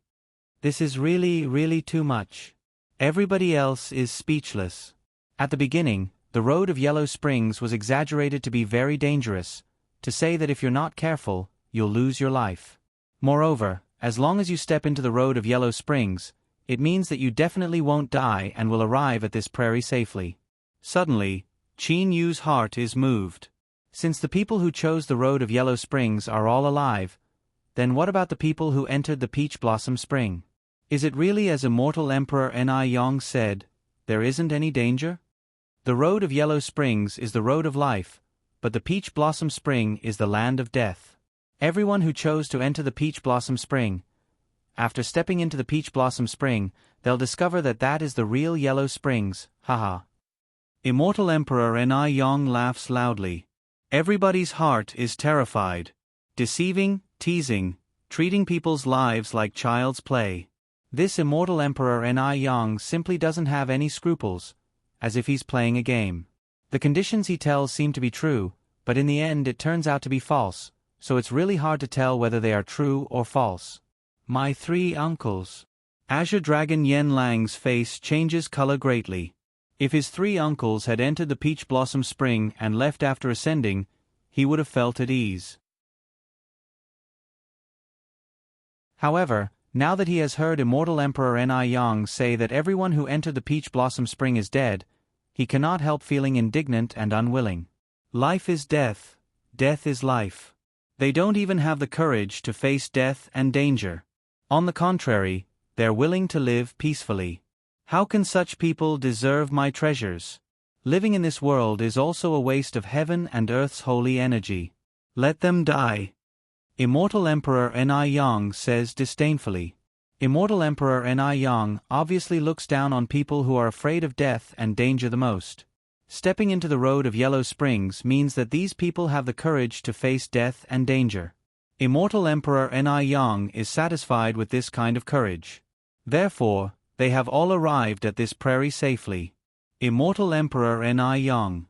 [SPEAKER 1] This is really too much. Everybody else is speechless. At the beginning, the road of Yellow Springs was exaggerated to be very dangerous, to say that if you're not careful, you'll lose your life. Moreover, as long as you step into the road of Yellow Springs, it means that you definitely won't die and will arrive at this prairie safely. Suddenly, Qin Yu's heart is moved. Since the people who chose the road of Yellow Springs are all alive, then what about the people who entered the Peach Blossom Spring? Is it really as Immortal Emperor Ni Yong said, there isn't any danger? The road of Yellow Springs is the road of life, but the Peach Blossom Spring is the land of death. Everyone who chose to enter the Peach Blossom Spring, after stepping into the Peach Blossom Spring, they'll discover that that is the real Yellow Springs, haha. Immortal Emperor Ni Yong laughs loudly. Everybody's heart is terrified. Deceiving, teasing, treating people's lives like child's play. This Immortal Emperor Ni Yong simply doesn't have any scruples, as if he's playing a game. The conditions he tells seem to be true, but in the end it turns out to be false, so it's really hard to tell whether they are true or false. My three uncles. Azure Dragon Yen Lang's face changes color greatly. If his three uncles had entered the Peach Blossom Spring and left after ascending, he would have felt at ease. However, now that he has heard Immortal Emperor Ni Yong say that everyone who entered the Peach Blossom Spring is dead, he cannot help feeling indignant and unwilling. Life is death, death is life. They don't even have the courage to face death and danger. On the contrary, they're willing to live peacefully. How can such people deserve my treasures? Living in this world is also a waste of heaven and earth's holy energy. Let them die. Immortal Emperor Ni Yong says disdainfully. Immortal Emperor Ni Yong obviously looks down on people who are afraid of death and danger the most. Stepping into the road of Yellow Springs means that these people have the courage to face death and danger. Immortal Emperor Ni Yong is satisfied with this kind of courage. Therefore, they have all arrived at this prairie safely. Immortal Emperor Ni Yong.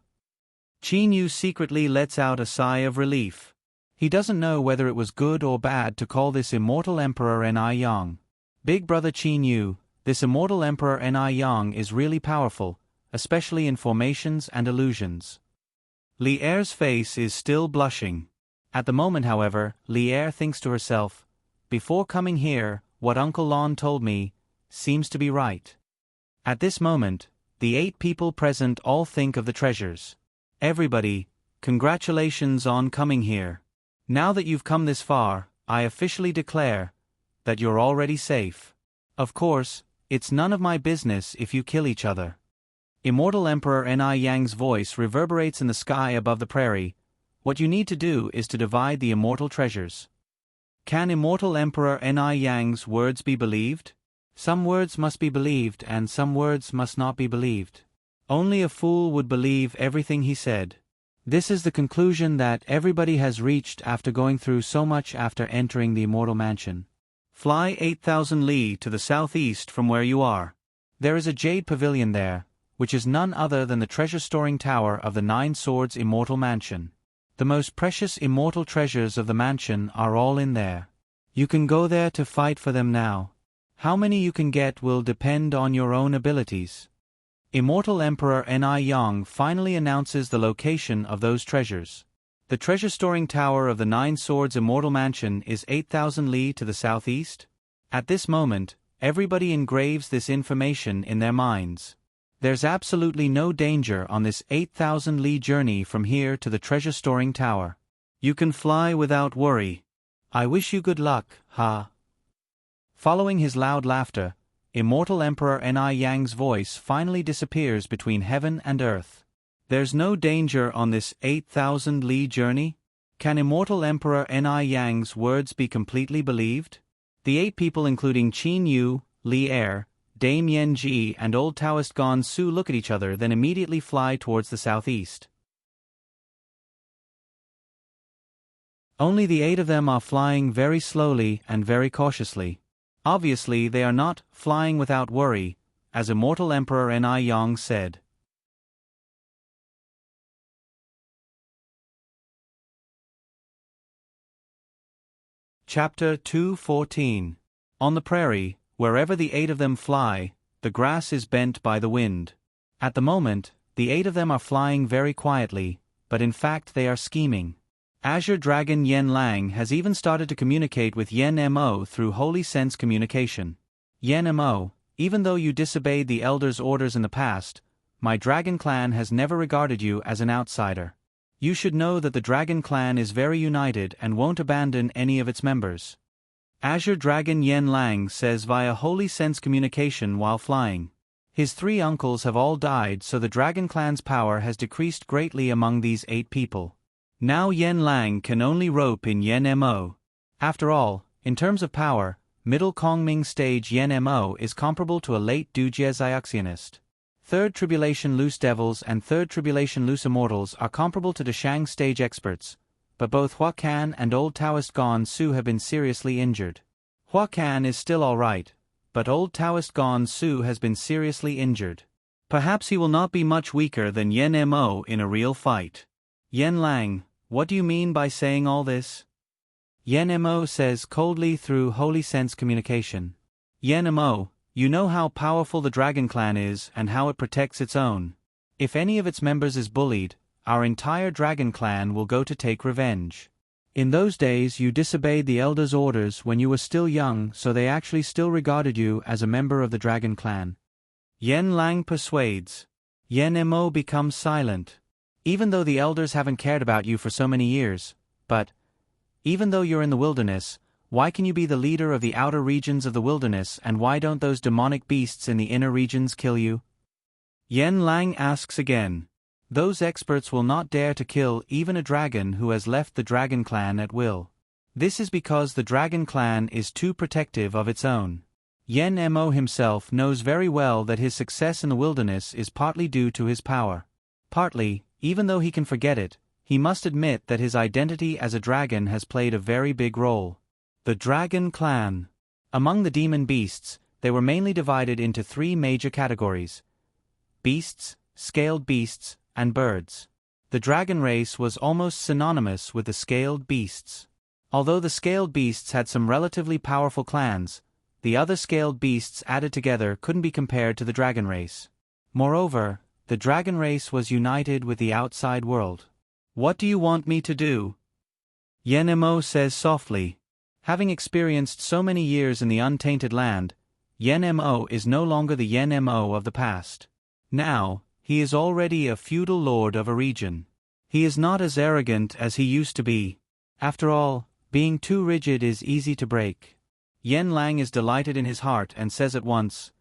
[SPEAKER 1] Qin Yu secretly lets out a sigh of relief. He doesn't know whether it was good or bad to call this Immortal Emperor Ni Yong. Big brother Qin Yu, this Immortal Emperor Ni Yong is really powerful, especially in formations and illusions. Li Er's face is still blushing. At the moment, however, Li Er thinks to herself, before coming here, what Uncle Lon told me seems to be right. At this moment, the 8 people present all think of the treasures. Everybody, congratulations on coming here. Now that you've come this far, I officially declare that you're already safe. Of course, it's none of my business if you kill each other. Immortal Emperor Ni Yang's voice reverberates in the sky above the prairie. What you need to do is to divide the immortal treasures. Can Immortal Emperor Ni Yang's words be believed? Some words must be believed and some words must not be believed. Only a fool would believe everything he said. This is the conclusion that everybody has reached after going through so much after entering the Immortal Mansion. Fly 8,000 li to the southeast from where you are. There is a jade pavilion there, which is none other than the treasure-storing tower of the 9 Swords Immortal Mansion. The most precious immortal treasures of the mansion are all in there. You can go there to fight for them now. How many you can get will depend on your own abilities. Immortal Emperor Ni Yong finally announces the location of those treasures. The treasure-storing tower of the 9 Swords Immortal Mansion is 8,000 li to the southeast. At this moment, everybody engraves this information in their minds. There's absolutely no danger on this 8,000 li journey from here to the treasure-storing tower. You can fly without worry. I wish you good luck, ha. Following his loud laughter, Immortal Emperor Ni Yang's voice finally disappears between heaven and earth. There's no danger on this 8,000 li journey? Can Immortal Emperor Ni Yang's words be completely believed? The 8 people including Qin Yu, Li Er, Dame Yen Ji and Old Taoist Gon Su look at each other then immediately fly towards the southeast. Only the 8 of them are flying very slowly and very cautiously. Obviously they are not flying without worry, as Immortal Emperor Ni Yong said. Chapter 2:14. On the prairie, wherever the 8 of them fly, the grass is bent by the wind. At the moment, the 8 of them are flying very quietly, but in fact they are scheming. Azure Dragon Yen Lang has even started to communicate with Yen Mo through Holy Sense communication. Yen Mo, even though you disobeyed the Elder's orders in the past, my Dragon Clan has never regarded you as an outsider. You should know that the Dragon Clan is very united and won't abandon any of its members. Azure Dragon Yen Lang says via Holy Sense communication while flying. His 3 uncles have all died, so the Dragon Clan's power has decreased greatly among these 8 people. Now Yen Lang can only rope in Yen Mo. After all, in terms of power, middle Kongming stage Yen Mo is comparable to a late Dujie Xiaoxianist. 3rd Tribulation Loose Devils and 3rd Tribulation Loose Immortals are comparable to Deshang stage experts, but both Hua Kan and Old Taoist Gon Su have been seriously injured. Hua Kan is still alright, but Old Taoist Gon Su has been seriously injured. Perhaps he will not be much weaker than Yen Mo in a real fight. Yen Lang, what do you mean by saying all this? Yen Mo says coldly through Holy Sense communication. Yen Mo, you know how powerful the Dragon Clan is and how it protects its own. If any of its members is bullied, our entire Dragon Clan will go to take revenge. In those days you disobeyed the Elder's orders when you were still young, so they actually still regarded you as a member of the Dragon Clan. Yen Lang persuades. Yen Mo becomes silent. Even though the Elders haven't cared about you for so many years, but even though you're in the wilderness, why can you be the leader of the outer regions of the wilderness, and why don't those demonic beasts in the inner regions kill you? Yen Lang asks again. Those experts will not dare to kill even a dragon who has left the Dragon Clan at will. This is because the Dragon Clan is too protective of its own. Yen Mo himself knows very well that his success in the wilderness is partly due to his power. Partly, even though he can forget it, he must admit that his identity as a dragon has played a very big role. The Dragon Clan. Among the demon beasts, they were mainly divided into 3 major categories: beasts, scaled beasts, and birds. The dragon race was almost synonymous with the scaled beasts. Although the scaled beasts had some relatively powerful clans, the other scaled beasts added together couldn't be compared to the dragon race. Moreover, the dragon race was united with the outside world. What do you want me to do? Yen Mo says softly. Having experienced so many years in the untainted land, Yen Mo is no longer the Yen Mo of the past. Now, he is already a feudal lord of a region. He is not as arrogant as he used to be. After all, being too rigid is easy to break. Yen Lang is delighted in his heart and says at once,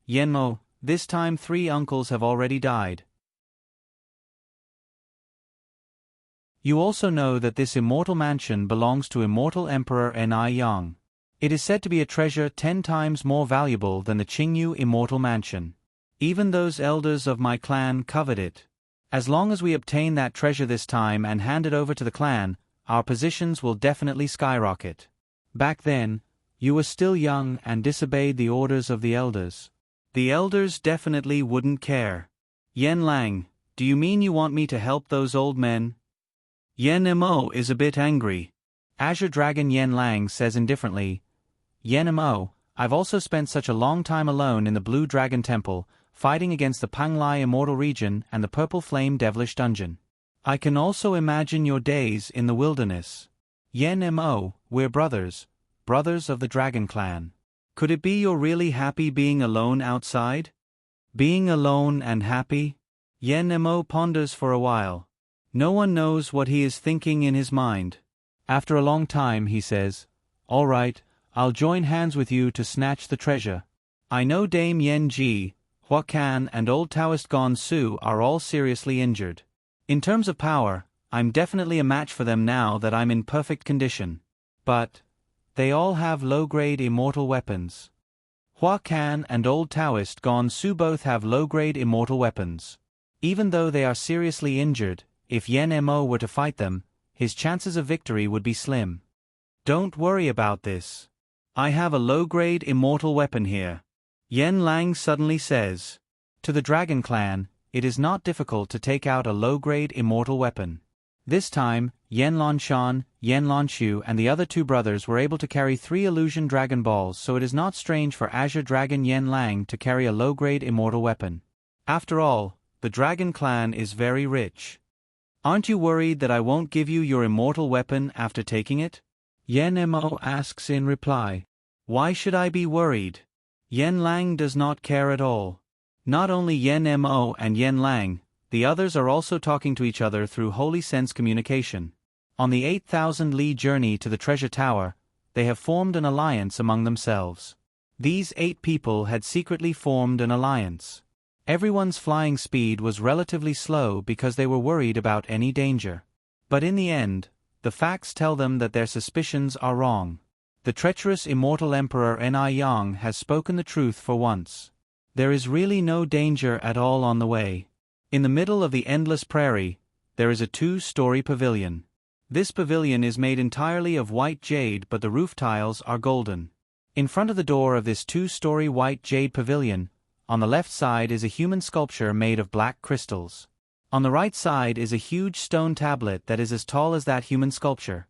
[SPEAKER 1] Yen Mo, this time 3 uncles have already died. You also know that this immortal mansion belongs to Immortal Emperor Ni Yang. It is said to be a treasure 10 times more valuable than the Qingyu Immortal Mansion. Even those elders of my clan covet it. As long as we obtain that treasure this time and hand it over to the clan, our positions will definitely skyrocket. Back then, you were still young and disobeyed the orders of the elders. The elders definitely wouldn't care. Yen Lang, do you mean you want me to help those old men? Yen Mo is a bit angry. Azure Dragon Yen Lang says indifferently, Yen Mo, I've also spent such a long time alone in the Blue Dragon Temple, fighting against the Panglai Immortal Region and the Purple Flame Devilish Dungeon. I can also imagine your days in the wilderness. Yen Mo, we're brothers of the Dragon Clan. Could it be you're really happy being alone outside? Being alone and happy? Yen Mo ponders for a while. No one knows what he is thinking in his mind. After a long time he says, All right, I'll join hands with you to snatch the treasure. I know Dame Yen Ji, Hua Kan and Old Taoist Gon Su are all seriously injured. In terms of power, I'm definitely a match for them now that I'm in perfect condition. But they all have low-grade immortal weapons. Hua Kan and Old Taoist Gon Su both have low-grade immortal weapons. Even though they are seriously injured, if Yen Mo were to fight them, his chances of victory would be slim. Don't worry about this. I have a low-grade immortal weapon here. Yen Lang suddenly says. To the Dragon Clan, it is not difficult to take out a low-grade immortal weapon. This time, Yen Lanshan, Yen Lanshu and the other two brothers were able to carry 3 illusion dragon balls, so it is not strange for Azure Dragon Yen Lang to carry a low-grade immortal weapon. After all, the dragon clan is very rich. Aren't you worried that I won't give you your immortal weapon after taking it? Yen Mo asks in reply. Why should I be worried? Yen Lang does not care at all. Not only Yen Mo and Yen Lang, the others are also talking to each other through holy sense communication. On the 8,000 li journey to the treasure tower, they have formed an alliance among themselves. These 8 people had secretly formed an alliance. Everyone's flying speed was relatively slow because they were worried about any danger. But in the end, the facts tell them that their suspicions are wrong. The treacherous immortal Emperor Ni Yang has spoken the truth for once. There is really no danger at all on the way. In the middle of the endless prairie, there is a 2-story pavilion. This pavilion is made entirely of white jade, but the roof tiles are golden. In front of the door of this 2-story white jade pavilion, on the left side is a human sculpture made of black crystals. On the right side is a huge stone tablet that is as tall as that human sculpture.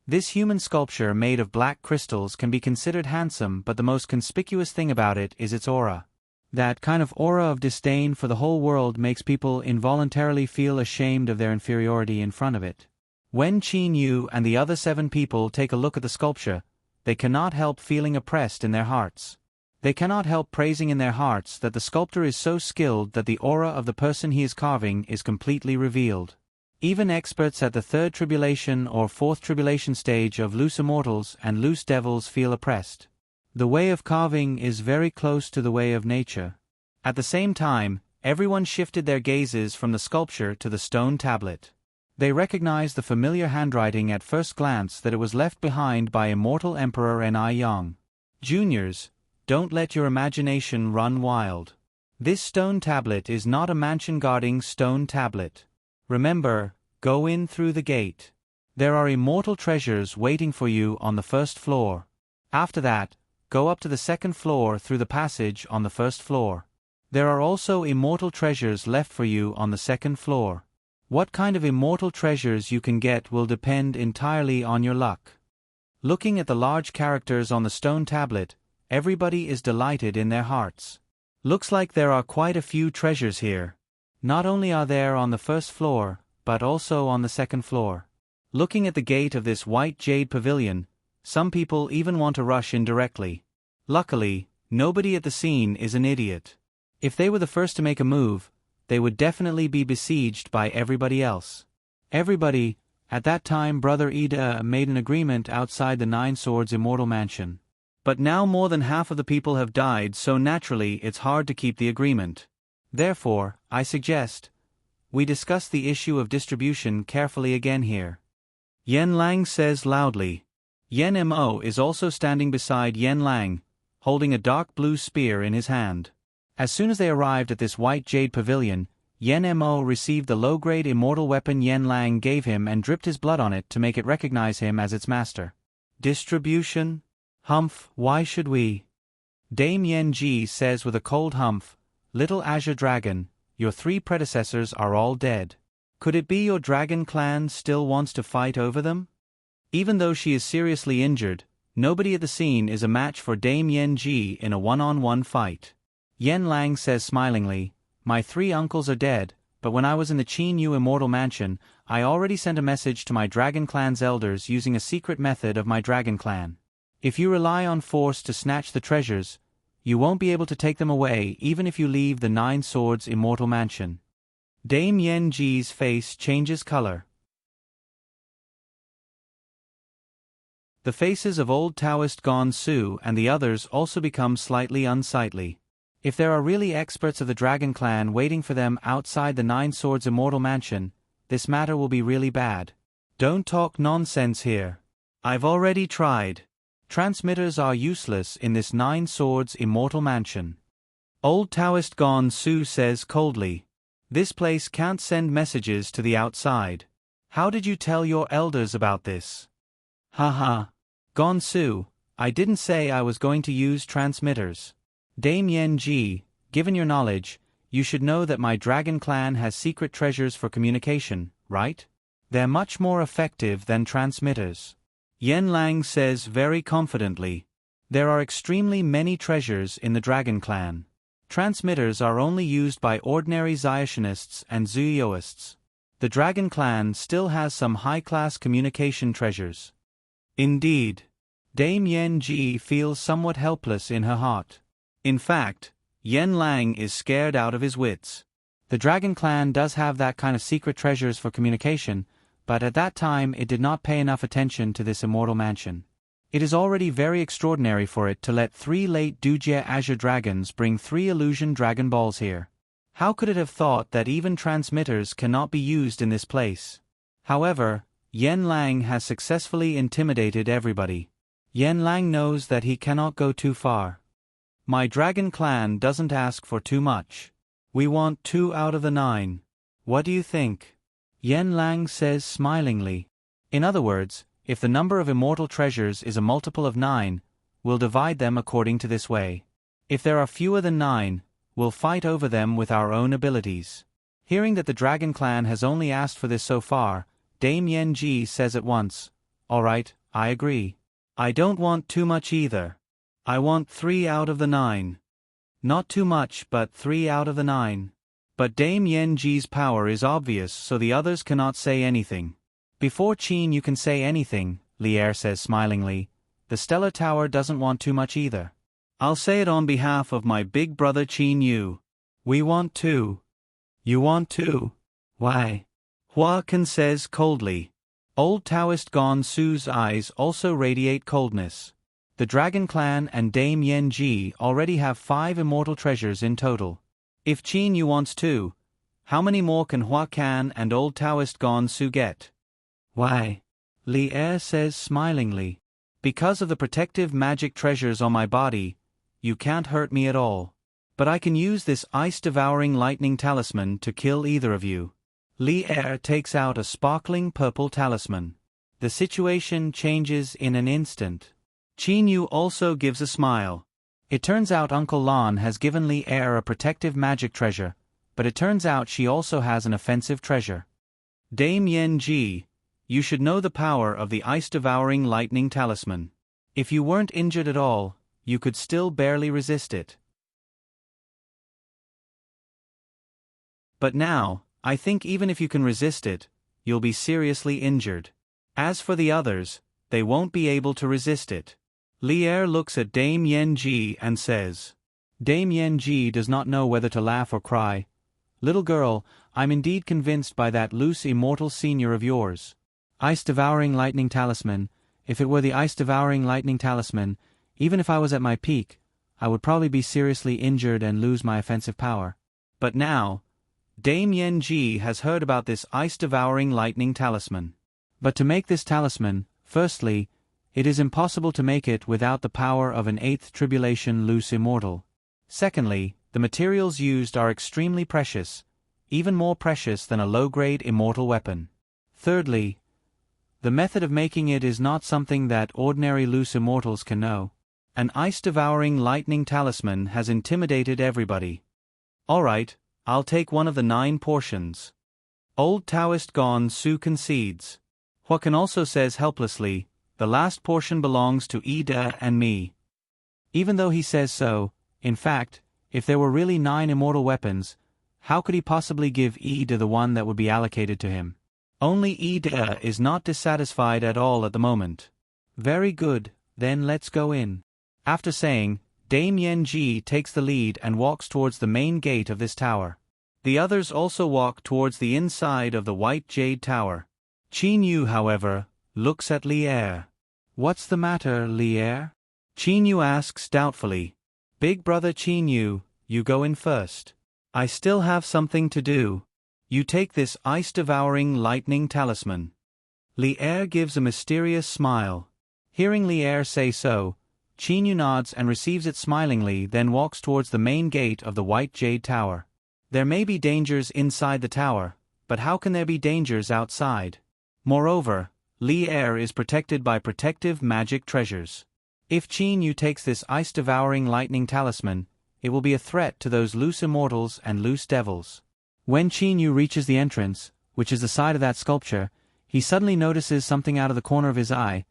[SPEAKER 1] This human sculpture made of black crystals can be considered handsome, but the most conspicuous thing about it is its aura. That kind of aura of disdain for the whole world makes people involuntarily feel ashamed of their inferiority in front of it. When Qin Yu and the other 7 people take a look at the sculpture, they cannot help feeling oppressed in their hearts. They cannot help praising in their hearts that the sculptor is so skilled that the aura of the person he is carving is completely revealed. Even experts at the 3rd tribulation or 4th tribulation stage of loose immortals and loose devils feel oppressed. The way of carving is very close to the way of nature. At the same time, everyone shifted their gazes from the sculpture to the stone tablet. They recognized the familiar handwriting at first glance that it was left behind by immortal Emperor Ni Yang. Juniors, don't let your imagination run wild. This stone tablet is not a mansion-guarding stone tablet. Remember, go in through the gate. There are immortal treasures waiting for you on the 1st floor. After that, go up to the 2nd floor through the passage on the 1st floor. There are also immortal treasures left for you on the 2nd floor. What kind of immortal treasures you can get will depend entirely on your luck. Looking at the large characters on the stone tablet, everybody is delighted in their hearts. Looks like there are quite a few treasures here. Not only are there on the 1st floor, but also on the 2nd floor. Looking at the gate of this white jade pavilion, some people even want to rush in directly. Luckily, nobody at the scene is an idiot. If they were the first to make a move, they would definitely be besieged by everybody else. Everybody, at that time Brother Ida made an agreement outside the 9 Swords Immortal Mansion. But now more than half of the people have died, so naturally it's hard to keep the agreement. Therefore, I suggest we discuss the issue of distribution carefully again here. Yen Lang says loudly. Yen Mo is also standing beside Yen Lang, holding a dark blue spear in his hand. As soon as they arrived at this white jade pavilion, Yen Mo received the low-grade immortal weapon Yen Lang gave him and dripped his blood on it to make it recognize him as its master. Distribution? Humph, why should we? Dame Yen Ji says with a cold humph, Little Azure Dragon, your 3 predecessors are all dead. Could it be your dragon clan still wants to fight over them? Even though she is seriously injured, nobody at the scene is a match for Dame Yen Ji in a one-on-one fight. Yen Lang says smilingly, My 3 uncles are dead, but when I was in the Qin Yu Immortal Mansion, I already sent a message to my dragon clan's elders using a secret method of my dragon clan. If you rely on force to snatch the treasures, you won't be able to take them away even if you leave the 9 Swords Immortal Mansion. Dame Yen Ji's face changes color. The faces of old Taoist Gon Su and the others also become slightly unsightly. If there are really experts of the Dragon Clan waiting for them outside the 9 Swords Immortal Mansion, this matter will be really bad. Don't talk nonsense here. I've already tried. Transmitters are useless in this 9 Swords Immortal Mansion. Old Taoist Gon Su says coldly. This place can't send messages to the outside. How did you tell your elders about this? Haha. Gon Su, I didn't say I was going to use transmitters. Dame Yen Ji, given your knowledge, you should know that my dragon clan has secret treasures for communication, right? They're much more effective than transmitters. Yen Lang says very confidently. There are extremely many treasures in the dragon clan. Transmitters are only used by ordinary Xiationists and Zuyoists. The dragon clan still has some high-class communication treasures. Indeed. Dame Yen Ji feels somewhat helpless in her heart. In fact, Yen Lang is scared out of his wits. The dragon clan does have that kind of secret treasures for communication, but at that time it did not pay enough attention to this immortal mansion. It is already very extraordinary for it to let 3 late Dujie Azure dragons bring 3 illusion Dragon Balls here. How could it have thought that even transmitters cannot be used in this place? However, Yen Lang has successfully intimidated everybody. Yen Lang knows that he cannot go too far. My dragon clan doesn't ask for too much. We want 2 out of the 9. What do you think? Yen Lang says smilingly. In other words, if the number of immortal treasures is a multiple of 9, we'll divide them according to this way. If there are fewer than 9, we'll fight over them with our own abilities. Hearing that the dragon clan has only asked for this so far, Dame Yen Ji says at once, "All right, I agree. I don't want too much either. I want 3 out of the 9. Not too much, but 3 out of the 9. But Dame Yen Ji's power is obvious, so the others cannot say anything. Before Qin you can say anything, Lier says smilingly. The Stellar Tower doesn't want too much either. I'll say it on behalf of my big brother Qin Yu. We want 2. You want 2? Why? Hua Kan says coldly. Old Taoist Gon Su's eyes also radiate coldness. The Dragon Clan and Dame Yen Ji already have 5 immortal treasures in total. If Qin Yu wants 2, how many more can Hua Kan and Old Taoist Gon Su get? Why? Li Er says smilingly. Because of the protective magic treasures on my body, you can't hurt me at all. But I can use this ice-devouring lightning talisman to kill either of you. Li Er takes out a sparkling purple talisman. The situation changes in an instant. Qin Yu also gives a smile. It turns out Uncle Lan has given Li Er a protective magic treasure, but it turns out she also has an offensive treasure. Dame Yen Ji, you should know the power of the ice-devouring lightning talisman. If you weren't injured at all, you could still barely resist it. But now, I think even if you can resist it, you'll be seriously injured. As for the others, they won't be able to resist it. Li Er looks at Dame Yen Ji and says. Dame Yen Ji does not know whether to laugh or cry. Little girl, I'm indeed convinced by that loose immortal senior of yours. Ice-devouring lightning talisman. If it were the ice-devouring lightning talisman, even if I was at my peak, I would probably be seriously injured and lose my offensive power. But now, Dame Yen Ji has heard about this ice-devouring lightning talisman. But to make this talisman, firstly, it is impossible to make it without the power of an 8th tribulation loose immortal. Secondly, the materials used are extremely precious, even more precious than a low-grade immortal weapon. Thirdly, the method of making it is not something that ordinary loose immortals can know. An ice-devouring lightning talisman has intimidated everybody. All right, I'll take one of the 9 portions. Old Taoist Gon Su concedes. Hua Kan also says helplessly, the last portion belongs to Ida and me. Even though he says so, in fact, if there were really 9 immortal weapons, how could he possibly give Ida the one that would be allocated to him? Only Ida is not dissatisfied at all at the moment. Very good, then let's go in. After saying, Dame Yen Ji takes the lead and walks towards the main gate of this tower. The others also walk towards the inside of the White Jade Tower. Qin Yu, however, looks at Li Er. What's the matter, Li Er? Qin Yu asks doubtfully. Big brother Qin Yu, you go in first. I still have something to do. You take this ice-devouring lightning talisman. Li Er gives a mysterious smile. Hearing Li Er say so, Qin Yu nods and receives it smilingly, then walks towards the main gate of the White Jade Tower. There may be dangers inside the tower, but how can there be dangers outside? Moreover, Li Er is protected by protective magic treasures. If Qin Yu takes this ice-devouring lightning talisman, it will be a threat to those loose immortals and loose devils. When Qin Yu reaches the entrance, which is the side of that sculpture, he suddenly notices something out of the corner of his eye.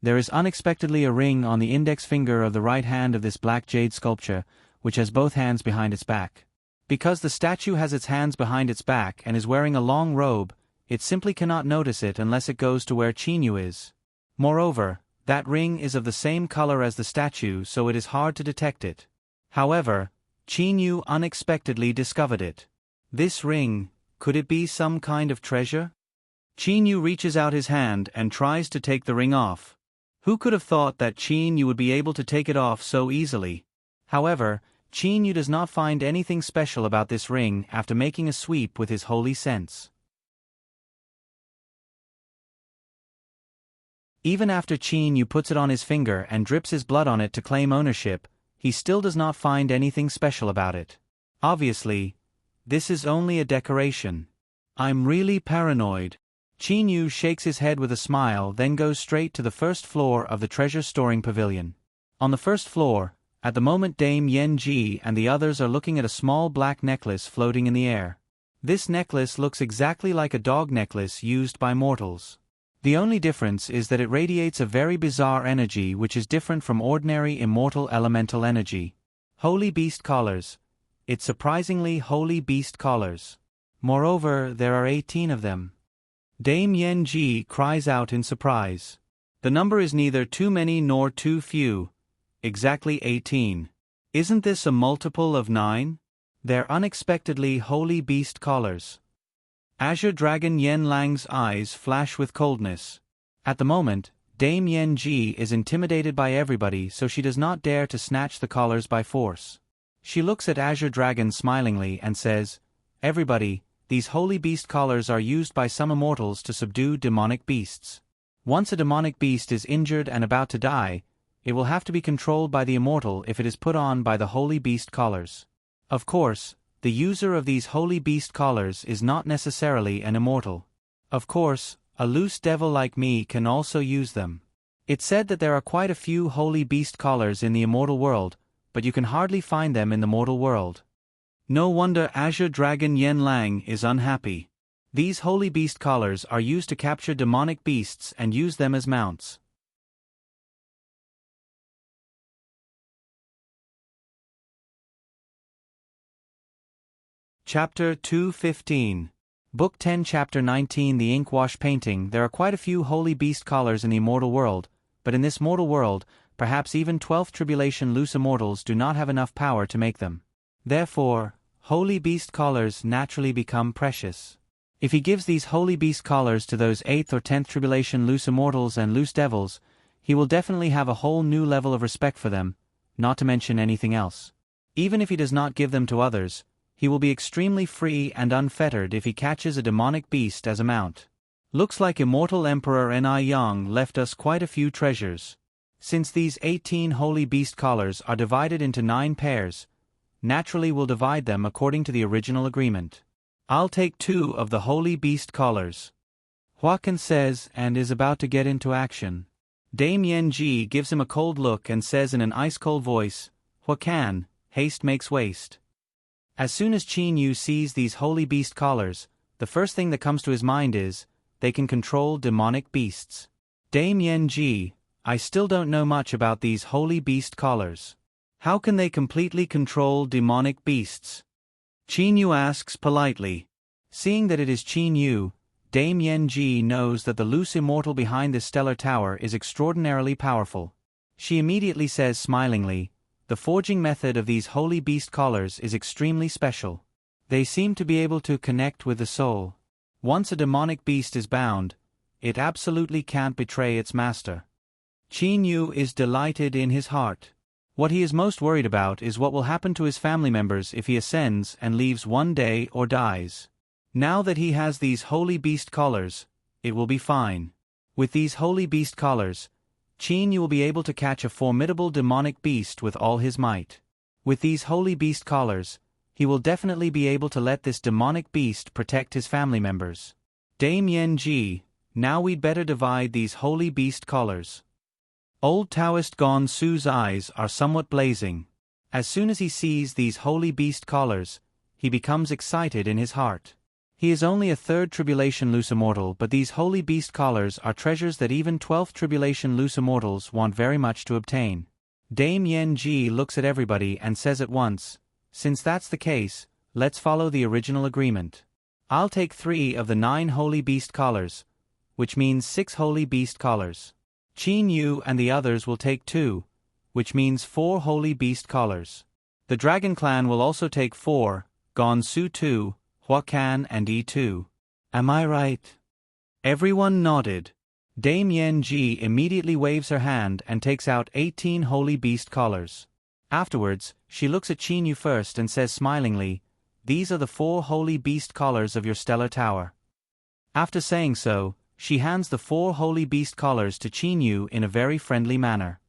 [SPEAKER 1] There is unexpectedly a ring on the index finger of the right hand of this black jade sculpture, which has both hands behind its back. Because the statue has its hands behind its back and is wearing a long robe, it simply cannot notice it unless it goes to where Qin Yu is. Moreover, that ring is of the same color as the statue, so it is hard to detect it. However, Qin Yu unexpectedly discovered it. This ring, could it be some kind of treasure? Qin Yu reaches out his hand and tries to take the ring off. Who could have thought that Qin Yu would be able to take it off so easily? However, Qin Yu does not find anything special about this ring after making a sweep with his holy sense. Even after Qin Yu puts it on his finger and drips his blood on it to claim ownership, he still does not find anything special about it. Obviously, this is only a decoration. I'm really paranoid. Qin Yu shakes his head with a smile, then goes straight to the first floor of the treasure-storing pavilion. On the first floor, at the moment Dame Yen Ji and the others are looking at a small black necklace floating in the air. This necklace looks exactly like a dog necklace used by mortals. The only difference is that it radiates a very bizarre energy which is different from ordinary immortal elemental energy. Holy beast collars. It's surprisingly holy beast collars. Moreover, there are 18 of them. Dame Yen Ji cries out in surprise. The number is neither too many nor too few. Exactly 18. Isn't this a multiple of 9? They're unexpectedly holy beast collars. Azure Dragon Yen Lang's eyes flash with coldness. At the moment, Dame Yen Ji is intimidated by everybody, so she does not dare to snatch the collars by force. She looks at Azure Dragon smilingly and says, "Everybody, these holy beast collars are used by some immortals to subdue demonic beasts. Once a demonic beast is injured and about to die, it will have to be controlled by the immortal if it is put on by the holy beast collars. Of course, the user of these holy beast collars is not necessarily an immortal. Of course, a loose devil like me can also use them. It's said that there are quite a few holy beast collars in the immortal world, but you can hardly find them in the mortal world." No wonder Azure Dragon Yen Lang is unhappy. These holy beast collars are used to capture demonic beasts and use them as mounts. Chapter 215. Book 10 Chapter 19 The Inkwash Painting. There are quite a few holy beast collars in the immortal world, but in this mortal world, perhaps even 12th tribulation loose immortals do not have enough power to make them. Therefore, holy beast collars naturally become precious. If he gives these holy beast collars to those 8th or 10th tribulation loose immortals and loose devils, he will definitely have a whole new level of respect for them, not to mention anything else. Even if he does not give them to others, he will be extremely free and unfettered if he catches a demonic beast as a mount. Looks like Immortal Emperor Ni Yang left us quite a few treasures. Since these 18 holy beast collars are divided into 9 pairs, naturally we'll divide them according to the original agreement. I'll take 2 of the holy beast collars. Huakan says and is about to get into action. Dame Yen Ji gives him a cold look and says in an ice-cold voice, "Huakan, haste makes waste." As soon as Qin Yu sees these holy beast collars, the first thing that comes to his mind is, they can control demonic beasts. Dame Yen Ji, I still don't know much about these holy beast collars. How can they completely control demonic beasts? Qin Yu asks politely. Seeing that it is Qin Yu, Dame Yen Ji knows that the loose immortal behind this stellar tower is extraordinarily powerful. She immediately says smilingly, "The forging method of these holy beast collars is extremely special. They seem to be able to connect with the soul. Once a demonic beast is bound, it absolutely can't betray its master." Qin Yu is delighted in his heart. What he is most worried about is what will happen to his family members if he ascends and leaves one day or dies. Now that he has these holy beast collars, it will be fine. With these holy beast collars, Qin Yu will be able to catch a formidable demonic beast with all his might. With these holy beast collars, he will definitely be able to let this demonic beast protect his family members. Dame Yen Ji, now we'd better divide these holy beast collars. Old Taoist Gon Su's eyes are somewhat blazing. As soon as he sees these holy beast collars, he becomes excited in his heart. He is only a third tribulation loose immortal, but these holy beast collars are treasures that even 12th tribulation loose immortals want very much to obtain. Dame Yen Ji looks at everybody and says at once, "Since that's the case, let's follow the original agreement. I'll take 3 of the 9 holy beast collars, which means 6 holy beast collars. Qin Yu and the others will take 2, which means 4 holy beast collars. The Dragon Clan will also take 4, Gon Su 2, Hua Kan and Yi 2. Am I right?" Everyone nodded. Dame Yen Ji immediately waves her hand and takes out 18 holy beast collars. Afterwards, she looks at Qin Yu first and says smilingly, "These are the 4 holy beast collars of your stellar tower." After saying so, she hands the 4 holy beast collars to Qin Yu in a very friendly manner.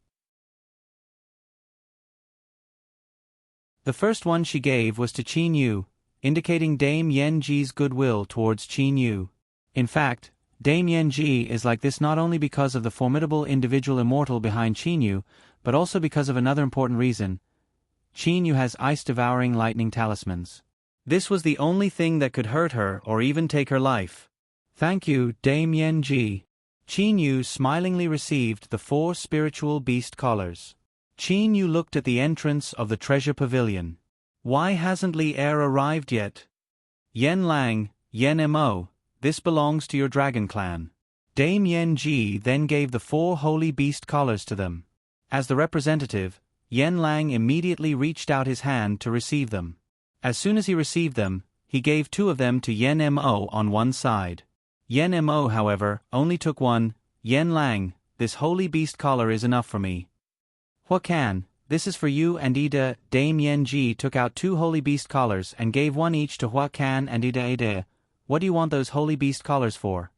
[SPEAKER 1] The first one she gave was to Qin Yu, indicating Dame Yen Ji's goodwill towards Qin Yu. In fact, Dame Yen Ji is like this not only because of the formidable individual immortal behind Qin Yu, but also because of another important reason. Qin Yu has ice-devouring lightning talismans. This was the only thing that could hurt her or even take her life. "Thank you, Dame Yen Ji." Qin Yu smilingly received the 4 spiritual beast collars. Qin Yu looked at the entrance of the treasure pavilion. Why hasn't Li Er arrived yet? "Yen Lang, Yen Mo, this belongs to your Dragon Clan." Dame Yen Ji then gave the 4 holy beast collars to them. As the representative, Yen Lang immediately reached out his hand to receive them. As soon as he received them, he gave 2 of them to Yen Mo on one side. Yen Mo, however, only took one. "Yen Lang, this holy beast collar is enough for me." "Hua Kan, this is for you and Ida." Dame Yen Ji took out 2 holy beast collars and gave one each to Hua Kan and Ida. "What do you want those holy beast collars for?"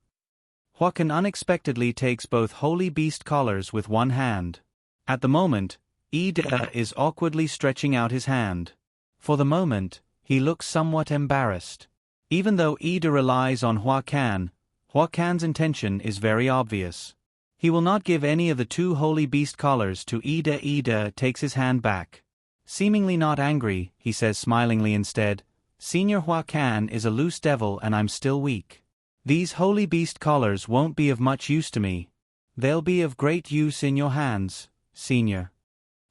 [SPEAKER 1] Hua Kan unexpectedly takes both holy beast collars with one hand. At the moment, Ida is awkwardly stretching out his hand. For the moment, he looks somewhat embarrassed. Even though Ida relies on Hua Kan's intention is very obvious. He will not give any of the 2 holy beast collars to Ida. Ida takes his hand back. Seemingly not angry, he says smilingly instead, "Senior Hua Kan is a loose devil and I'm still weak. These holy beast collars won't be of much use to me. They'll be of great use in your hands, Senior."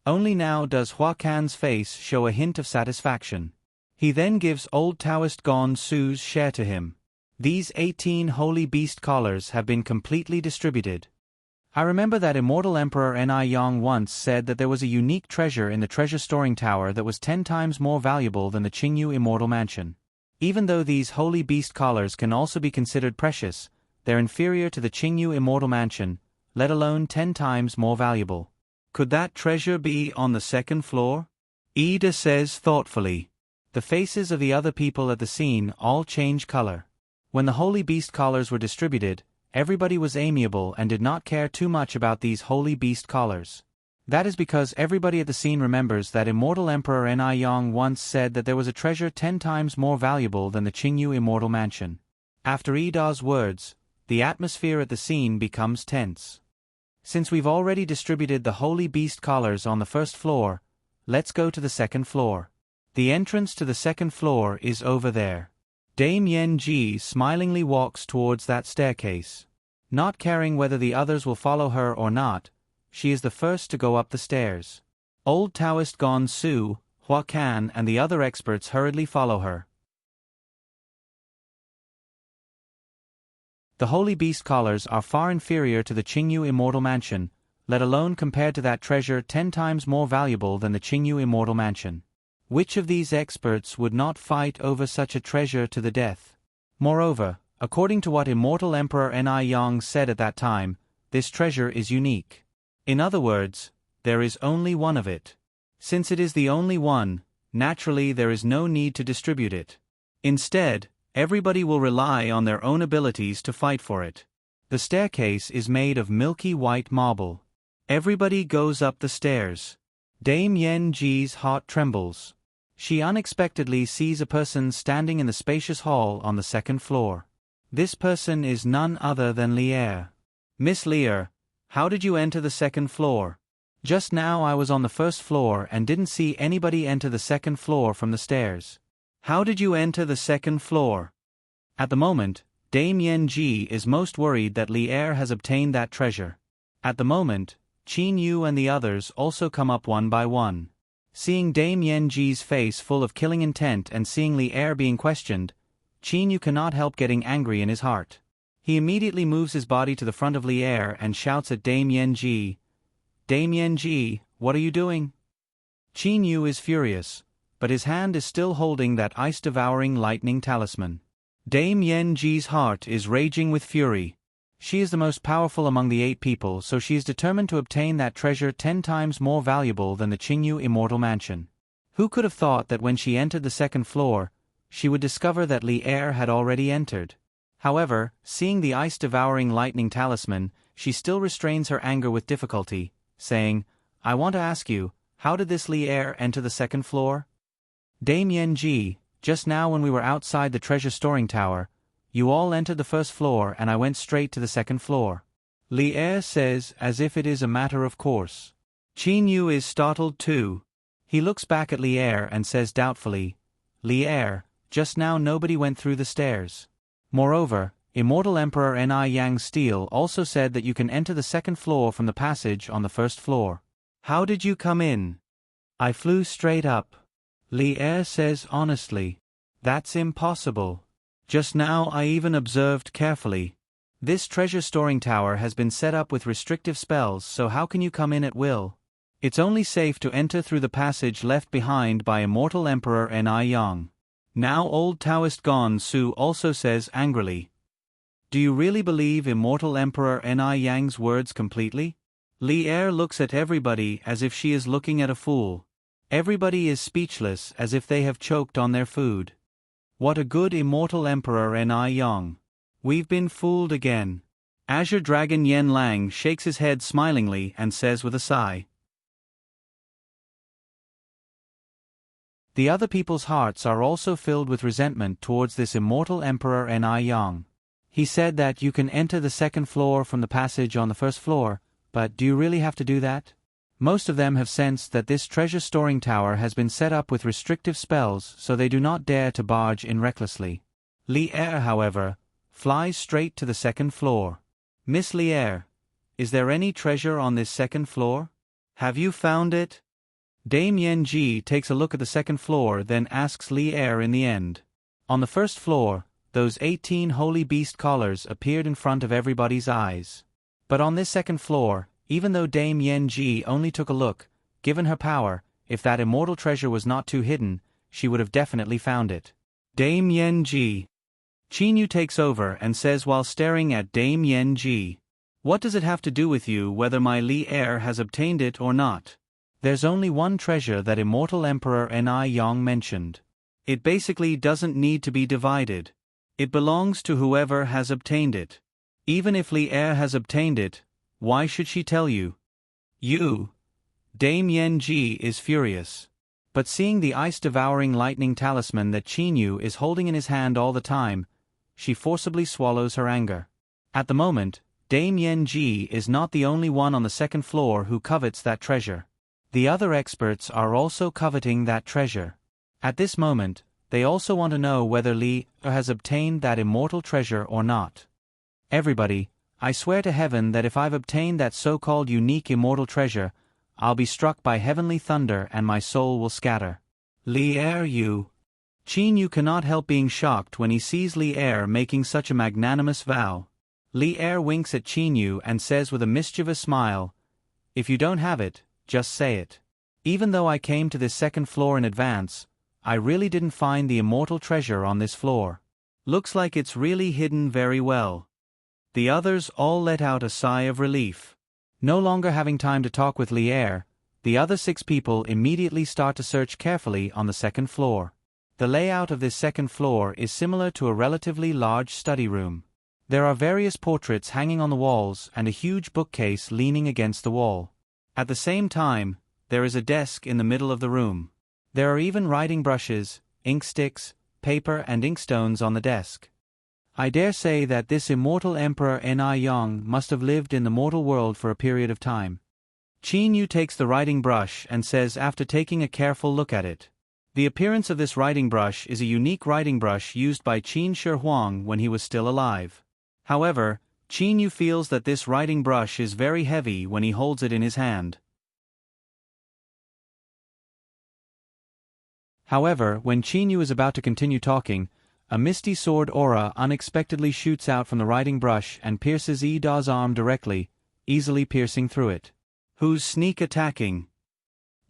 [SPEAKER 1] Only now does Hua Kan's face show a hint of satisfaction. He then gives old Taoist Gon Su's share to him. These 18 holy beast collars have been completely distributed. I remember that Immortal Emperor Ni Yang once said that there was a unique treasure in the treasure storing tower that was 10 times more valuable than the Qingyu Immortal Mansion. Even though these holy beast collars can also be considered precious, they're inferior to the Qingyu Immortal Mansion, let alone 10 times more valuable. Could that treasure be on the 2nd floor? Ida says thoughtfully. The faces of the other people at the scene all change color. When the holy beast collars were distributed, everybody was amiable and did not care too much about these holy beast collars. That is because everybody at the scene remembers that Immortal Emperor Ni Yang once said that there was a treasure 10 times more valuable than the Qingyu Immortal Mansion. After Ida's words, the atmosphere at the scene becomes tense. Since we've already distributed the holy beast collars on the 1st floor, let's go to the 2nd floor. The entrance to the 2nd floor is over there. Dame Yen Ji smilingly walks towards that staircase. Not caring whether the others will follow her or not, she is the first to go up the stairs. Old Taoist Gon Su, Hua Kan and the other experts hurriedly follow her. The holy beast collars are far inferior to the Qingyu Immortal Mansion, let alone compared to that treasure 10 times more valuable than the Qingyu Immortal Mansion. Which of these experts would not fight over such a treasure to the death? Moreover, according to what Immortal Emperor Ni Yang said at that time, this treasure is unique. In other words, there is only one of it. Since it is the only one, naturally there is no need to distribute it. Instead, everybody will rely on their own abilities to fight for it. The staircase is made of milky white marble. Everybody goes up the stairs. Dame Yen Ji's heart trembles. She unexpectedly sees a person standing in the spacious hall on the 2nd floor. This person is none other than Li Er. "Miss Li Er, how did you enter the 2nd floor?" Just now I was on the first floor and didn't see anybody enter the second floor from the stairs. How did you enter the second floor? At the moment, Dame Yen Ji is most worried that Li Er has obtained that treasure. At the moment, Qin Yu and the others also come up one by one. Seeing Dame Yen Ji's face full of killing intent and seeing Li Er being questioned, Qin Yu cannot help getting angry in his heart. He immediately moves his body to the front of Li Er and shouts at Dame Yen Ji, "Dame Yen Ji, what are you doing?" Qin Yu is furious, but his hand is still holding that ice-devouring lightning talisman. Dame Yen Ji's heart is raging with fury. She is the most powerful among the 8 people, so she is determined to obtain that treasure 10 times more valuable than the Qingyu Immortal Mansion. Who could have thought that when she entered the second floor, she would discover that Li Er had already entered? However, seeing the ice-devouring lightning talisman, she still restrains her anger with difficulty, saying, "I want to ask you, how did this Li Er enter the second floor?" Dame Yen Ji, just now when we were outside the treasure storing tower, you all entered the first floor and I went straight to the second floor. Li Er says as if it is a matter of course. Qin Yu is startled too. He looks back at Li Er and says doubtfully, "Li Er, just now nobody went through the stairs. Moreover, Immortal Emperor Ni Yang Steel also said that you can enter the second floor from the passage on the first floor. How did you come in?" "I flew straight up." Li Er says honestly. "That's impossible. Just now I even observed carefully. This treasure storing tower has been set up with restrictive spells, so how can you come in at will? It's only safe to enter through the passage left behind by Immortal Emperor Ni Yang." Now old Taoist Gon Su also says angrily, "Do you really believe Immortal Emperor Ni Yang's words completely?" Li Er looks at everybody as if she is looking at a fool. Everybody is speechless as if they have choked on their food. What a good Immortal Emperor Ni Yang. We've been fooled again. Azure Dragon Yen Lang shakes his head smilingly and says with a sigh. The other people's hearts are also filled with resentment towards this Immortal Emperor Ni Yang. He said that you can enter the second floor from the passage on the first floor, but do you really have to do that? Most of them have sensed that this treasure storing tower has been set up with restrictive spells, so they do not dare to barge in recklessly. Li Er, however, flies straight to the second floor. "Miss Li Er, is there any treasure on this second floor? Have you found it?" Dame Yen Ji takes a look at the second floor, then asks Li Er in the end. On the first floor, those 18 holy beast collars appeared in front of everybody's eyes. But on this second floor, even though Dame Yen Ji only took a look, given her power, if that immortal treasure was not too hidden, she would have definitely found it. Dame Yen Ji. Qin Yu takes over and says while staring at Dame Yen Ji, "What does it have to do with you whether my Li Er has obtained it or not? There's only one treasure that Immortal Emperor Ni Yang mentioned. It basically doesn't need to be divided. It belongs to whoever has obtained it. Even if Li Er has obtained it, why should she tell you?" "You." Dame Yen Ji is furious. But seeing the ice-devouring lightning talisman that Qin Yu is holding in his hand all the time, she forcibly swallows her anger. At the moment, Dame Yen Ji is not the only one on the second floor who covets that treasure. The other experts are also coveting that treasure. At this moment, they also want to know whether Li Er has obtained that immortal treasure or not. "Everybody, I swear to heaven that if I've obtained that so-called unique immortal treasure, I'll be struck by heavenly thunder and my soul will scatter." Li Er you. Qin Yu cannot help being shocked when he sees Li Er making such a magnanimous vow. Li Er winks at Qin Yu and says with a mischievous smile, "If you don't have it, just say it. Even though I came to this second floor in advance, I really didn't find the immortal treasure on this floor. Looks like it's really hidden very well." The others all let out a sigh of relief. No longer having time to talk with Li Er, the other 6 people immediately start to search carefully on the second floor. The layout of this second floor is similar to a relatively large study room. There are various portraits hanging on the walls and a huge bookcase leaning against the wall. At the same time, there is a desk in the middle of the room. There are even writing brushes, ink sticks, paper and inkstones on the desk. I dare say that this Immortal Emperor Ni Yang must have lived in the mortal world for a period of time. Qin Yu takes the writing brush and says after taking a careful look at it. The appearance of this writing brush is a unique writing brush used by Qin Shi Huang when he was still alive. However, Qin Yu feels that this writing brush is very heavy when he holds it in his hand. However, when Qin Yu is about to continue talking, a misty sword aura unexpectedly shoots out from the writing brush and pierces Yi Da's arm directly, easily piercing through it. Who's sneak attacking?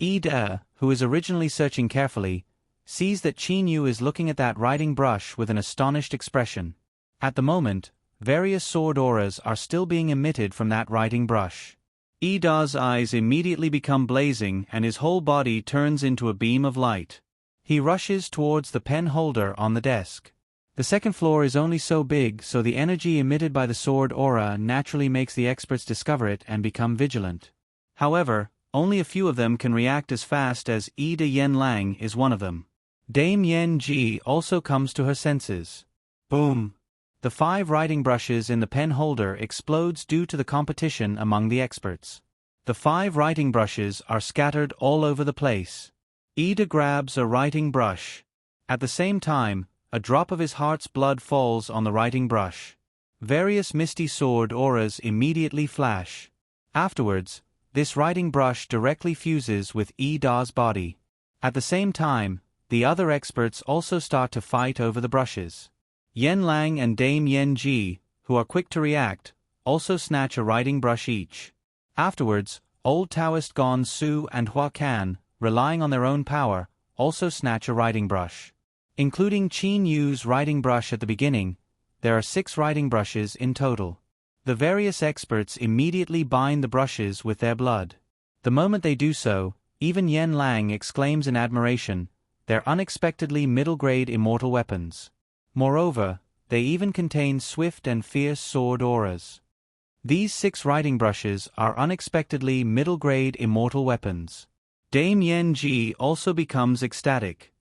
[SPEAKER 1] Yi Da, who is originally searching carefully, sees that Qin Yu is looking at that writing brush with an astonished expression. At the moment, various sword auras are still being emitted from that writing brush. Yi Da's eyes immediately become blazing and his whole body turns into a beam of light. He rushes towards the pen holder on the desk. The second floor is only so big, so the energy emitted by the sword aura naturally makes the experts discover it and become vigilant. However, only a few of them can react as fast as Yi Da Yen Lang is one of them. Dame Yen Ji also comes to her senses. Boom! The 5 writing brushes in the pen holder explodes due to the competition among the experts. The 5 writing brushes are scattered all over the place. Ida grabs a writing brush. At the same time, a drop of his heart's blood falls on the writing brush. Various misty sword auras immediately flash. Afterwards, this writing brush directly fuses with Yi Da's body. At the same time, the other experts also start to fight over the brushes. Yen Lang and Dame Yen Ji, who are quick to react, also snatch a writing brush each. Afterwards, Old Taoist Gon Su and Hua Kan, relying on their own power, also snatch a writing brush. Including Qin Yu's writing brush at the beginning, there are 6 writing brushes in total. The various experts immediately bind the brushes with their blood. The moment they do so, even Yen Lang exclaims in admiration, they're unexpectedly middle-grade immortal weapons. Moreover, they even contain swift and fierce sword auras. These 6 writing brushes are unexpectedly middle-grade immortal weapons. Dame Yen Ji also becomes ecstatic.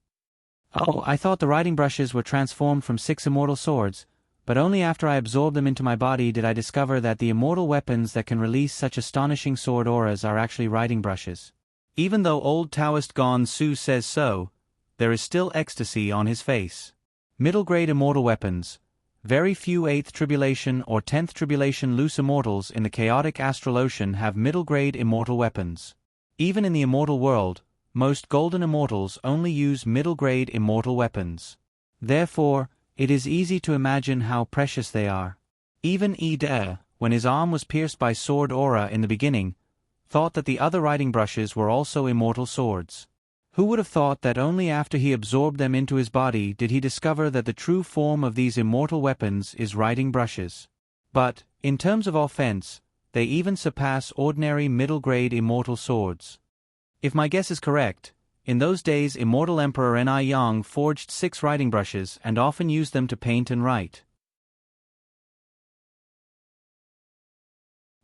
[SPEAKER 1] Oh, I thought the writing brushes were transformed from 6 immortal swords, but only after I absorbed them into my body did I discover that the immortal weapons that can release such astonishing sword auras are actually writing brushes. Even though Old Taoist Gon Su says so, there is still ecstasy on his face. Middle-grade immortal weapons. Very few 8th Tribulation or 10th Tribulation loose immortals in the chaotic astral ocean have middle-grade immortal weapons. Even in the immortal world, most golden immortals only use middle-grade immortal weapons. Therefore, it is easy to imagine how precious they are. Even Yi Da, when his arm was pierced by sword aura in the beginning, thought that the other writing brushes were also immortal swords. Who would have thought that only after he absorbed them into his body did he discover that the true form of these immortal weapons is writing brushes? But, in terms of offense, they even surpass ordinary middle-grade immortal swords. If my guess is correct, in those days Immortal Emperor Ni Yang forged 6 writing brushes and often used them to paint and write.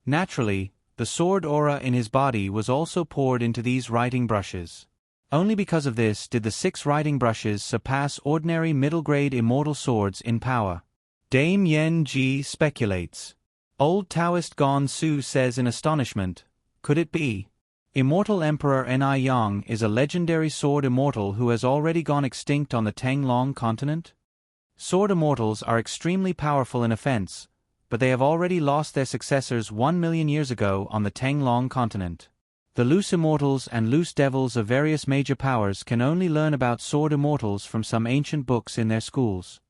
[SPEAKER 1] Naturally, the sword aura in his body was also poured into these writing brushes. Only because of this did the 6 writing brushes surpass ordinary middle-grade immortal swords in power. Dame Yen Ji speculates. Old Taoist Gon Su says in astonishment, could it be? Immortal Emperor Ni Yang is a legendary sword immortal who has already gone extinct on the Tenglong continent? Sword immortals are extremely powerful in offense, but they have already lost their successors 1 million years ago on the Tenglong continent. The loose immortals and loose devils of various major powers can only learn about sword immortals from some ancient books in their schools.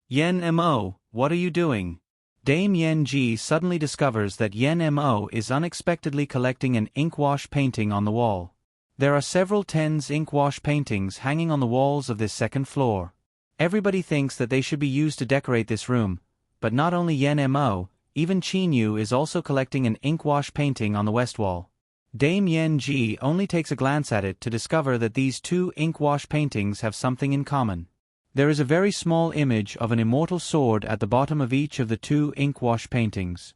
[SPEAKER 1] Yen Mo, what are you doing? Dame Yen Ji suddenly discovers that Yen Mo is unexpectedly collecting an inkwash painting on the wall. There are several tens inkwash paintings hanging on the walls of this second floor. Everybody thinks that they should be used to decorate this room, but not only Yen Mo, even Qin Yu is also collecting an inkwash painting on the west wall. Dame Yen Ji only takes a glance at it to discover that these 2 inkwash paintings have something in common. There is a very small image of an immortal sword at the bottom of each of the 2 inkwash paintings.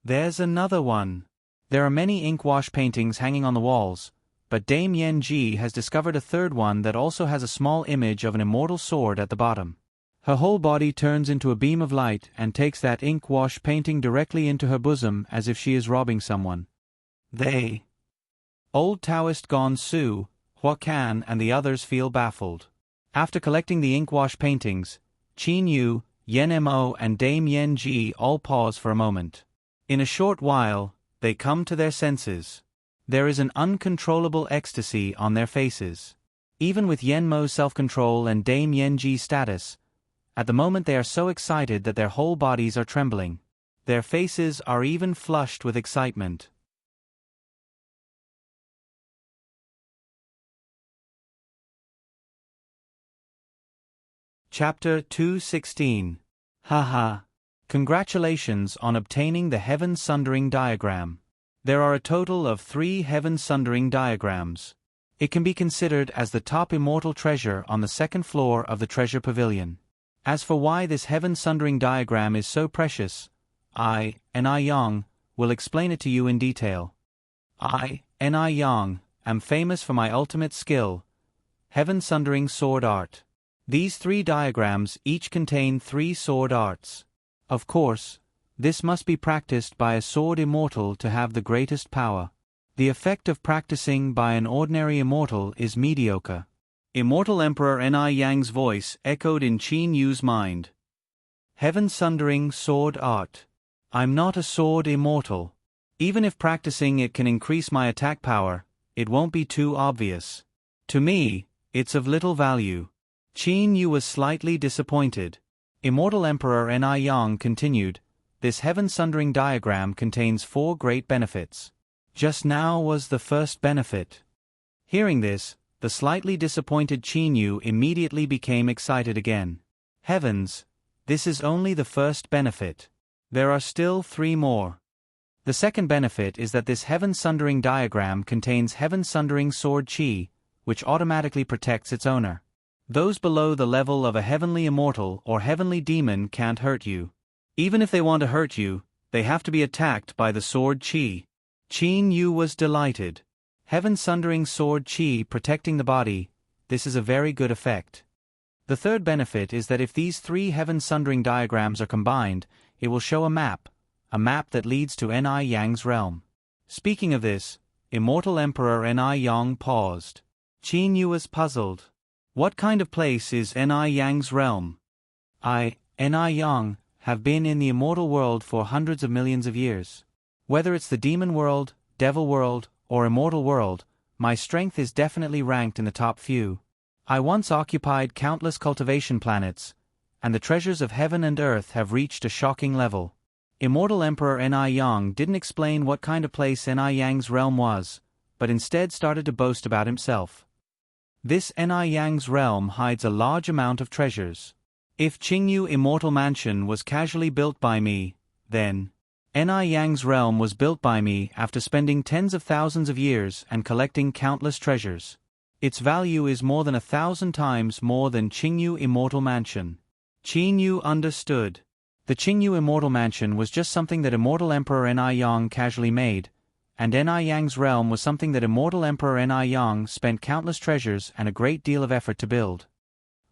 [SPEAKER 1] There's another one. There are many inkwash paintings hanging on the walls, but Dame Yen Ji has discovered a third one that also has a small image of an immortal sword at the bottom. Her whole body turns into a beam of light and takes that inkwash painting directly into her bosom as if she is robbing someone. They Old Taoist Gon Su, Hua Kan and the others feel baffled. After collecting the inkwash paintings, Qin Yu, Yen Mo and Dame Yen Ji all pause for a moment. In a short while, they come to their senses. There is an uncontrollable ecstasy on their faces. Even with Yen Mo's self-control and Dame Yen Ji's status, at the moment they are so excited that their whole bodies are trembling. Their faces are even flushed with excitement. Chapter 216. Haha. Congratulations on obtaining the Heaven Sundering Diagram. There are a total of 3 Heaven Sundering Diagrams. It can be considered as the top immortal treasure on the second floor of the Treasure Pavilion. As for why this Heaven Sundering Diagram is so precious, I, Ni Yang, will explain it to you in detail. I, Ni Yang, am famous for my ultimate skill, Heaven Sundering Sword Art. These 3 diagrams each contain 3 sword arts. Of course, this must be practiced by a sword immortal to have the greatest power. The effect of practicing by an ordinary immortal is mediocre. Immortal Emperor Ni Yang's voice echoed in Qin Yu's mind. Heaven Sundering Sword Art. I'm not a sword immortal. Even if practicing it can increase my attack power, it won't be too obvious. To me, it's of little value. Qin Yu was slightly disappointed. Immortal Emperor Ni Yang continued, this Heaven Sundering Diagram contains 4 great benefits. Just now was the first benefit. Hearing this, the slightly disappointed Qin Yu immediately became excited again. Heavens, this is only the first benefit. There are still 3 more. The second benefit is that this Heaven Sundering Diagram contains Heaven Sundering Sword Qi, which automatically protects its owner. Those below the level of a heavenly immortal or heavenly demon can't hurt you. Even if they want to hurt you, they have to be attacked by the Sword Qi. Qin Yu was delighted. Heaven Sundering Sword Qi protecting the body, this is a very good effect. The third benefit is that if these 3 Heaven Sundering Diagrams are combined, it will show a map that leads to Ni Yang's realm. Speaking of this, Immortal Emperor Ni Yang paused. Qin Yu was puzzled. What kind of place is Ni Yang's realm? I, Ni Yang, have been in the immortal world for hundreds of millions of years. Whether it's the demon world, devil world, or immortal world, my strength is definitely ranked in the top few. I once occupied countless cultivation planets, and the treasures of heaven and earth have reached a shocking level. Immortal Emperor Ni Yang didn't explain what kind of place Ni Yang's realm was, but instead started to boast about himself. This Ni Yang's realm hides a large amount of treasures. If Qingyu Immortal Mansion was casually built by me, then Ni Yang's realm was built by me after spending tens of thousands of years and collecting countless treasures. Its value is more than 1,000 times more than Qingyu Immortal Mansion. Qin Yu understood. The Qingyu Immortal Mansion was just something that Immortal Emperor Ni Yang casually made, and Ni Yang's realm was something that Immortal Emperor Ni Yang spent countless treasures and a great deal of effort to build.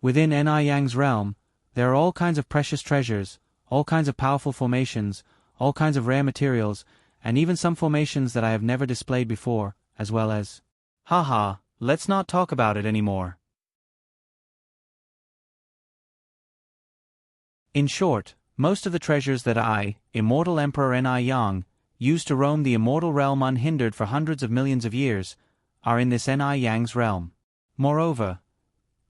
[SPEAKER 1] Within Ni Yang's realm, there are all kinds of precious treasures, all kinds of powerful formations, all kinds of rare materials, and even some formations that I have never displayed before, as well as... Haha, let's not talk about it anymore. In short, most of the treasures that I, Immortal Emperor Ni Yang, used to roam the immortal realm unhindered for hundreds of millions of years, are in this Ni Yang's realm. Moreover,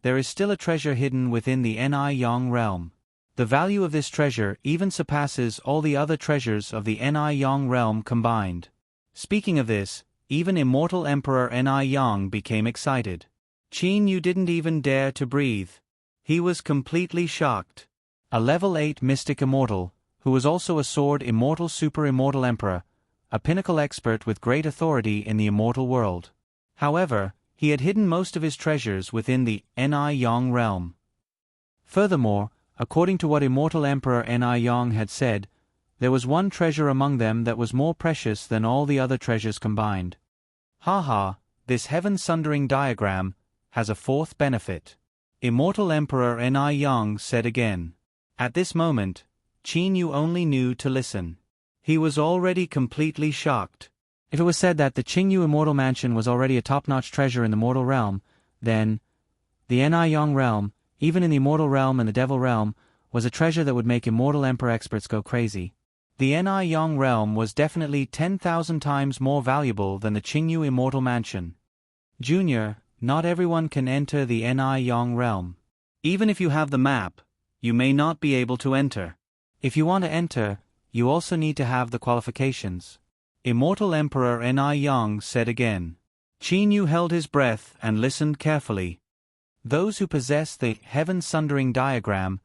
[SPEAKER 1] there is still a treasure hidden within the Ni Yang realm. The value of this treasure even surpasses all the other treasures of the Ni Yang realm combined. Speaking of this, even Immortal Emperor Ni Yang became excited. Qin Yu didn't even dare to breathe. He was completely shocked. A level 8 mystic immortal, who was also a sword immortal super immortal emperor, a pinnacle expert with great authority in the immortal world. However, he had hidden most of his treasures within the Ni Yang realm. Furthermore, according to what Immortal Emperor Ni Yang had said, there was one treasure among them that was more precious than all the other treasures combined. Haha, this Heaven Sundering Diagram has a 4th benefit. Immortal Emperor Ni Yang said again. At this moment, Qin Yu only knew to listen. He was already completely shocked. If it was said that the Qingyu Immortal Mansion was already a top-notch treasure in the mortal realm, then the Ni-Yang realm, even in the immortal realm and the devil realm, was a treasure that would make immortal emperor experts go crazy. The Ni-Yang realm was definitely 10,000 times more valuable than the Qingyu Immortal Mansion. Junior, not everyone can enter the Ni-Yang realm. Even if you have the map, you may not be able to enter. If you want to enter, you also need to have the qualifications. Immortal Emperor Ni-Yang said again. Qin held his breath and listened carefully. Those who possess the Heaven Sundering Diagram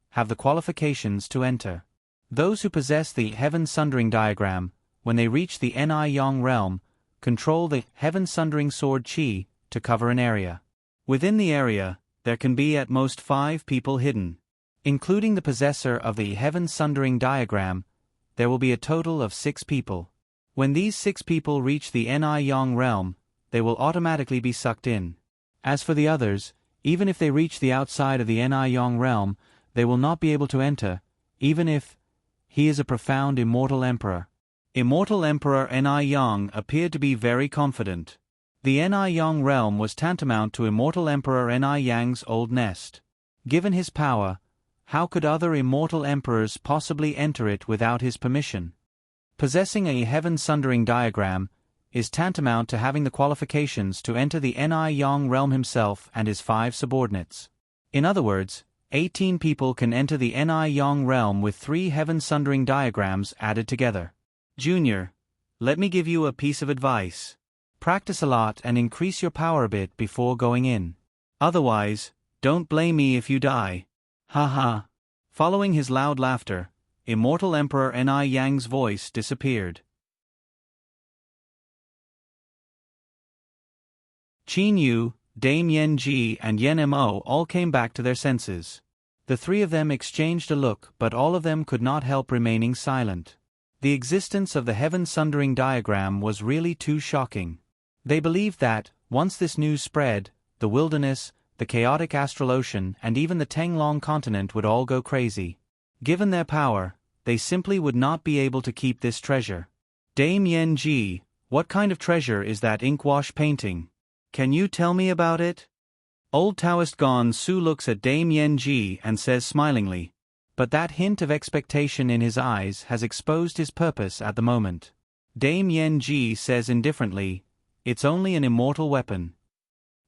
[SPEAKER 1] have the qualifications to enter. Those who possess the Heaven Sundering Diagram, when they reach the Ni-Yang realm, control the Heaven Sundering Sword Qi to cover an area. Within the area, there can be at most 5 people hidden. Including the possessor of the Heaven Sundering Diagram, there will be a total of 6 people. When these 6 people reach the Ni-Yang realm, they will automatically be sucked in. As for the others, even if they reach the outside of the Ni-Yang realm, they will not be able to enter, even if he is a profound immortal emperor. Immortal Emperor Ni-Yang appeared to be very confident. The Ni-Yang realm was tantamount to Immortal Emperor Ni-Yang's old nest. Given his power, how could other immortal emperors possibly enter it without his permission? Possessing a Heaven Sundering Diagram is tantamount to having the qualifications to enter the Ni-Yang realm himself and his 5 subordinates. In other words, 18 people can enter the Ni-Yang realm with 3 Heaven Sundering Diagrams added together. Junior, let me give you a piece of advice. Practice a lot and increase your power a bit before going in. Otherwise, don't blame me if you die. Ha ha. Following his loud laughter, Immortal Emperor Ni-Yang's voice disappeared. Qin Yu, Dame Yen Ji and Yen Mo all came back to their senses. The 3 of them exchanged a look, but all of them could not help remaining silent. The existence of the Heaven Sundering Diagram was really too shocking. They believed that, once this news spread, the wilderness, the chaotic astral ocean and even the Tenglong continent would all go crazy. Given their power, they simply would not be able to keep this treasure. Dame Yen Ji, what kind of treasure is that inkwash painting? Can you tell me about it? Old Taoist Gon Su looks at Dame Yen Ji and says smilingly, but that hint of expectation in his eyes has exposed his purpose at the moment. Dame Yen Ji says indifferently, it's only an immortal weapon.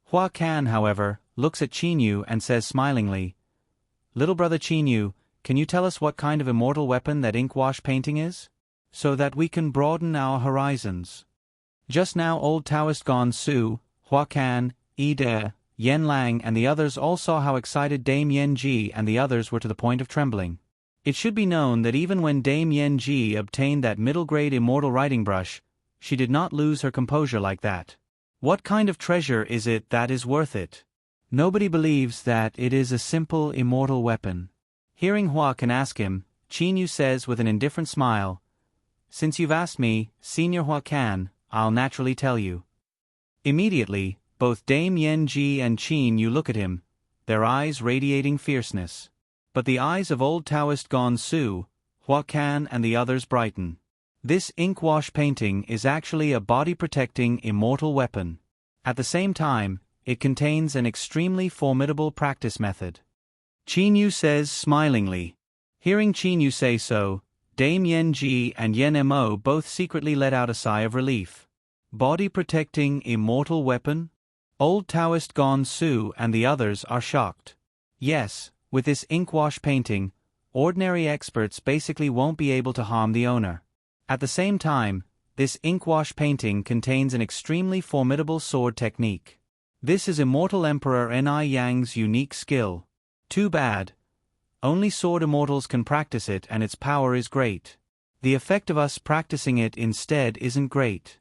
[SPEAKER 1] Hua Kan, however, looks at Qin Yu and says smilingly, little brother Qin Yu, can you tell us what kind of immortal weapon that inkwash painting is? So that we can broaden our horizons. Just now old Taoist Gon Su, Hua Kan, Yi De, Yen Lang and the others all saw how excited Dame Yen Ji and the others were to the point of trembling. It should be known that even when Dame Yen Ji obtained that middle-grade immortal writing brush, she did not lose her composure like that. What kind of treasure is it that is worth it? Nobody believes that it is a simple immortal weapon. Hearing Hua Kan ask him, Qin Yu says with an indifferent smile, since you've asked me, Senior Hua Kan, I'll naturally tell you. Immediately, both Dame Yen Ji and Qin Yu look at him, their eyes radiating fierceness. But the eyes of old Taoist Gon Su, Hua Kan and the others brighten. This inkwash painting is actually a body-protecting immortal weapon. At the same time, it contains an extremely formidable practice method. Qin Yu says smilingly. Hearing Qin Yu say so, Dame Yen Ji and Yen Mo both secretly let out a sigh of relief. Body-protecting immortal weapon? Old Taoist Gon Su and the others are shocked. Yes, with this inkwash painting, ordinary experts basically won't be able to harm the owner. At the same time, this inkwash painting contains an extremely formidable sword technique. This is Immortal Emperor Ni-Yang's unique skill. Too bad. Only sword immortals can practice it and its power is great. The effect of us practicing it instead isn't great.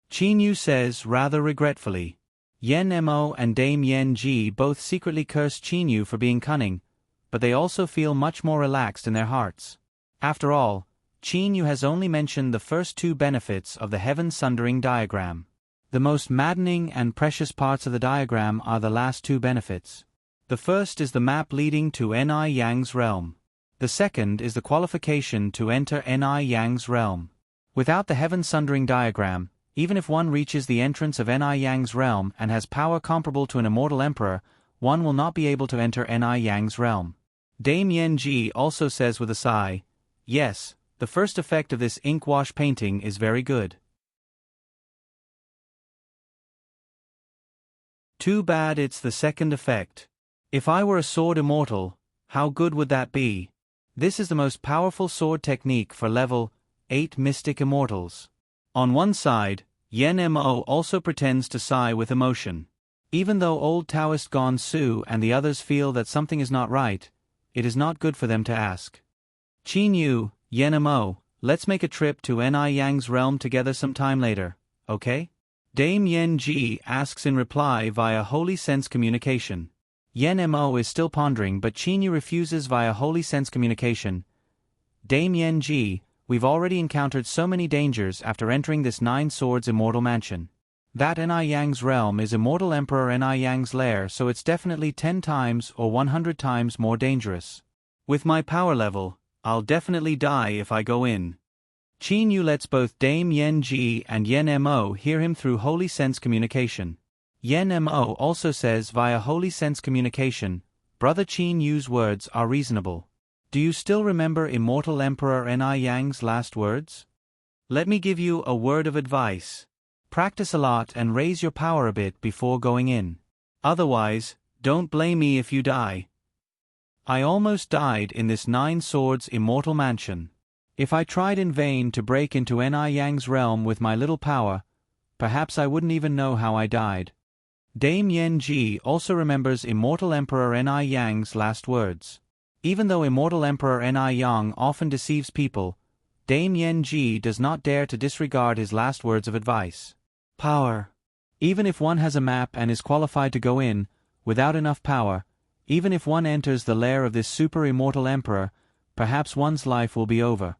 [SPEAKER 1] Qin Yu says rather regretfully. Yen Mo and Dame Yen Ji both secretly curse Qin Yu for being cunning, but they also feel much more relaxed in their hearts. After all, Qin Yu has only mentioned the first 2 benefits of the Heaven Sundering Diagram. The most maddening and precious parts of the diagram are the last 2 benefits. The first is the map leading to Ni-Yang's realm. The second is the qualification to enter Ni-Yang's realm. Without the Heaven Sundering Diagram, Even if one reaches the entrance of Ni Yang's realm and has power comparable to an immortal emperor, one will not be able to enter Ni Yang's realm. Dame Yen Ji also says with a sigh, "Yes, the first effect of this ink wash painting is very good. Too bad it's the second effect. If I were a sword immortal, how good would that be? This is the most powerful sword technique for level 8 mystic immortals." On one side, Yen Mo also pretends to sigh with emotion. Even though old Taoist Gon Su and the others feel that something is not right, it is not good for them to ask. "Qin Yu, Yen Mo, let's make a trip to Ni Yang's realm together sometime later, okay?" Dame Yen Ji asks in reply via holy sense communication. Yen Mo is still pondering, but Qin Yu refuses via holy sense communication. "Dame Yen Ji, we've already encountered so many dangers after entering this 9 Swords immortal mansion. That Ni Yang's realm is Immortal Emperor Ni Yang's lair, so it's definitely 10 times or 100 times more dangerous. With my power level, I'll definitely die if I go in." Qin Yu lets both Dame Yen Ji and Yen Mo hear him through holy sense communication. Yen Mo also says via holy sense communication, "Brother Qin Yu's words are reasonable. Do you still remember Immortal Emperor Ni Yang's last words? Let me give you a word of advice. Practice a lot and raise your power a bit before going in. Otherwise, don't blame me if you die. I almost died in this 9 Swords immortal mansion. If I tried in vain to break into Ni Yang's realm with my little power, perhaps I wouldn't even know how I died." Dame Yen Ji also remembers Immortal Emperor Ni Yang's last words. Even though Immortal Emperor Ni Yang often deceives people, Dame Yen Ji does not dare to disregard his last words of advice. Power. Even if one has a map and is qualified to go in, without enough power, even if one enters the lair of this super immortal emperor, perhaps one's life will be over.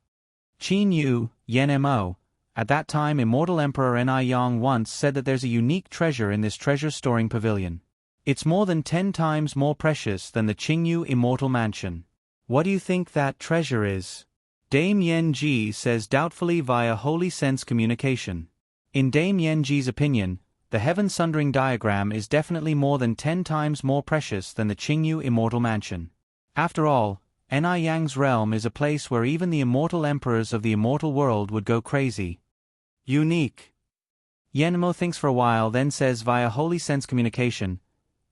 [SPEAKER 1] Qin Yu, Yen Mo, at that time Immortal Emperor Ni Yang once said that there's a unique treasure in this treasure-storing pavilion. It's more than 10 times more precious than the Qingyu Immortal Mansion. What do you think that treasure is? Dame Yen Ji says doubtfully via holy sense communication. In Dame Yen Ji's opinion, the Heaven Sundering diagram is definitely more than 10 times more precious than the Qingyu Immortal Mansion. After all, Ni Yang's realm is a place where even the immortal emperors of the immortal world would go crazy. Unique. Yen Mo thinks for a while, then says via holy sense communication,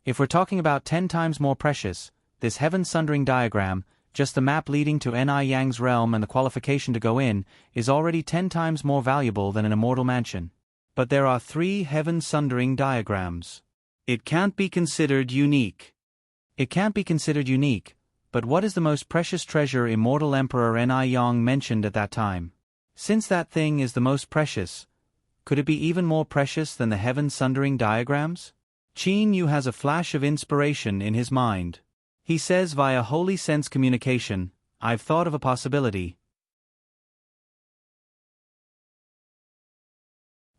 [SPEAKER 1] "If we're talking about 10 times more precious, this Heaven Sundering diagram, just the map leading to Ni Yang's realm and the qualification to go in, is already 10 times more valuable than an immortal mansion. But there are 3 Heaven Sundering diagrams. It can't be considered unique." It can't be considered unique, but what is the most precious treasure Immortal Emperor Ni Yang mentioned at that time? Since that thing is the most precious, could it be even more precious than the Heaven Sundering diagrams? Qin Yu has a flash of inspiration in his mind. He says via holy sense communication, "I've thought of a possibility."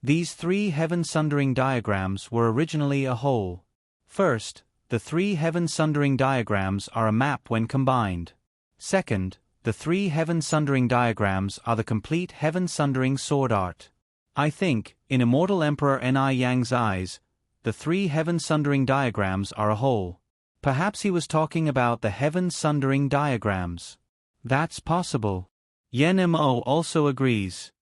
[SPEAKER 1] These 3 Heaven Sundering diagrams were originally a whole. First, the 3 Heaven Sundering diagrams are a map when combined. Second, the 3 Heaven Sundering diagrams are the complete Heaven Sundering sword art. I think, in Immortal Emperor Ni Yang's eyes, the 3 Heaven Sundering diagrams are a whole. Perhaps he was talking about the Heaven Sundering diagrams. That's possible. Yen Mo also agrees.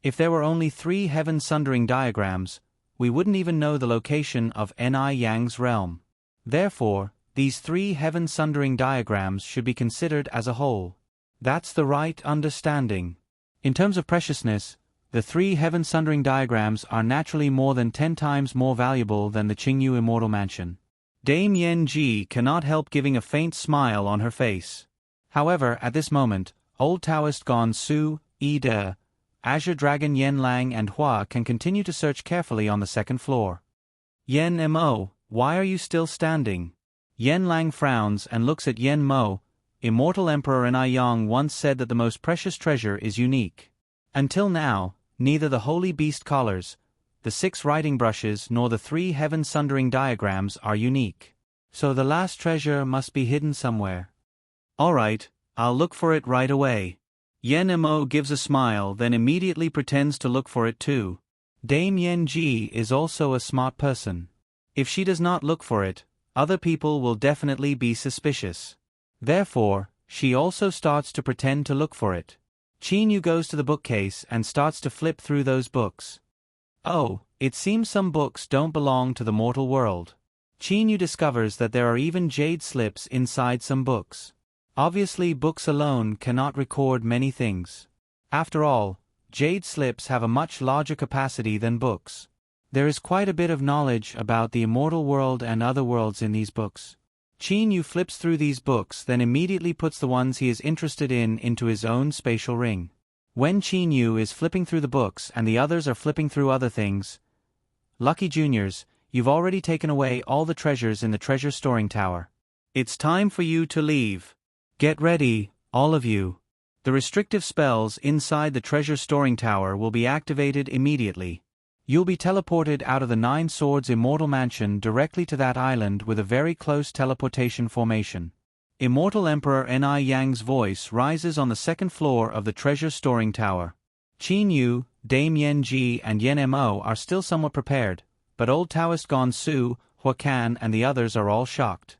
[SPEAKER 1] If there were only 3 Heaven Sundering diagrams, we wouldn't even know the location of Ni Yang's realm. Therefore, these 3 Heaven Sundering diagrams should be considered as a whole. That's the right understanding. In terms of preciousness, the 3 Heaven Sundering diagrams are naturally more than 10 times more valuable than the Qingyu Immortal Mansion. Dame Yen Ji cannot help giving a faint smile on her face. However, at this moment, old Taoist Gon Su, Yi De, Azure Dragon Yen Lang and Hua can continue to search carefully on the 2nd floor. Yen Mo, why are you still standing? Yen Lang frowns and looks at Yen Mo. Immortal Emperor Ni Yang once said that the most precious treasure is unique. Until now, neither the Holy Beast collars, the 6 writing brushes nor the 3 Heaven Sundering diagrams are unique. So the last treasure must be hidden somewhere. Alright, I'll look for it right away. Yen Mo gives a smile, then immediately pretends to look for it too. Dame Yen Ji is also a smart person. If she does not look for it, other people will definitely be suspicious. Therefore, she also starts to pretend to look for it. Qin Yu goes to the bookcase and starts to flip through those books. Oh, it seems some books don't belong to the mortal world. Qin Yu discovers that there are even jade slips inside some books. Obviously, books alone cannot record many things. After all, jade slips have a much larger capacity than books. There is quite a bit of knowledge about the immortal world and other worlds in these books. Qin Yu flips through these books, then immediately puts the ones he is interested in into his own spatial ring. When Qin Yu is flipping through the books and the others are flipping through other things, "Lucky Juniors, you've already taken away all the treasures in the treasure storing tower. It's time for you to leave. Get ready, all of you. The restrictive spells inside the treasure storing tower will be activated immediately. You'll be teleported out of the Nine Swords Immortal Mansion directly to that island with a very close teleportation formation." Immortal Emperor Ni Yang's voice rises on the second floor of the treasure storing tower. Qin Yu, Dame Yen Ji and Yen Mo are still somewhat prepared, but old Taoist Gon Su, Hua Kan and the others are all shocked.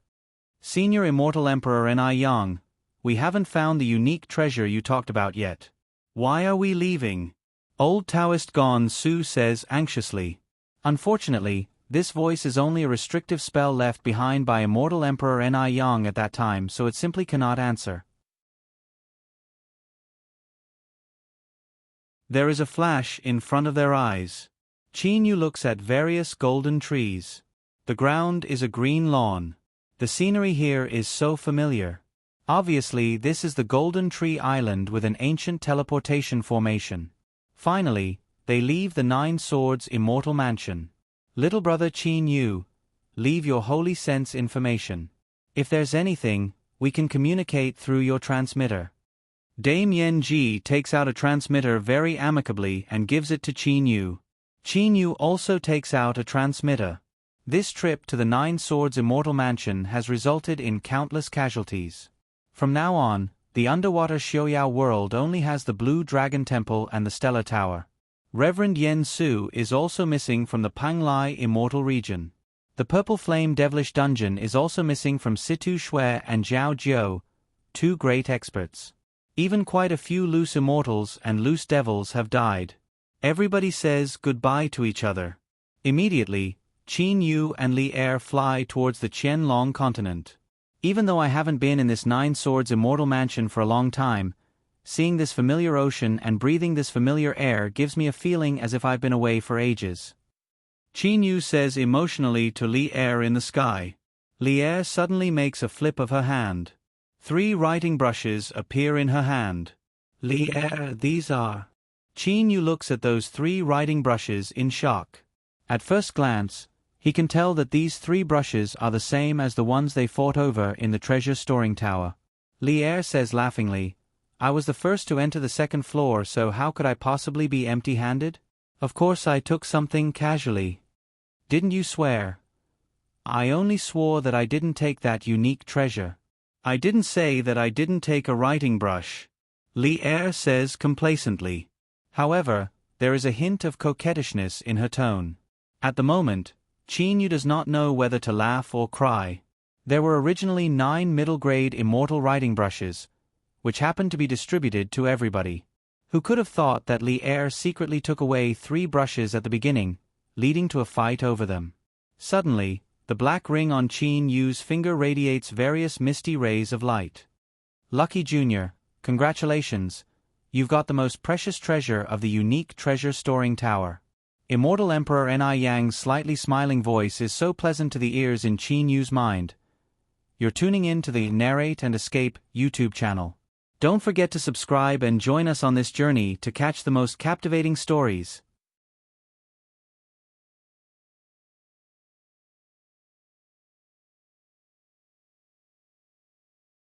[SPEAKER 1] "Senior Immortal Emperor Ni Yang, we haven't found the unique treasure you talked about yet. Why are we leaving?" Old Taoist Gon Su says anxiously. Unfortunately, this voice is only a restrictive spell left behind by Immortal Emperor Ni Yang at that time, so it simply cannot answer. There is a flash in front of their eyes. Qin Yu looks at various golden trees. The ground is a green lawn. The scenery here is so familiar. Obviously, this is the Golden Tree Island with an ancient teleportation formation. Finally, they leave the Nine Swords Immortal Mansion. "Little brother Qin Yu, leave your holy sense information. If there's anything, we can communicate through your transmitter." Dame Yen Ji takes out a transmitter very amicably and gives it to Qin Yu. Qin Yu also takes out a transmitter. This trip to the Nine Swords Immortal Mansion has resulted in countless casualties. From now on, the underwater Xiaoyao world only has the Blue Dragon Temple and the Stellar Tower. Reverend Yen Su is also missing from the Panglai Immortal Region. The Purple Flame Devilish Dungeon is also missing from Situ Shui and Zhao Jiu, two great experts. Even quite a few loose immortals and loose devils have died. Everybody says goodbye to each other. Immediately, Qin Yu and Li Er fly towards the Qianlong continent. Even though I haven't been in this Nine Swords Immortal Mansion for a long time, seeing this familiar ocean and breathing this familiar air gives me a feeling as if I've been away for ages. Qin Yu says emotionally to Li Er in the sky. Li Er suddenly makes a flip of her hand. 3 writing brushes appear in her hand. "Li Er, these are..." Qin Yu looks at those 3 writing brushes in shock. At first glance, he can tell that these 3 brushes are the same as the ones they fought over in the treasure storing tower. Li Er says laughingly, "I was the first to enter the second floor, so how could I possibly be empty-handed? Of course I took something casually. Didn't you swear?" "I only swore that I didn't take that unique treasure. I didn't say that I didn't take a writing brush," Li Er says complacently. However, there is a hint of coquettishness in her tone. At the moment, Qin Yu does not know whether to laugh or cry. There were originally 9 middle-grade immortal writing brushes, which happened to be distributed to everybody. Who could have thought that Li Er secretly took away 3 brushes at the beginning, leading to a fight over them? Suddenly, the black ring on Qin Yu's finger radiates various misty rays of light. "Lucky Junior, congratulations, you've got the most precious treasure of the unique treasure storing tower." Immortal Emperor Ni Yang's slightly smiling voice is so pleasant to the ears in Qin Yu's mind. You're tuning in to the Narrate and Escape YouTube channel. Don't forget to subscribe and join us on this journey to catch the most captivating stories.